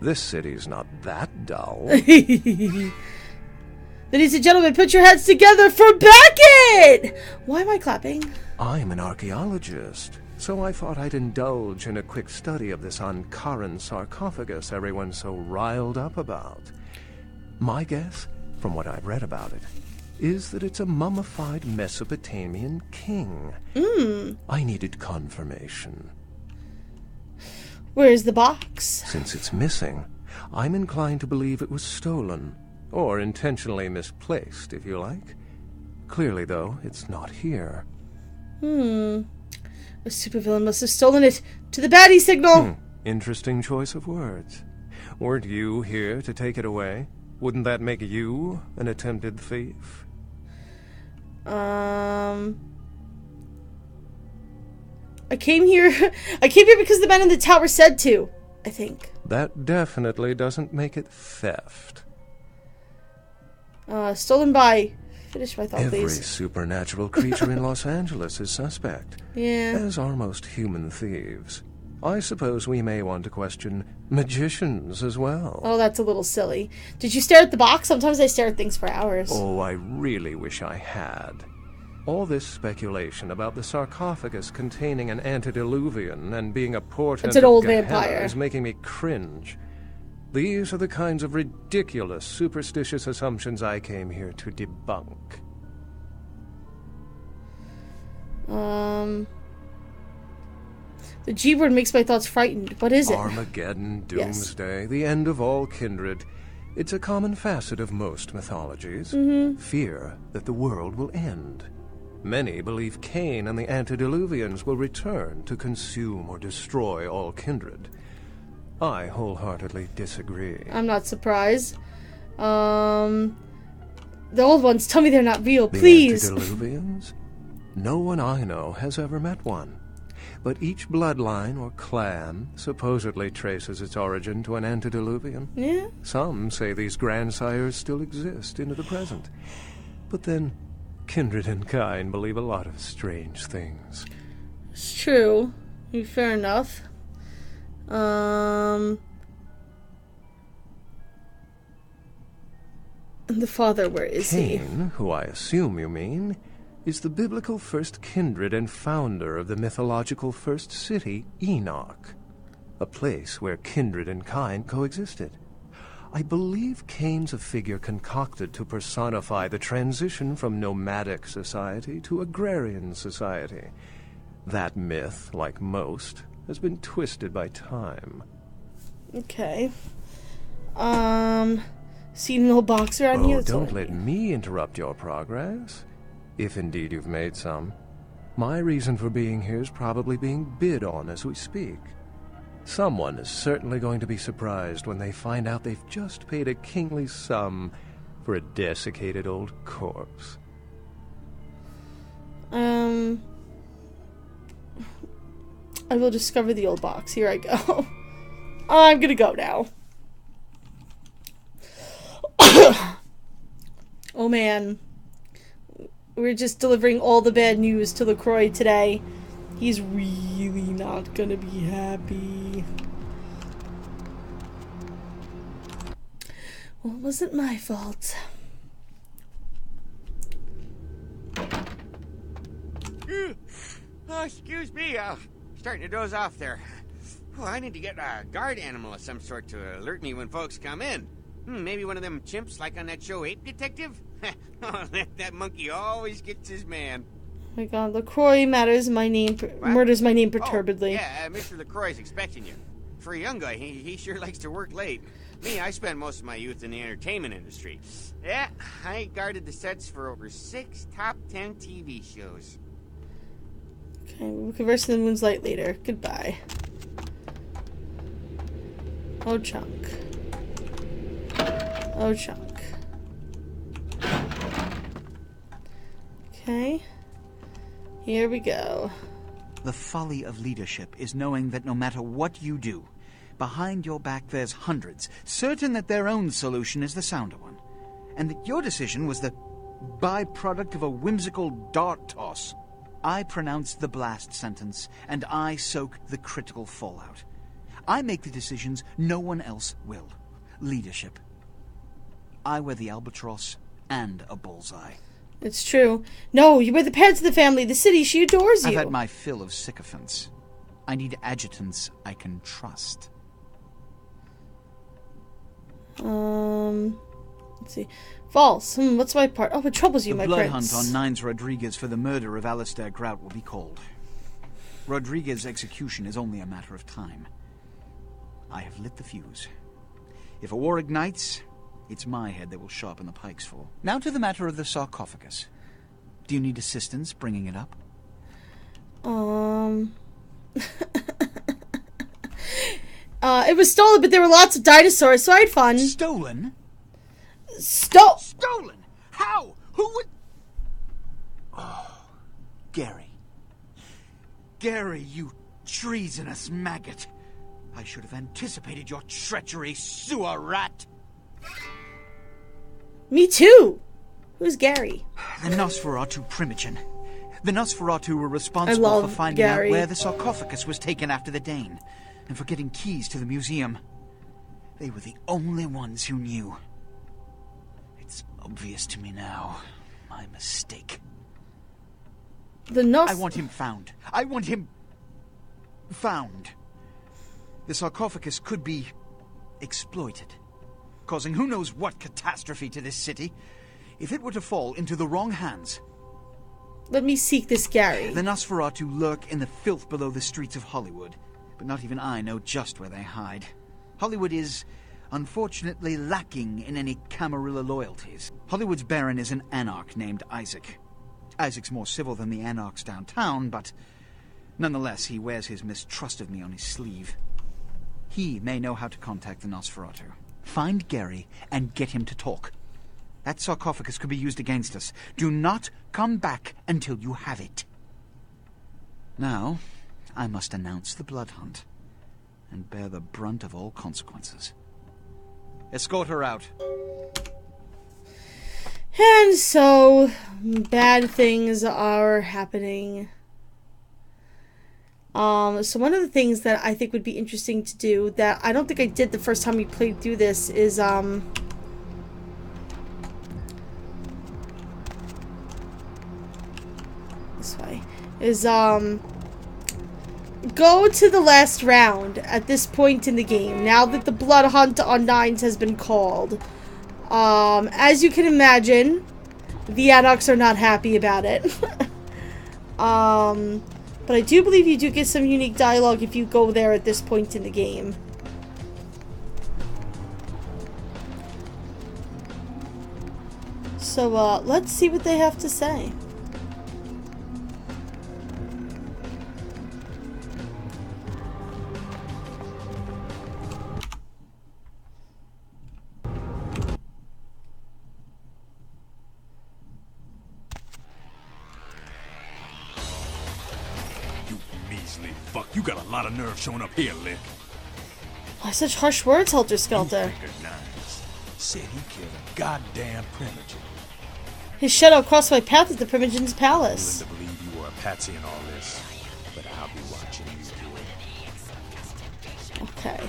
This city's not that dull. Ladies and gentlemen, put your heads together for Beckett! Why am I clapping? I'm an archaeologist, so I thought I'd indulge in a quick study of this Ankaran sarcophagus everyone's so riled up about. My guess, from what I've read about it, is that it's a mummified Mesopotamian king. I needed confirmation. Where's the box? Since it's missing, I'm inclined to believe it was stolen. Or intentionally misplaced, if you like. Clearly, though, it's not here. A supervillain must have stolen it to the baddie signal. Interesting choice of words. Weren't you here to take it away? Wouldn't that make you an attempted thief? I came here because the men in the tower said to, I think. That definitely doesn't make it theft. Stolen by... Finish my thought, Every please. supernatural creature in Los Angeles is suspect. Yeah. As are most human thieves. I suppose we may want to question magicians as well. Oh, that's a little silly. Did you stare at the box? Sometimes I stare at things for hours. Oh, I really wish I had. All this speculation about the sarcophagus containing an antediluvian and being a portent It's an old of Gehenna vampire. is making me cringe. These are the kinds of ridiculous, superstitious assumptions I came here to debunk. The G word makes my thoughts frightened. What is it? Armageddon, Yes. doomsday, the end of all kindred. It's a common facet of most mythologies. Mhm. Fear that the world will end. Many believe Cain and the antediluvians will return to consume or destroy all kindred. I wholeheartedly disagree. I'm not surprised. The old ones, tell me they're not real, please. The antediluvians? No one I know has ever met one. But each bloodline or clan supposedly traces its origin to an antediluvian. Yeah. Some say these grandsires still exist into the present. But then, kindred and kind believe a lot of strange things. It's true. Fair enough. And the father, where is he? Cain, who I assume you mean, is the biblical first kindred and founder of the mythological first city, Enoch, a place where kindred and kind coexisted. I believe Cain's a figure concocted to personify the transition from nomadic society to agrarian society. That myth, like most, has been twisted by time. Okay. See an little box around here? Oh, That's all don't I let me interrupt your progress. If indeed you've made some. My reason for being here is probably being bid on as we speak. Someone is certainly going to be surprised when they find out they've just paid a kingly sum for a desiccated old corpse. I will discover the old box. Here I go. I'm gonna go now. Oh man. We're just delivering all the bad news to LaCroix today. He's really not gonna be happy. Well, it wasn't my fault. Oh, excuse me, starting to doze off there. Oh, I need to get a guard animal of some sort to alert me when folks come in. Maybe one of them chimps like on that show Ape Detective? Oh, that monkey always gets his man. Oh my god, LaCroix murders my name perturbedly. Oh, yeah, Mr. LaCroix's expecting you. For a young guy, he sure likes to work late. Me, I spent most of my youth in the entertainment industry. Yeah, I guarded the sets for over 6 top 10 TV shows. Okay, we'll converse in the moon's light later. Goodbye. Oh, chunk. Oh, chunk. Okay. Here we go. The folly of leadership is knowing that no matter what you do, behind your back there's hundreds, certain that their own solution is the sounder one, and that your decision was the byproduct of a whimsical dart toss. I pronounce the blast sentence, and I soak the critical fallout. I make the decisions no one else will. Leadership. I wear the albatross and a bullseye. It's true. No, you were the parents of the family. The city, she adores you. I've had my fill of sycophants. I need adjutants I can trust. Let's see. False. What's my part? Oh, what troubles you, The my blood prince? hunt on Nines Rodriguez for the murder of Alistair Grout will be called. Rodriguez's execution is only a matter of time. I have lit the fuse. If a war ignites, it's my head they will sharpen the pikes for. Now to the matter of the sarcophagus. Do you need assistance bringing it up? It was stolen, but there were lots of dinosaurs, so I had fun. Stolen? Stolen? How? Who would... Oh, Gary. Gary, you treasonous maggot. I should have anticipated your treachery, sewer rat. Me too. Who's Gary? The Nosferatu Primogen. The Nosferatu were responsible for finding out where the sarcophagus was taken after the Dane, and for getting keys to the museum. They were the only ones who knew. It's obvious to me now. My mistake. I want him found. I want him found. The sarcophagus could be exploited, causing who knows what catastrophe to this city. If it were to fall into the wrong hands... Let me seek this Gary. The Nosferatu lurk in the filth below the streets of Hollywood, but not even I know just where they hide. Hollywood is, unfortunately, lacking in any Camarilla loyalties. Hollywood's baron is an anarch named Isaac. Isaac's more civil than the anarchs downtown, but nonetheless, he wears his mistrust of me on his sleeve. He may know how to contact the Nosferatu. Find Gary and get him to talk. That sarcophagus could be used against us. Do not come back until you have it. Now, I must announce the blood hunt and bear the brunt of all consequences. Escort her out. And so, bad things are happening. So one of the things that I think would be interesting to do, that I don't think I did the first time we played through this, is, this way, is, go to the last round at this point in the game, now that the blood hunt on Nines has been called. As you can imagine, the Anarchs are not happy about it. But I do believe you do get some unique dialogue if you go there at this point in the game. So, let's see what they have to say. Fuck, you got a lot of nerve showing up here, Lick. Why such harsh words, Helter Skelter? Said he killed a goddamn primogen. His shadow crossed my path at the Primogen's palace. I'm willing to believe you were a patsy in all this, but I'll be watching you do it. Okay.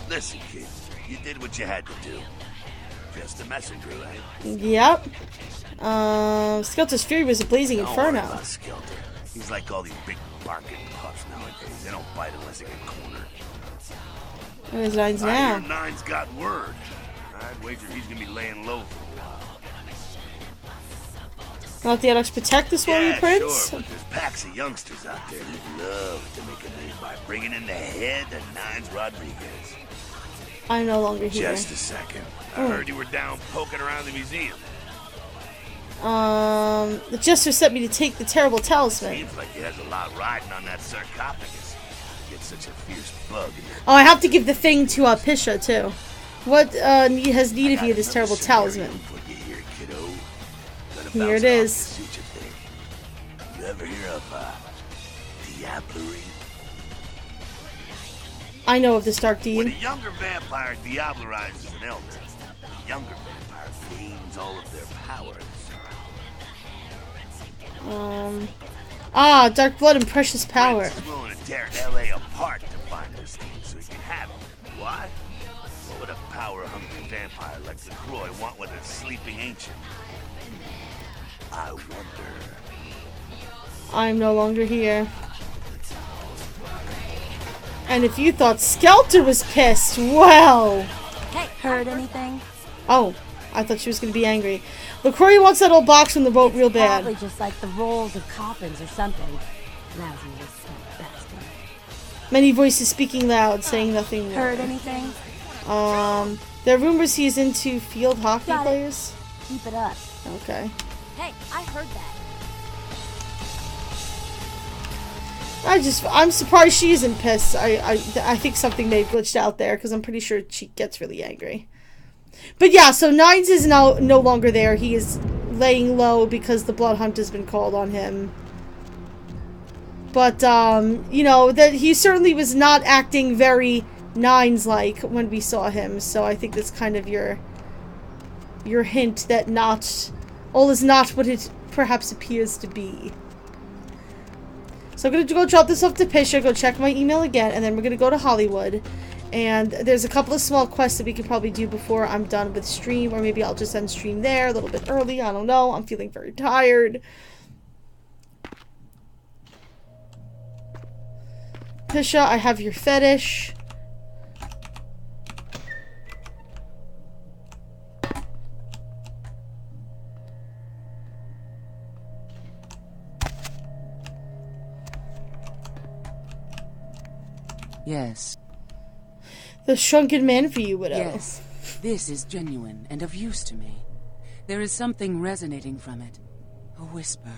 Listen, kid, you did what you had to do. Just a messenger, right? Yep. Skelter's fury was a blazing Don't inferno. worry about Skelter. He's like all these big barking pups nowadays. They don't bite unless they get cornered. Where's Nines I now? hear Nine's got word. I'd wager he's gonna be laying low for a while. Not the Anarchs protect this warrior prince? Sure, but there's packs of youngsters out there who'd love to make a name by bringing in the head of Nines Rodriguez. I'm no longer here. Just a second. I heard you were down poking around the museum. The Jester sent me to take the terrible talisman. Seems like he has a lot riding on that sarcophagus. Get such a fierce bug. Oh, I have to give the thing to Pisha too. What has need of you this terrible talisman? Here it is. You ever hear of diablerie? I know of this dark deed. When a younger vampire diablerizes an elder, the younger vampire gains all of their powers. Dark blood and precious power. Prince is willing to tear LA apart to find this thing so he can have it. Why? What would a power-hungry vampire like LaCroix want with a sleeping ancient? I wonder. I'm no longer here. And if you thought Skelter was pissed, well... Hey, heard anything? Oh, I thought she was going to be angry. LaCroix wants that old box from the boat real bad. Probably just like the rolls of coffins or something. Lousy little bastard. Many voices speaking loud, saying nothing more. Heard anything? There are rumors he's into field hockey Got it. players. Keep it up. Okay. Hey, I heard that. I'm surprised she isn't pissed. I think something may have glitched out there, because I'm pretty sure she gets really angry. But yeah, so Nines is now no longer there. He is laying low because the blood hunt has been called on him. But, you know, that he certainly was not acting very Nines-like when we saw him. So I think that's kind of your hint that all is not what it perhaps appears to be. So I'm going to go drop this off to Pisha, go check my email again, and then we're going to go to Hollywood. And there's a couple of small quests that we can probably do before I'm done with stream, or maybe I'll just end stream there a little bit early. I don't know. I'm feeling very tired. Tisha, I have your fetish. Yes. The shrunken man for you, Widow. Yes. This is genuine and of use to me. There is something resonating from it. A whisper.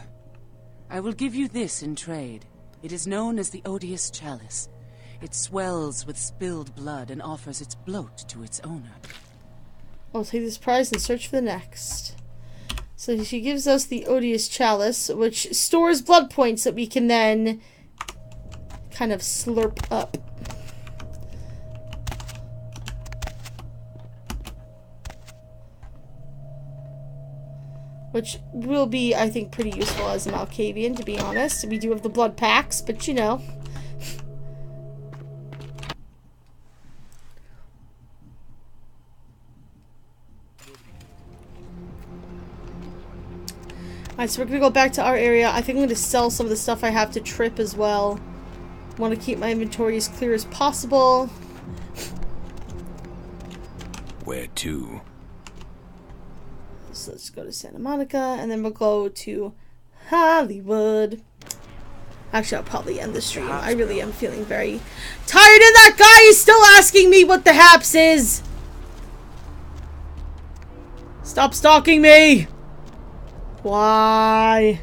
I will give you this in trade. It is known as the Odious Chalice. It swells with spilled blood and offers its bloat to its owner. I'll take this prize and search for the next. So she gives us the Odious Chalice, which stores blood points that we can then kind of slurp up. Which will be, I think, pretty useful as a Malkavian, to be honest. We do have the blood packs, but you know. Alright, so we're gonna go back to our area. I think I'm gonna sell some of the stuff I have to Trip as well. Want to keep my inventory as clear as possible. Where to? So let's go to Santa Monica, and then we'll go to Hollywood. Actually, I'll probably end the stream. I really am feeling very tired, and that guy is still asking me what the haps is. Stop stalking me. Why?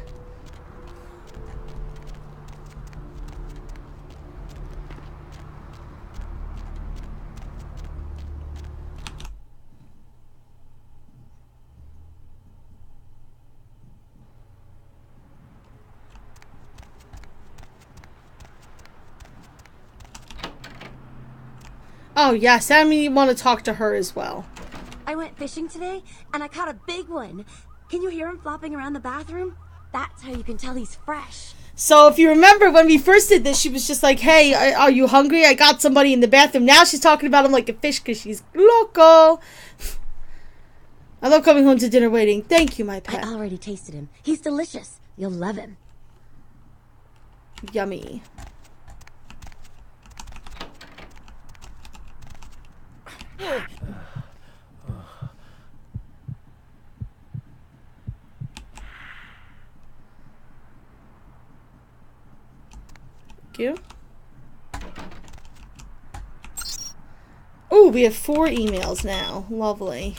Oh, yes, I mean, you want to talk to her as well. I went fishing today, and I caught a big one. Can you hear him flopping around the bathroom? That's how you can tell he's fresh. So, if you remember, when we first did this, she was just like, hey, are you hungry? I got somebody in the bathroom. Now she's talking about him like a fish because she's loco. I love coming home to dinner waiting. Thank you, my pet. I already tasted him. He's delicious. You'll love him. Yummy. Thank you. Oh, we have 4 emails now. Lovely.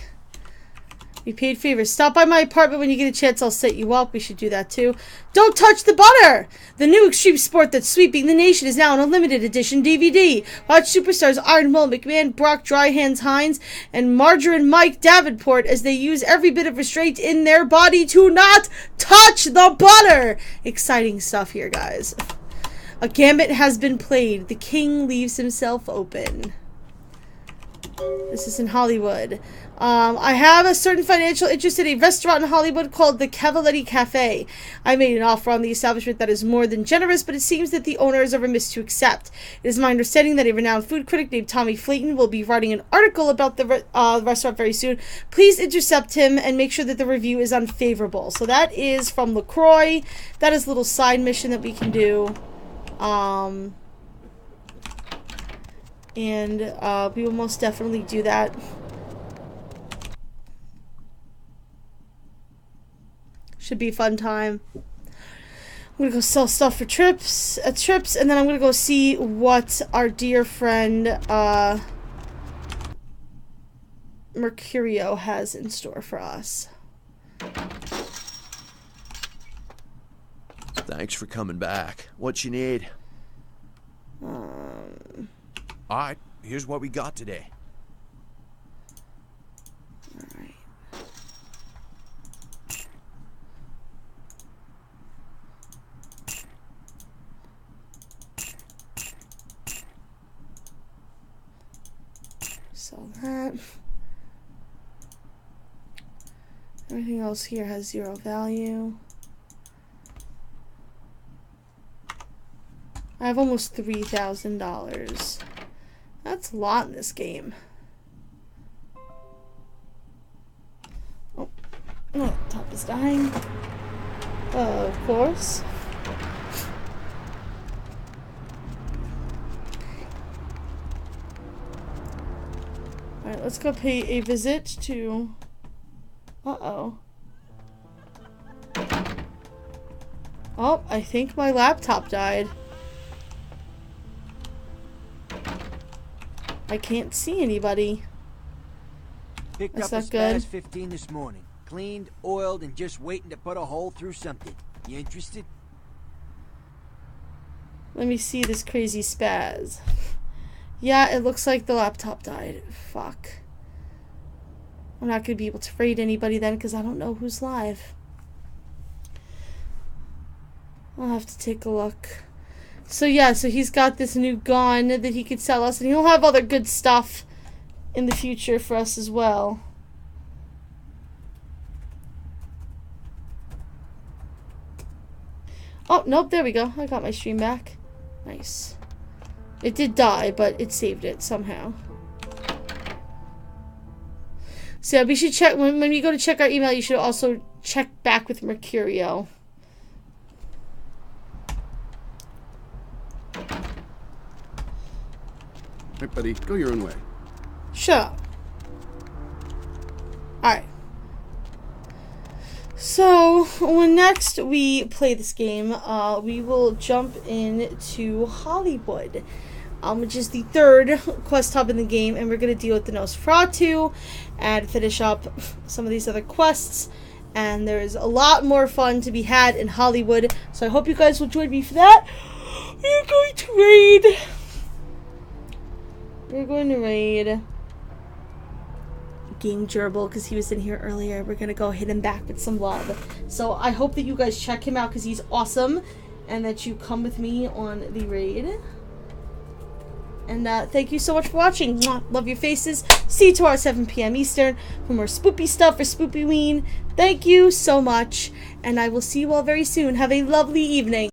We paid favors. Stop by my apartment when you get a chance. I'll set you up. We should do that too. Don't touch the butter! The new extreme sport that's sweeping the nation is now on a limited edition DVD. Watch superstars Iron Will McMahon, Brock Dryhands Hines, and Margarine Mike Davenport as they use every bit of restraint in their body to not touch the butter! Exciting stuff here, guys. A gambit has been played. The king leaves himself open. This is in Hollywood. I have a certain financial interest in a restaurant in Hollywood called the Cavaletti Cafe. I made an offer on the establishment that is more than generous, but it seems that the owners are remiss to accept. It is my understanding that a renowned food critic named Tommy Flayton will be writing an article about the restaurant very soon. Please intercept him and make sure that the review is unfavorable. So that is from LaCroix. That is a little side mission that we can do. And we will most definitely do that. Should be a fun time. I'm gonna go sell stuff for trips, and then I'm gonna go see what our dear friend Mercurio has in store for us. Thanks for coming back. What you need? Alright, here's what we got today. Alright. Sell that. Everything else here has 0 value. I have almost $3,000. That's a lot in this game. Oh, top is dying. Of course. Alright, let's go pay a visit to... Uh-oh. Oh, I think my laptop died. I can't see anybody. Picked That's up a not good. Spaz 15 this morning. Cleaned, oiled, and just waiting to put a hole through something. You interested? Let me see this crazy Spaz. Yeah, it looks like the laptop died. Fuck. I'm not going to be able to raid anybody then because I don't know who's live. I'll have to take a look. So yeah, so he's got this new gun that he could sell us, and he'll have other good stuff in the future for us as well. Oh, nope, there we go. I got my stream back. Nice. It did die, but it saved it somehow. So yeah, we should check, when we go to check our email, you should also check back with Mercurio. Hey, buddy, go your own way. Shut up. Alright. So, when next we play this game, we will jump into Hollywood, which is the third quest hub in the game, and we're going to deal with the Nosferatu and finish up some of these other quests. And there's a lot more fun to be had in Hollywood, so I hope you guys will join me for that. We're going to raid. We're going to raid Game Gerbil because he was in here earlier. We're going to go hit him back with some love. So I hope that you guys check him out because he's awesome and that you come with me on the raid. And thank you so much for watching. Mwah. Love your faces. See you tomorrow at 7 p.m. Eastern for more spoopy stuff for Spoopy Ween. Thank you so much. And I will see you all very soon. Have a lovely evening.